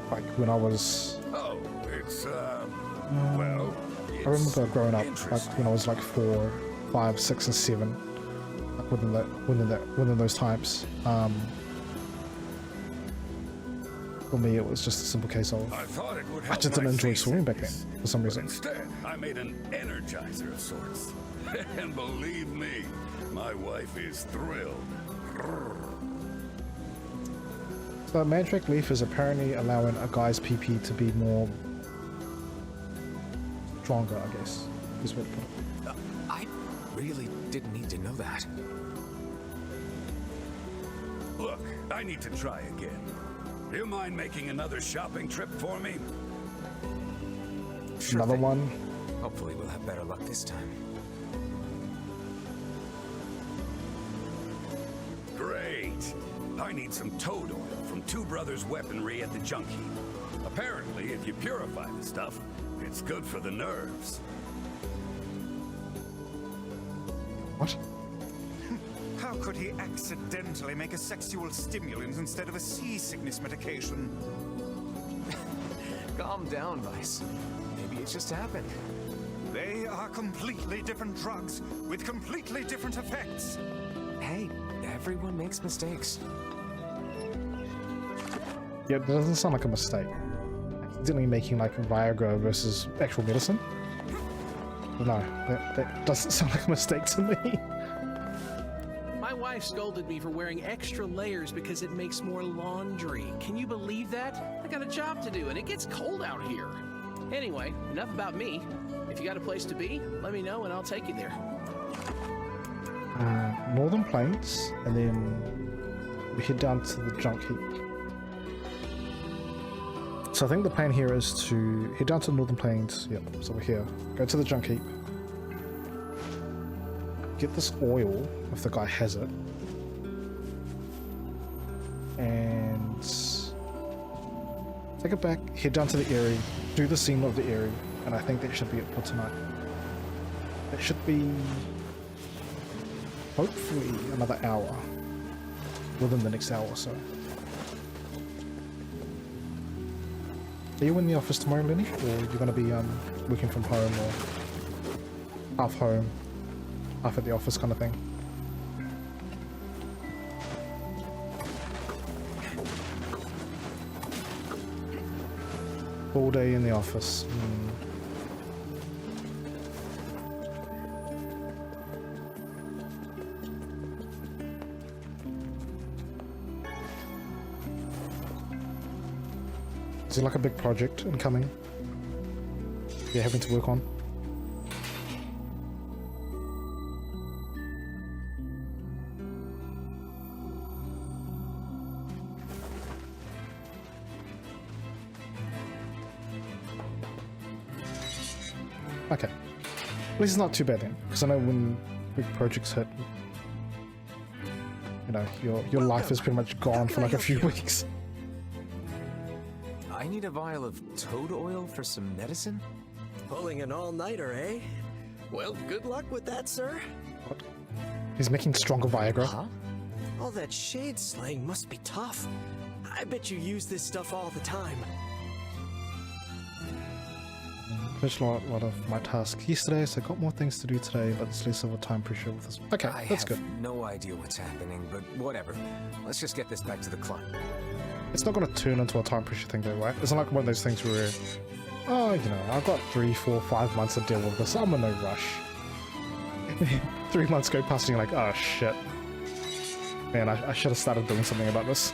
Like when I was... Oh, it's, well... I remember growing up, like when I was like 4, 5, 6, and 7, like within those times. For me, it was just a simple case of I just didn't enjoy swimming back then for some reason. Instead, I made an energizer of sorts, and believe me, my wife is thrilled. So mandrake leaf is apparently allowing a guy's PP to be more stronger, I guess, is what it put it. I really didn't need to know that. Look, I need to try again. Do you mind making another shopping trip for me? Sure Another thing. one. Hopefully we'll have better luck this time. Great. I need some toad oil from Two Brothers Weaponry at the junk heap. Apparently, if you purify the stuff, it's good for the nerves. What? How could he accidentally make a sexual stimulant instead of a seasickness medication? Calm down, Vice. Maybe it just happened. They are completely different drugs with completely different effects. Hey, everyone makes mistakes. Yeah, that doesn't sound like a mistake. Accidentally making like Viagra versus actual medicine? No, that doesn't sound like a mistake to me. My wife scolded me for wearing extra layers because it makes more laundry. Can you believe that? I got a job to do and it gets cold out here. Anyway, enough about me. If you got a place to be, let me know and I'll take you there. Northern Plains, and then we head down to the junk heap. So I think the plan here is to head down to the Northern Plains. Yep, so we're here. Go to the junk heap. Get this oil, if the guy has it. And take it back, head down to the Eyrie, do the scene of the Eyrie, and I think that should be it for tonight. It should be hopefully another hour, within the next hour or so. Are you in the office tomorrow, Lenny? Or you're going to be working from home or half home, half at the office kind of thing? All day in the office. Is it like a big project incoming you're having to work on? Okay. At least it's not too bad then, because I know when big projects hit, you know, your life is pretty much gone for like a few weeks. I need a vial of toad oil for some medicine? Pulling an all-nighter, eh? Well, good luck with that, sir. What? He's making stronger Viagra? Huh? All that shade slaying must be tough. I bet you use this stuff all the time. Finished a lot of my tasks yesterday, so I got more things to do today, but it's less of a time pressure with this. Okay, that's good. I have no idea what's happening, but whatever. Let's just get this back to the club. It's not going to turn into a time pressure thing though, right? It's not like one of those things where, oh, you know, I've got 3, 4, 5 months to deal with this. I'm in no rush. 3 months go past and you're like, oh shit. Man, I should have started doing something about this.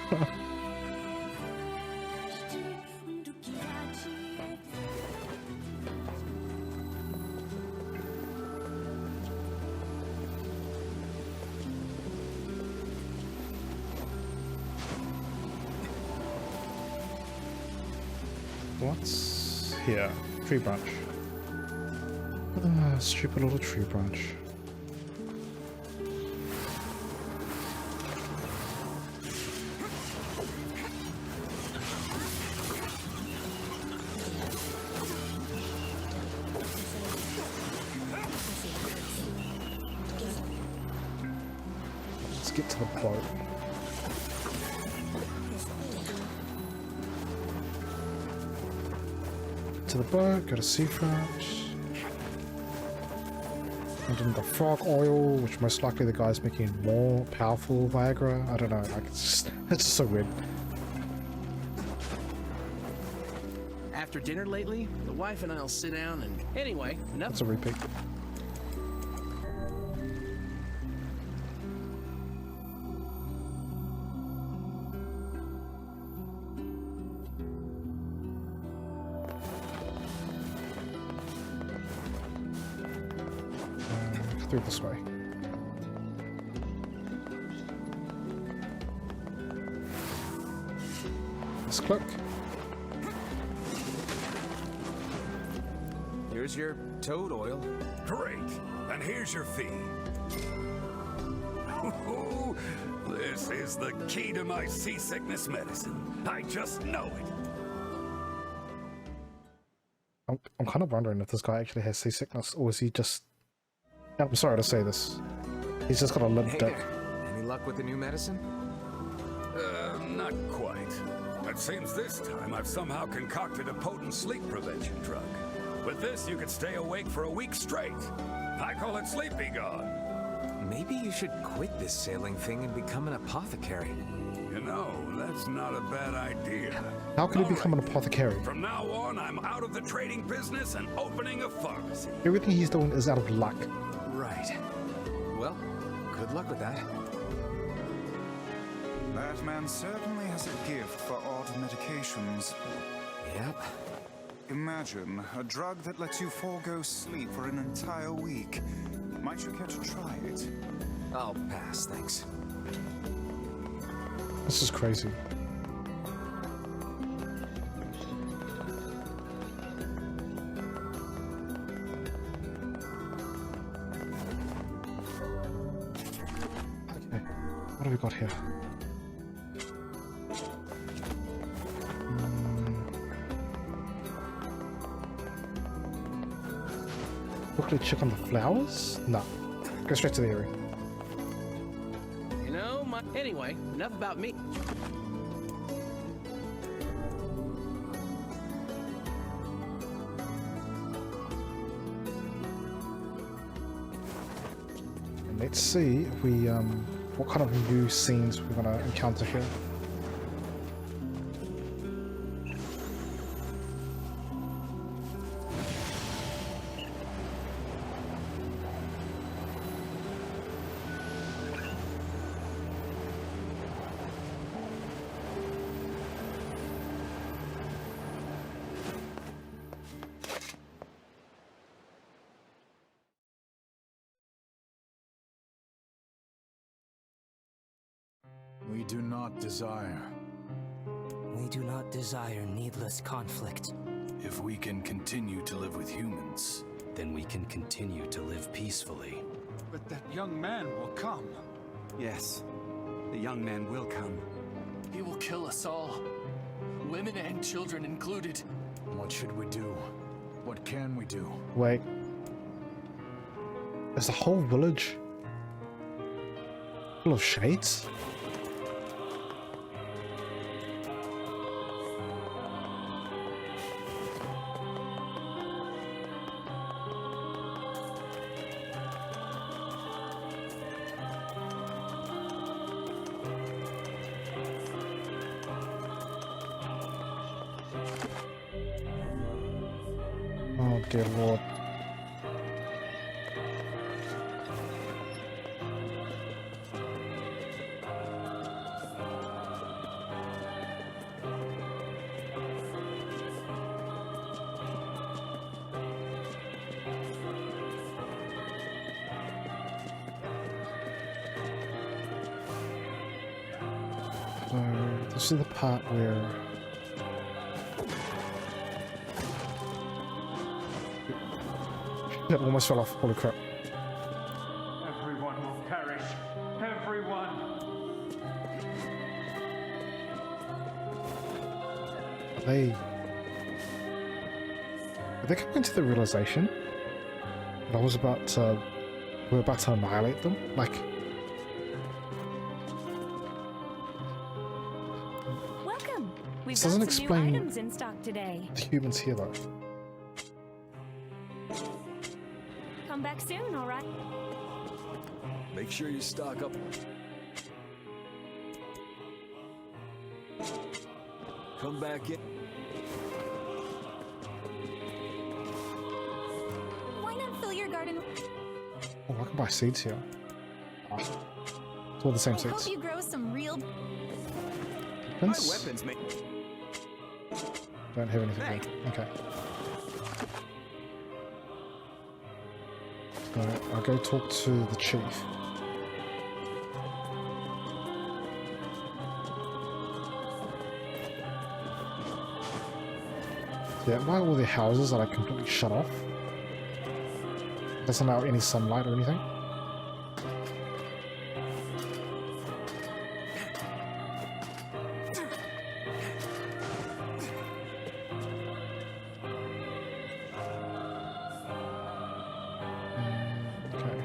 What's here? Tree branch. Ah, stupid little tree branch. Let's get to the boat. To the boat, go to seafront. And then the frog oil, which most likely the guy's making more powerful Viagra. I don't know, like it's just so weird. After dinner lately, the wife and I'll sit down and anyway, That's a repeat. Through this way. Let's click. Here's your toad oil. Great. And here's your fee. This is the key to my seasickness medicine. I just know it. I'm kind of wondering if this guy actually has seasickness, or is he just... I'm sorry to say this. He's just got a limp Hey dick. there. Any luck with the new medicine? Not quite. It seems this time I've somehow concocted a potent sleep prevention drug. With this, you could stay awake for a week straight. I call it Sleepy Gone. Maybe you should quit this sailing thing and become an apothecary. You know, that's not a bad idea. How can he become an apothecary? From now on, I'm out of the trading business and opening a pharmacy. Everything he's doing is out of luck. Right. Well, good luck with that. That man certainly has a gift for odd medications. Yep. Imagine a drug that lets you forego sleep for an entire week. Might you care to try it? I'll pass, thanks. This is crazy. Okay, what have we got here? Quickly check on the flowers? No. Go straight to the area. You know, anyway, enough about me. And let's see if we what kind of new scenes we're gonna encounter here. We do not desire. We do not desire needless conflict. If we can continue to live with humans, then we can continue to live peacefully. But that young man will come. Yes, the young man will come. He will kill us all. women and children included. What should we do? What can we do? Wait. Is the whole village full of shades? Oh dear lord. So this is the part where it almost fell off. Holy crap. Everyone will perish. Everyone. Are they coming to the realization that we're about to annihilate them? Like, Welcome. We've this got doesn't some explain new items in stock today. the humans here though. Come back soon, all right? Make sure you stock up. Come back in. Why not fill your garden? Oh, I can buy seeds here. It's all the same I seeds. hope you grow some real. Weapons? Weapons make. Don't have anything good. Okay. Alright, I'll go talk to the chief. Yeah, why are all the houses are like completely shut off? Doesn't allow any sunlight or anything. Okay.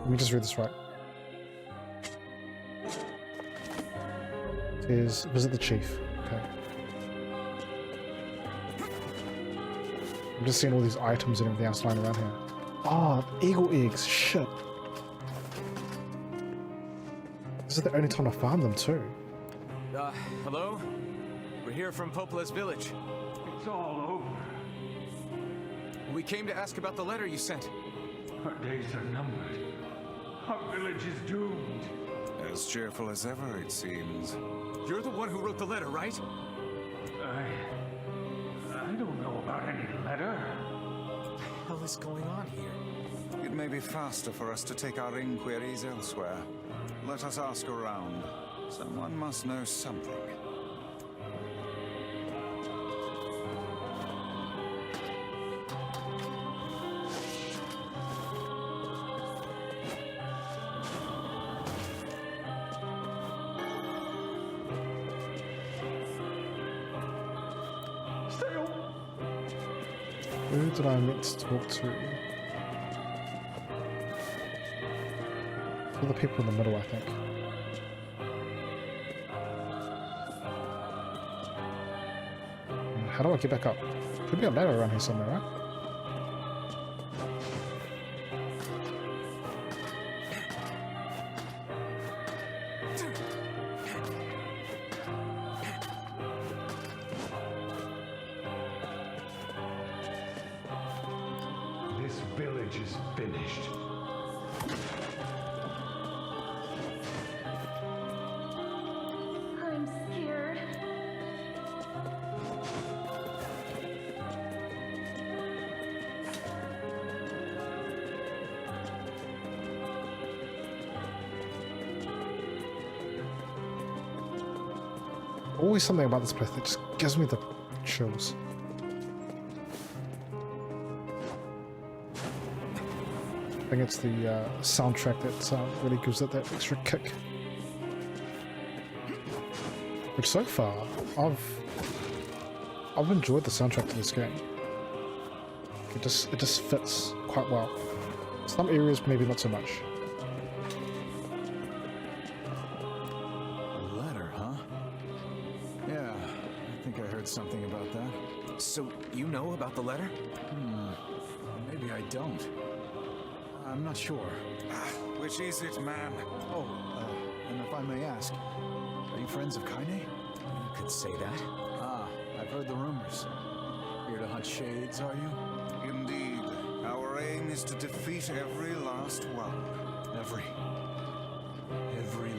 Let me just read this right. It is visit the chief. Okay. I'm just seeing all these items and everything else lying around here. Ah, eagle eggs. Shit. This is the only time I found them too. Hello? We're here from Popola's village. It's all over. We came to ask about the letter you sent. Our days are numbered. Our village is doomed. As cheerful as ever, it seems. You're the one who wrote the letter, right? I don't know about any letter. What the hell is going on here? It may be faster for us to take our inquiries elsewhere. Let us ask around. Someone must know something. Who did I meant to talk to? All the people in the middle, I think. How do I get back up? Should be a ladder around here somewhere, right? This village is finished. I'm scared. Always something about this place that just gives me the chills. I think it's the soundtrack that really gives it that extra kick. Which so far, I've enjoyed the soundtrack to this game. It just fits quite well. Some areas maybe not so much. A letter, huh? Yeah, I think I heard something about that. So, you know about the letter? Maybe I don't. I'm not sure. Which is it, man? Oh, and if I may ask, are you friends of Kaine? You could say that. Ah, I've heard the rumors. Here to hunt shades, are you? Indeed. Our aim is to defeat every last one. Every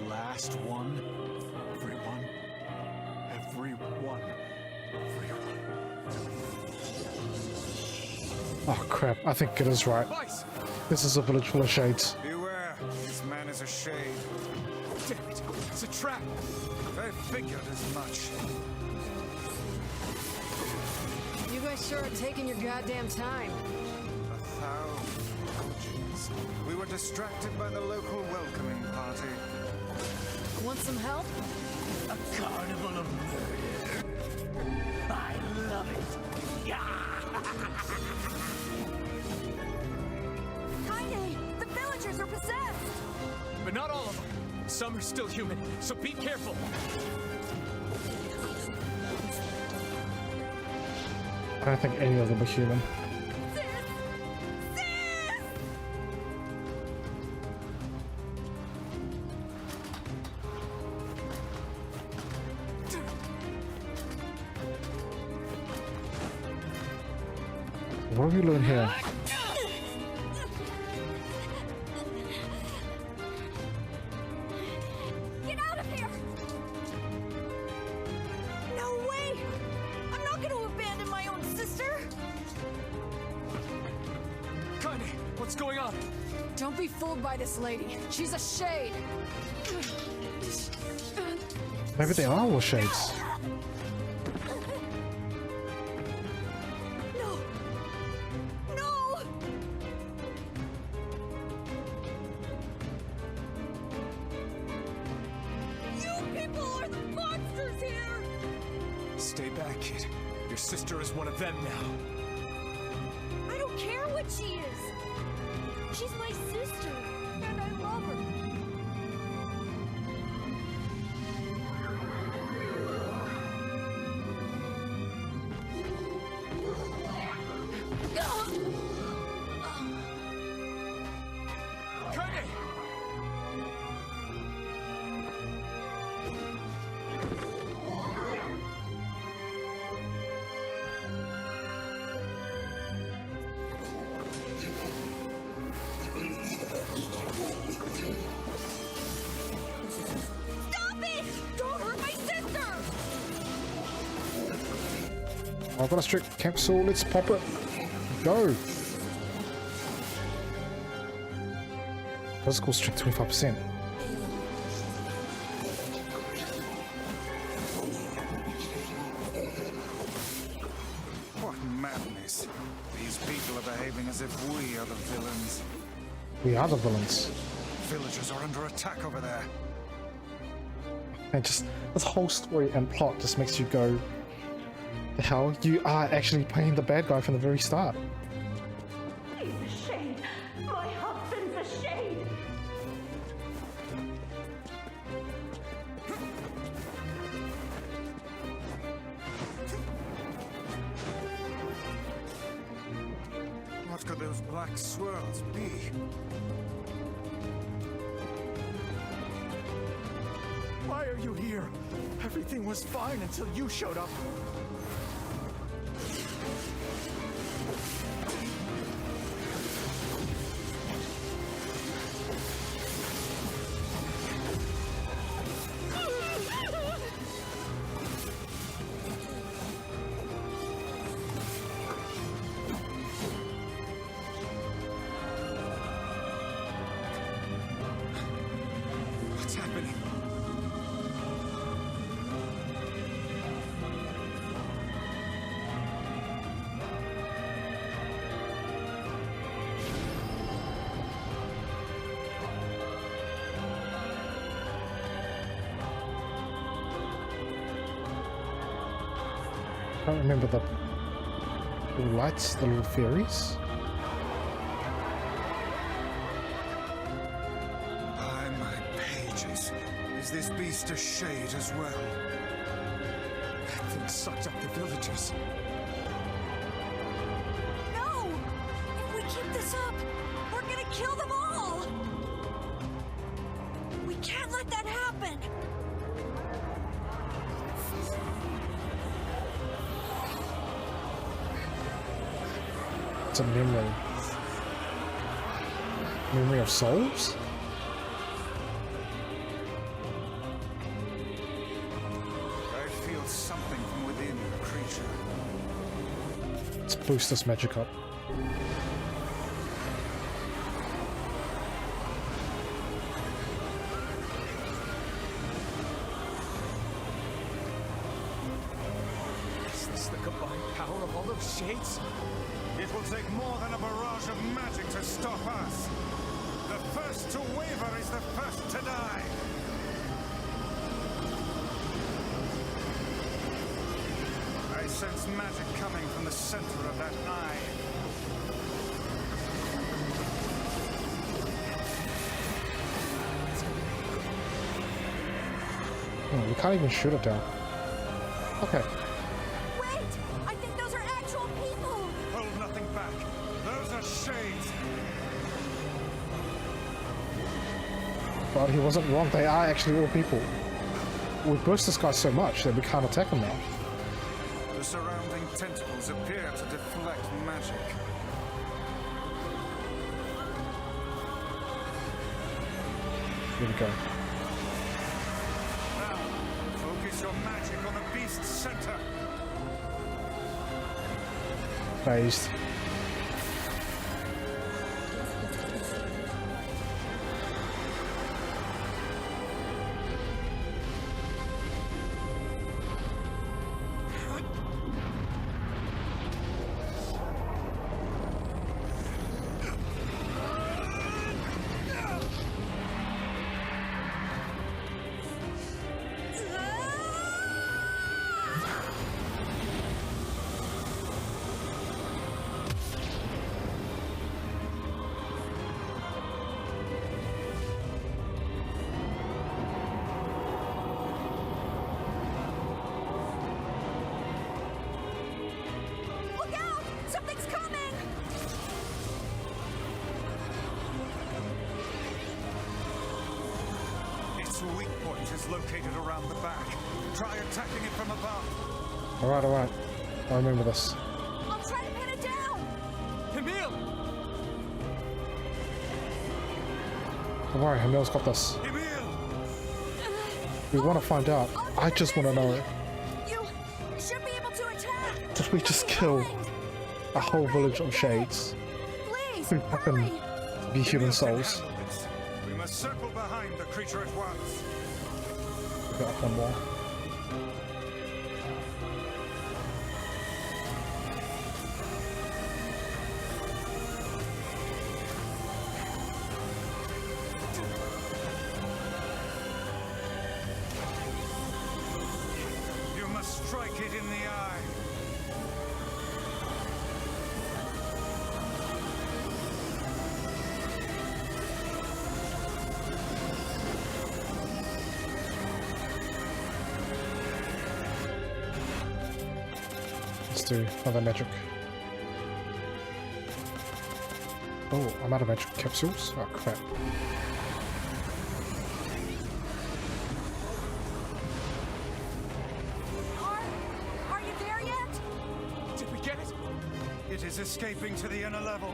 last one? Everyone? Everyone? Oh crap, I think it is right. This is a village full of shades. Beware, this man is a shade. Damn it, it's a trap! I figured as much. You guys sure are taking your goddamn time. 1,000 apologies. We were distracted by the local welcoming party. Want some help? A carnival of murder. I love it. Kaine, the villagers are possessed! But not all of them. Some are still human, so be careful. I don't think any of them are human. What have you learned here? Get out of here! No way! I'm not going to abandon my own sister! Kaine, what's going on? Don't be fooled by this lady. She's a shade. Maybe they are all shades. Stay back, kid. Your sister is one of them now. I don't care what she is. She's my sister, and I love her. I've got a strict capsule, let's pop it. Go! Physical strength 25%. What madness. These people are behaving as if we are the villains. We are the villains. Villagers are under attack over there. And just this whole story and plot just makes you go, the hell? You are actually playing the bad guy from the very start. He's a shade. My husband's a shade. What could those black swirls be? Why are you here? Everything was fine until you showed up. What's happening? can't remember the little lights, the little fairies. By my pages, is this beast a shade as well? That thing sucked up the villagers. No! If we keep this up, we're gonna kill them all! We can't let that happen! It's a memory. Memory of souls? I feel something from within the creature. Let's boost this magic up. Is this the combined power of all those shades? It will take more than a barrage of magic to stop us. The first to waver is the first to die. I sense magic coming from the center of that eye. Oh, we can't even shoot it down. Okay. Wait! I think those are actual people! Hold nothing back. Those are shades. But he wasn't wrong, they are actually all people. We burst this guy so much that we can't attack him now. The surrounding tentacles appear to deflect magic. Here we go. Now, focus your magic on the beast's center. Phased. Look out! Something's coming! Its weak point is located around the back. Try attacking it from above. Alright, alright. I remember this. I'll try to pin it down! Emil! Don't worry, Emil's got this. We want to find out. I just want to know. You should be able to attack! Did we just kill a whole village of shades? Please, Who happen to be human souls? We must circle behind the creature at once. We got one more. You must strike it in the eye. Let's do another magic. Oh, I'm out of magic capsules. Oh crap. Are you there yet? Did we get it? It is escaping to the inner level.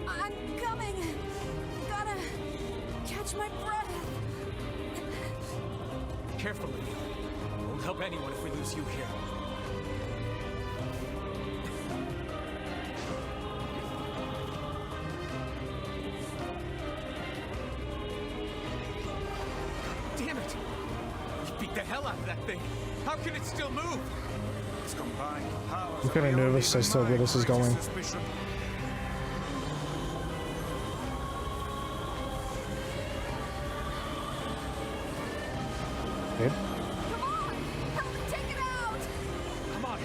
I'm coming. Gotta catch my breath. Carefully. Won't help anyone if we lose you here. Damn it! We beat the hell out of that thing. How can it still move? Its combined powers I'm kind of nervous as to where this is going. suspicion. Dead? Come on! Help me take it out! Come on.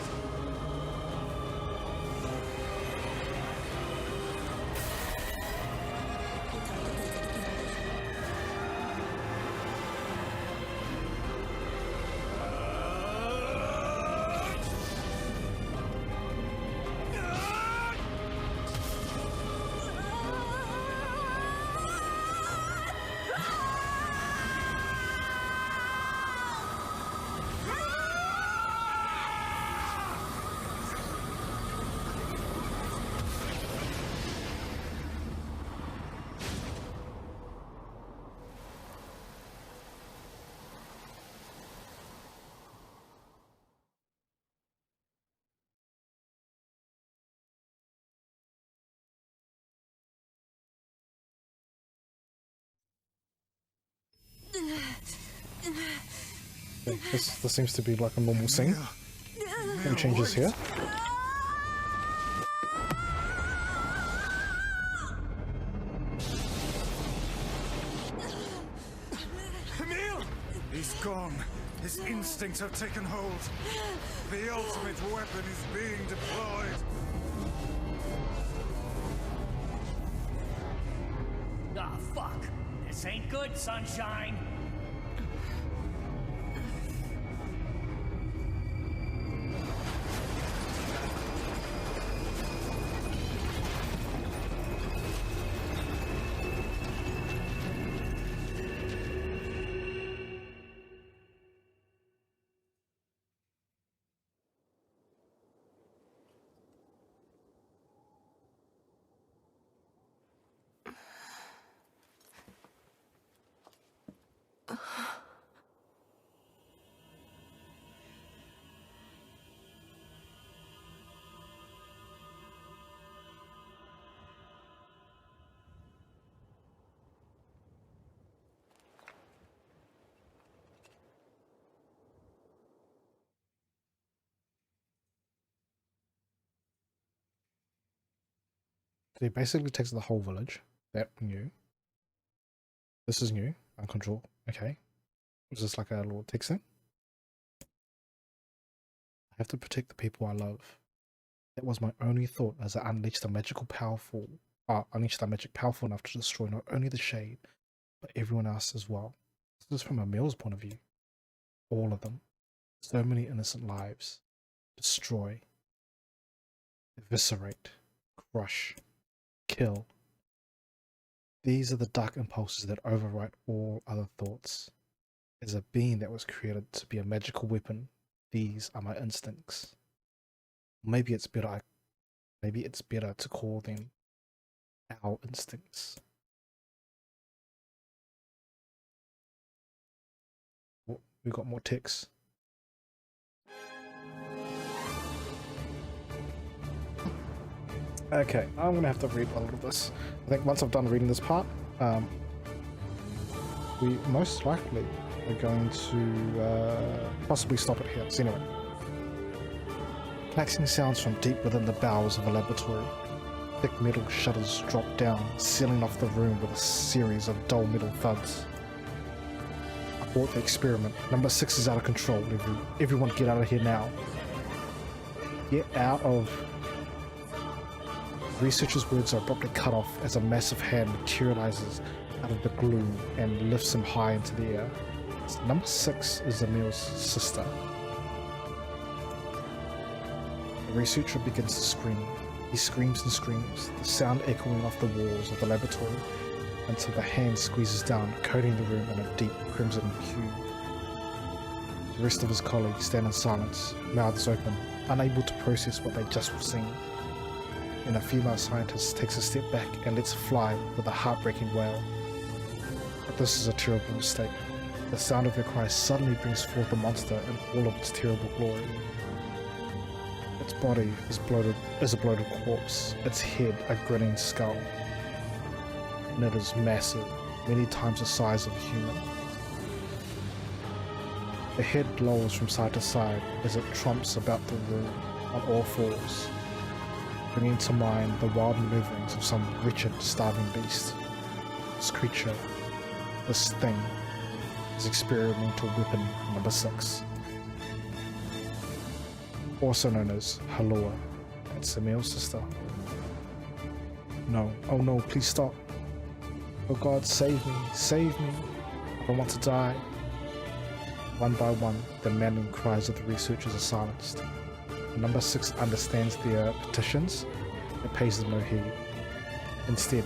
Okay, this seems to be like a normal scene. No changes here. Emil! He's gone. His instincts have taken hold. The ultimate weapon is being deployed. Ah, fuck. This ain't good, sunshine. So he basically takes the whole village. That new. This is new. Uncontrolled. Okay. Is this like a little text thing? I have to protect the people I love. That was my only thought as I unleashed the magic powerful enough to destroy not only the shade, but everyone else as well. This is from Emil's point of view. All of them. So many innocent lives. Destroy. Eviscerate. Crush. Kill. These are the dark impulses that override all other thoughts. As a being that was created to be a magical weapon, these are my instincts. Maybe it's better to call them our instincts. Oh, we got more text. Okay, I'm gonna have to read a lot of this. I think once I've done reading this part, we most likely are going to possibly stop it here. So anyway, claxing sounds from deep within the bowels of a laboratory. Thick metal shutters drop down, sealing off the room with a series of dull metal thuds. Abort the experiment. Number 6 is out of control. Everyone get out of here now. Get out of... The researcher's words are abruptly cut off as a massive hand materializes out of the gloom and lifts him high into the air. Number 6 is Emil's sister. The researcher begins to scream. He screams and screams, the sound echoing off the walls of the laboratory until the hand squeezes down, coating the room in a deep crimson hue. The rest of his colleagues stand in silence, mouths open, unable to process what they just seen. And a female scientist takes a step back and lets fly with a heartbreaking wail. But this is a terrible mistake. The sound of her cry suddenly brings forth the monster in all of its terrible glory. Its body is a bloated corpse, its head a grinning skull. And it is massive, many times the size of a human. The head lolls from side to side as it tromps about the room on all fours, bringing to mind the wild maneuverings of some wretched, starving beast. This creature, this thing, is experimental weapon number 6. Also known as Halua, it's Emil's sister. No, oh no, please stop. Oh God, save me, save me. I don't want to die. One by one, the maddening cries of the researchers are silenced. Number 6 understands their petitions and pays them no heed. Instead,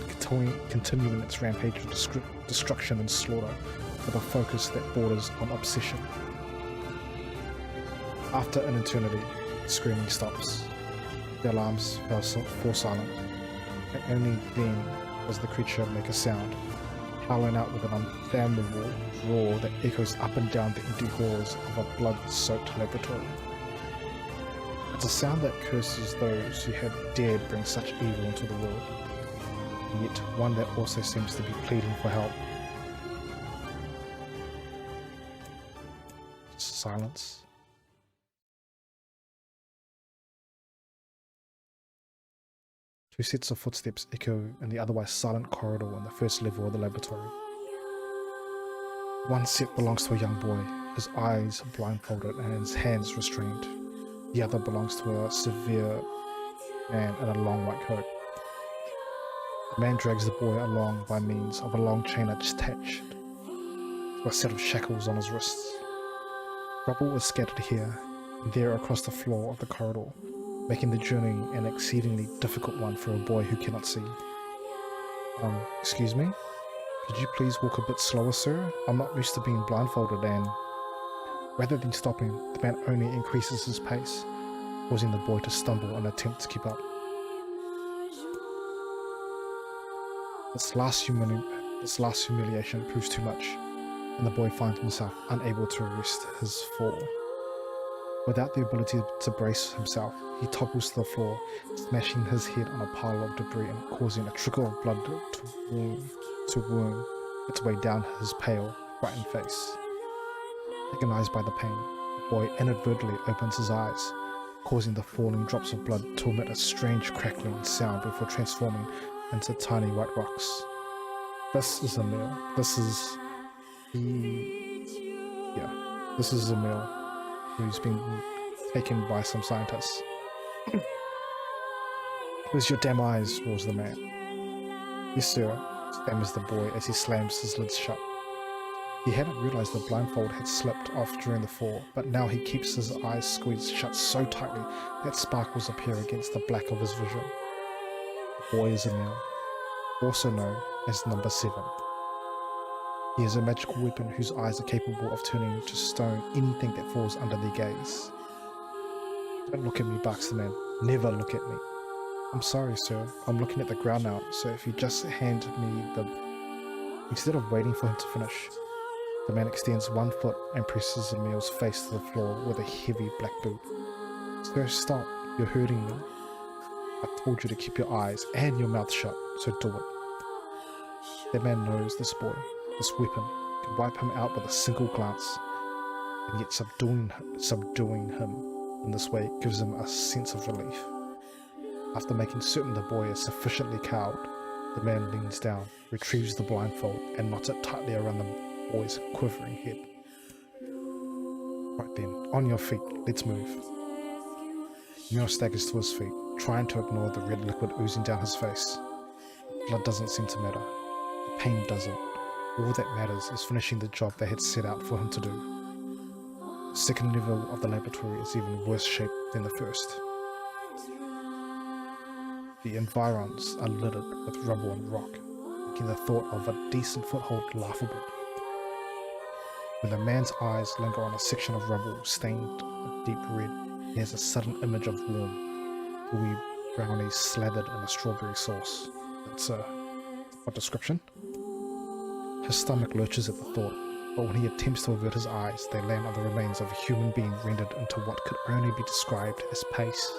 continuing its rampage of destruction and slaughter with a focus that borders on obsession. After an eternity, the screaming stops. The alarms fall silent, and only then does the creature make a sound, howling out with an unfathomable roar that echoes up and down the empty halls of a blood-soaked laboratory. It's a sound that curses those who have dared bring such evil into the world, and yet one that also seems to be pleading for help. Silence. Two sets of footsteps echo in the otherwise silent corridor on the first level of the laboratory. One set belongs to a young boy, his eyes blindfolded and his hands restrained. The other belongs to a severe man in a long white coat. The man drags the boy along by means of a long chain attached to a set of shackles on his wrists. Rubble is scattered here and there across the floor of the corridor, making the journey an exceedingly difficult one for a boy who cannot see. Excuse me? Could you please walk a bit slower, sir? I'm not used to being blindfolded, and... Rather than stopping, the man only increases his pace, causing the boy to stumble and attempt to keep up. This last humiliation proves too much, and the boy finds himself unable to arrest his fall. Without the ability to brace himself, he topples to the floor, smashing his head on a pile of debris and causing a trickle of blood to worm its way down his pale, frightened face. Agonized by the pain, the boy inadvertently opens his eyes, causing the falling drops of blood to emit a strange crackling sound before transforming into tiny white rocks. This is Emil. This is Emil, who's been taken by some scientists. Close your damn eyes, roars the man. Yes, sir, stammers the boy as he slams his lids shut. He hadn't realized the blindfold had slipped off during the fall, but now he keeps his eyes squeezed shut so tightly that sparkles appear against the black of his vision. The boy is Emil, also known as Number 7. He is a magical weapon whose eyes are capable of turning to stone anything that falls under their gaze. Don't look at me, barks the man. Never look at me. I'm sorry, sir. I'm looking at the ground now, so if you just hand me the... Instead of waiting for him to finish, the man extends one foot and presses Emil's face to the floor with a heavy black boot. Sir, stop. You're hurting me. I told you to keep your eyes and your mouth shut, so do it. The man knows this boy, this weapon, can wipe him out with a single glance, and yet subduing him in this way gives him a sense of relief. After making certain the boy is sufficiently cowed, the man leans down, retrieves the blindfold, and knots it tightly around the boy's quivering head. Right then, on your feet, let's move. Emil staggers to his feet, trying to ignore the red liquid oozing down his face. Blood doesn't seem to matter. The pain doesn't. All that matters is finishing the job they had set out for him to do. The second level of the laboratory is even worse shaped than the first. The environs are littered with rubble and rock, making the thought of a decent foothold laughable. When the man's eyes linger on a section of rubble stained a deep red, he has a sudden image of warm, gooey brownies slathered in a strawberry sauce. That's what description? His stomach lurches at the thought, but when he attempts to avert his eyes, they land on the remains of a human being rendered into what could only be described as paste.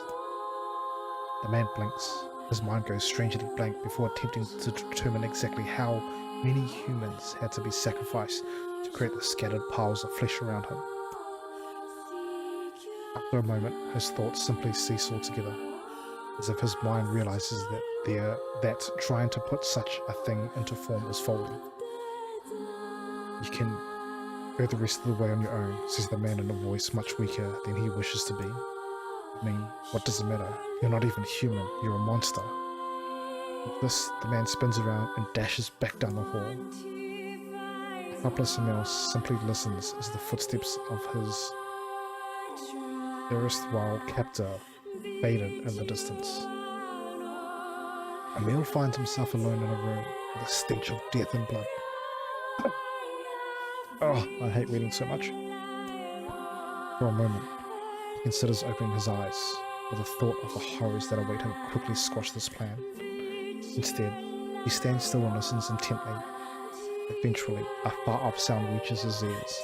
The man blinks. His mind goes strangely blank before attempting to determine exactly how many humans had to be sacrificed to create the scattered piles of flesh around him. After a moment, his thoughts simply cease altogether, as if his mind realizes that trying to put such a thing into form is folly. You can go the rest of the way on your own, says the man in a voice much weaker than he wishes to be. I mean, what does it matter? You're not even human, you're a monster. With this, the man spins around and dashes back down the hall. Helpless Emil simply listens as the footsteps of his erstwhile captor faded in the distance. Emil finds himself alone in a room with a stench of death and blood. Oh, I hate reading so much. For a moment, he considers opening his eyes, but the thought of the horrors that await him quickly squash this plan. Instead, he stands still and listens intently. Eventually, a far-off sound reaches his ears.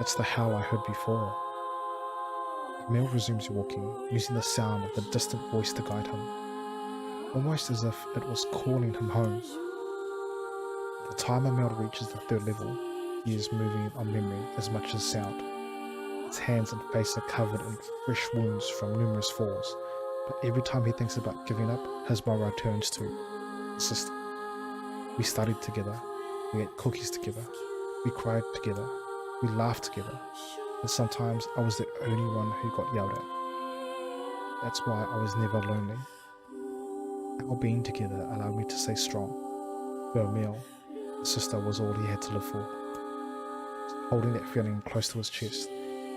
That's the howl I heard before. Emil resumes walking, using the sound of the distant voice to guide him, almost as if it was calling him home. By the time Emil reaches the third level, He is moving on memory as much as sound. His hands and face are covered in fresh wounds from numerous falls, but every time he thinks about giving up, his morale turns to his sister. We studied together, we ate cookies together, we cried together, we laughed together, and sometimes I was the only one who got yelled at. That's why I was never lonely. Our being together allowed me to stay strong. For Emil, his sister was all he had to live for. Holding that feeling close to his chest,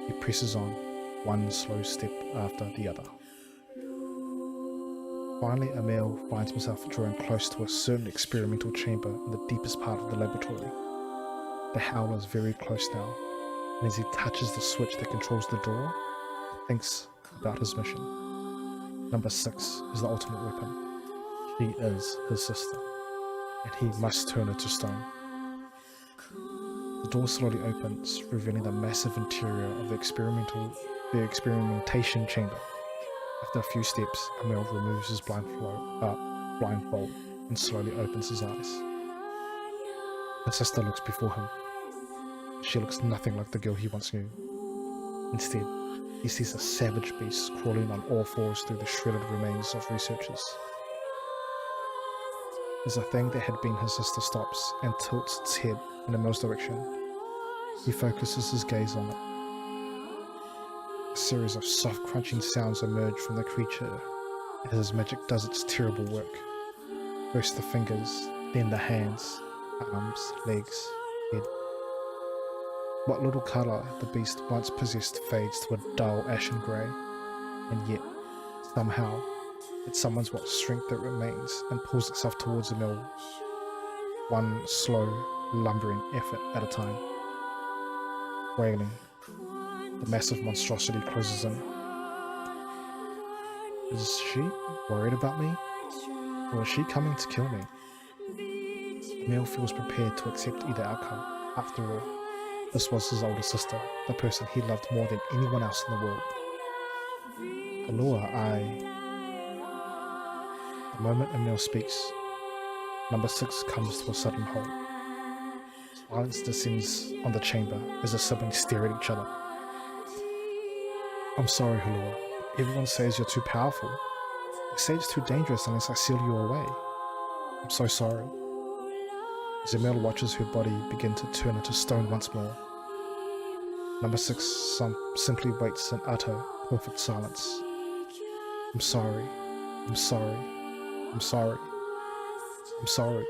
he presses on, one slow step after the other. Finally, Emil finds himself drawing close to a certain experimental chamber in the deepest part of the laboratory. The Howler is very close now, and as he touches the switch that controls the door, he thinks about his mission. Number 6 is the ultimate weapon. She is his sister, and he must turn her to stone. The door slowly opens, revealing the massive interior of the experimentation chamber. After a few steps, Emil removes his blindfold and slowly opens his eyes. His sister looks before him. She looks nothing like the girl he once knew. Instead, he sees a savage beast crawling on all fours through the shredded remains of researchers. As the thing that had been his sister stops and tilts its head in Emil's direction, he focuses his gaze on it. A series of soft crunching sounds emerge from the creature as his magic does its terrible work. First the fingers, then the hands, arms, legs, head. What little colour the beast once possessed fades to a dull ashen grey, and yet, somehow, it summons what strength that remains and pulls itself towards Emil, one slow, lumbering effort at a time. Wailing, the massive monstrosity closes in. Is she worried about me? Or is she coming to kill me? Emil feels prepared to accept either outcome. After all, this was his older sister, the person he loved more than anyone else in the world. Allura, The moment Emil speaks, number 6 comes to a sudden halt. Silence descends on the chamber as the siblings stare at each other. I'm sorry, Allura. Everyone says you're too powerful. They say it's too dangerous unless I seal you away. I'm so sorry. As Emil watches her body begin to turn into stone once more, number 6 simply waits in utter, perfect silence. I'm sorry. I'm sorry. I'm sorry. I'm sorry.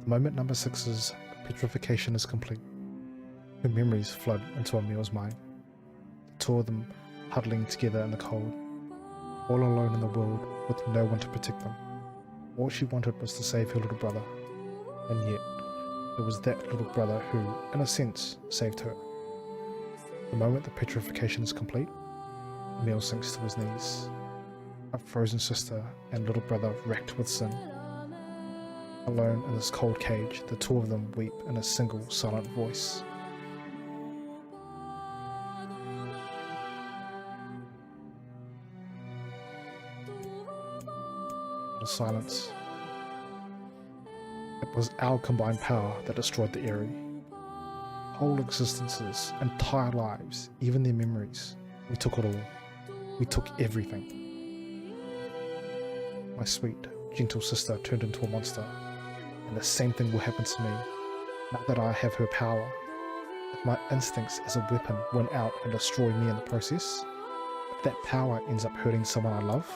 The moment number 6's petrification is complete, her memories flood into Emil's mind. The two of them huddling together in the cold, all alone in the world with no one to protect them. All she wanted was to save her little brother, and yet it was that little brother who, in a sense, saved her. The moment the petrification is complete, Emil sinks to his knees. A frozen sister and little brother wrecked with sin. Alone in this cold cage, the two of them weep in a single silent voice. The silence. It was our combined power that destroyed the Eyrie. Whole existences, entire lives, even their memories. We took it all. We took everything. My sweet, gentle sister turned into a monster, and the same thing will happen to me, now that I have her power. If my instincts as a weapon win out and destroy me in the process, if that power ends up hurting someone I love,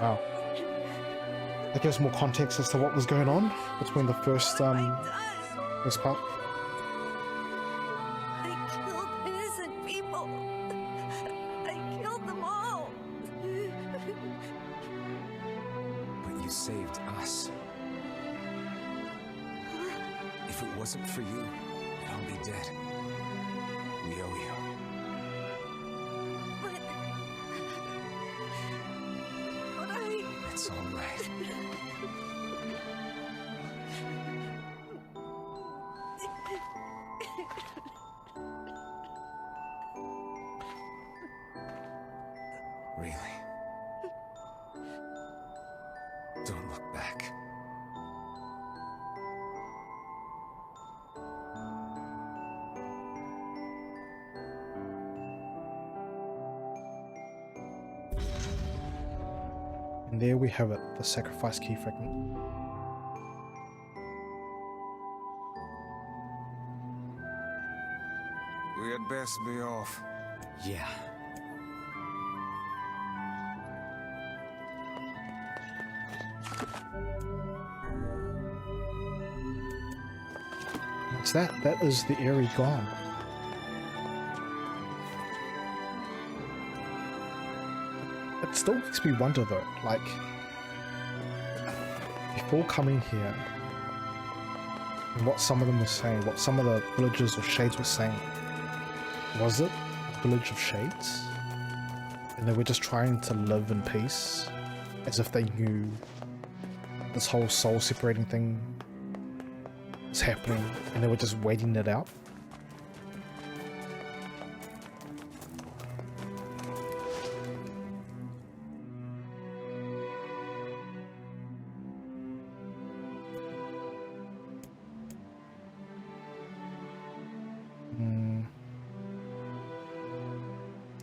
Wow. That gives more context as to what was going on between the first part. I killed innocent people. I killed them all. But you saved us. If it wasn't for you, we'd all be dead. We owe you. But It's all right. And there we have it, the sacrifice key fragment. We had best be off. Yeah. What's that? That is the Airy gone. It still makes me wonder though, like, before coming here, and what some of them were saying, what some of the villagers or shades were saying, was it a village of shades? And they were just trying to live in peace, as if they knew this whole soul separating thing was happening, and they were just waiting it out?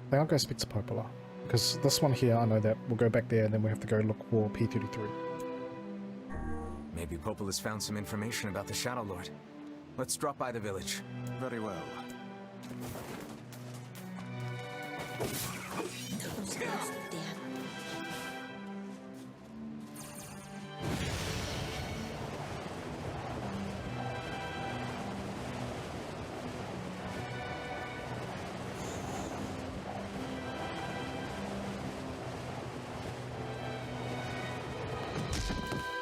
I think I'll go speak to Popola, because this one here, I know that we'll go back there and then we have to go look for P33. Maybe Popola's found some information about the Shadow Lord. Let's drop by the village. Very well.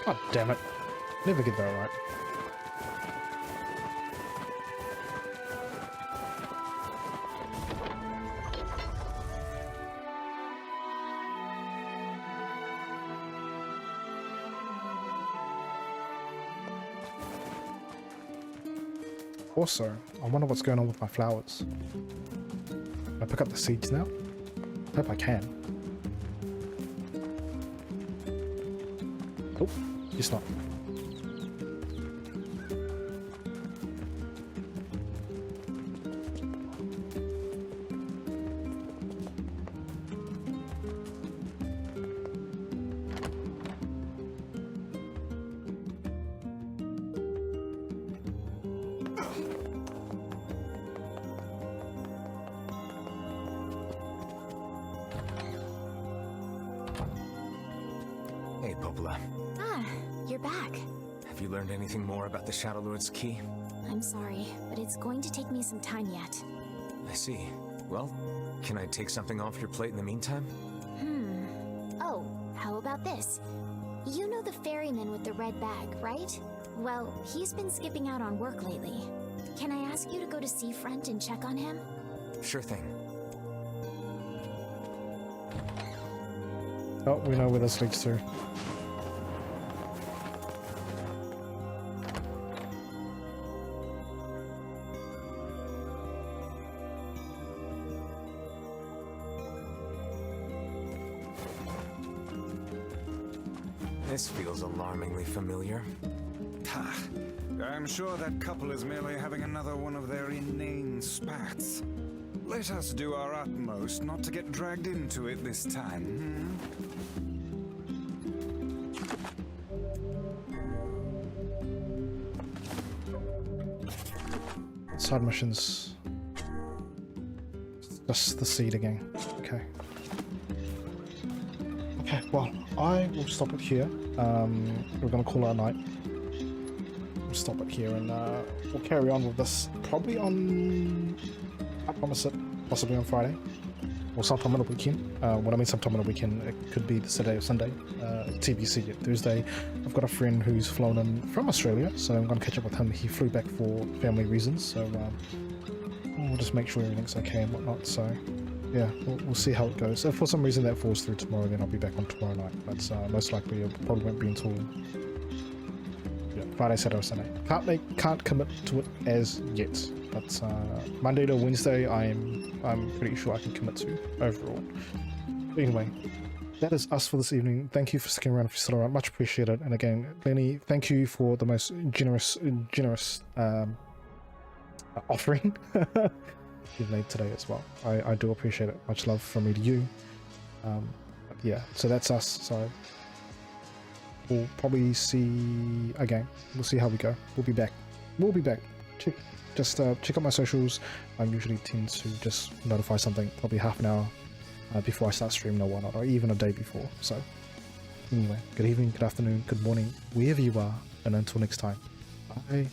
God damn it. Never get that right. Also, I wonder what's going on with my flowers. Can I pick up the seeds now? I hope I can. Oh, it's not. Hey, Popola. Ah, you're back. Have you learned anything more about the Shadow Lord's key? I'm sorry, but it's going to take me some time yet. I see. Well, can I take something off your plate in the meantime? Oh, how about this? You know the ferryman with the red bag, right? Well, he's been skipping out on work lately. Can I ask you to go to Seafront and check on him? Sure thing. Oh, we know where this leads to. This feels alarmingly familiar. Ha! I'm sure that couple is merely having another one of their inane spats. Let us do our utmost not to get dragged into it this time, Side missions. Just the seed again. Okay. Okay, well, I will stop it here. We're gonna call it a night. We'll stop it here and we'll carry on with this probably on, I promise it, possibly on Friday. Or sometime on the weekend. When I mean sometime on the weekend, it could be the Saturday or Sunday. TBC yet. Thursday, I've got a friend who's flown in from Australia, so I'm going to catch up with him. He flew back for family reasons, so we'll just make sure everything's okay and whatnot. So yeah, we'll see how it goes. If for some reason that falls through tomorrow, then I'll be back on tomorrow night. But most likely it probably won't be until Friday, Saturday, or Sunday. Can't commit to it as yet. But Monday to Wednesday, I'm pretty sure I can commit to overall. But anyway, that is us for this evening. Thank you for sticking around if you're still around. Much appreciated. And again, Lenny, thank you for the most generous offering you've made today as well. I do appreciate it. Much love from me to you. Yeah, so that's us. So we'll probably see again. We'll see how we go. We'll be back. We'll be back. Check out my socials. I usually tend to just notify something probably half an hour before I start streaming or whatnot, or even a day before. So anyway, good evening, good afternoon, good morning, wherever you are, and until next time, bye.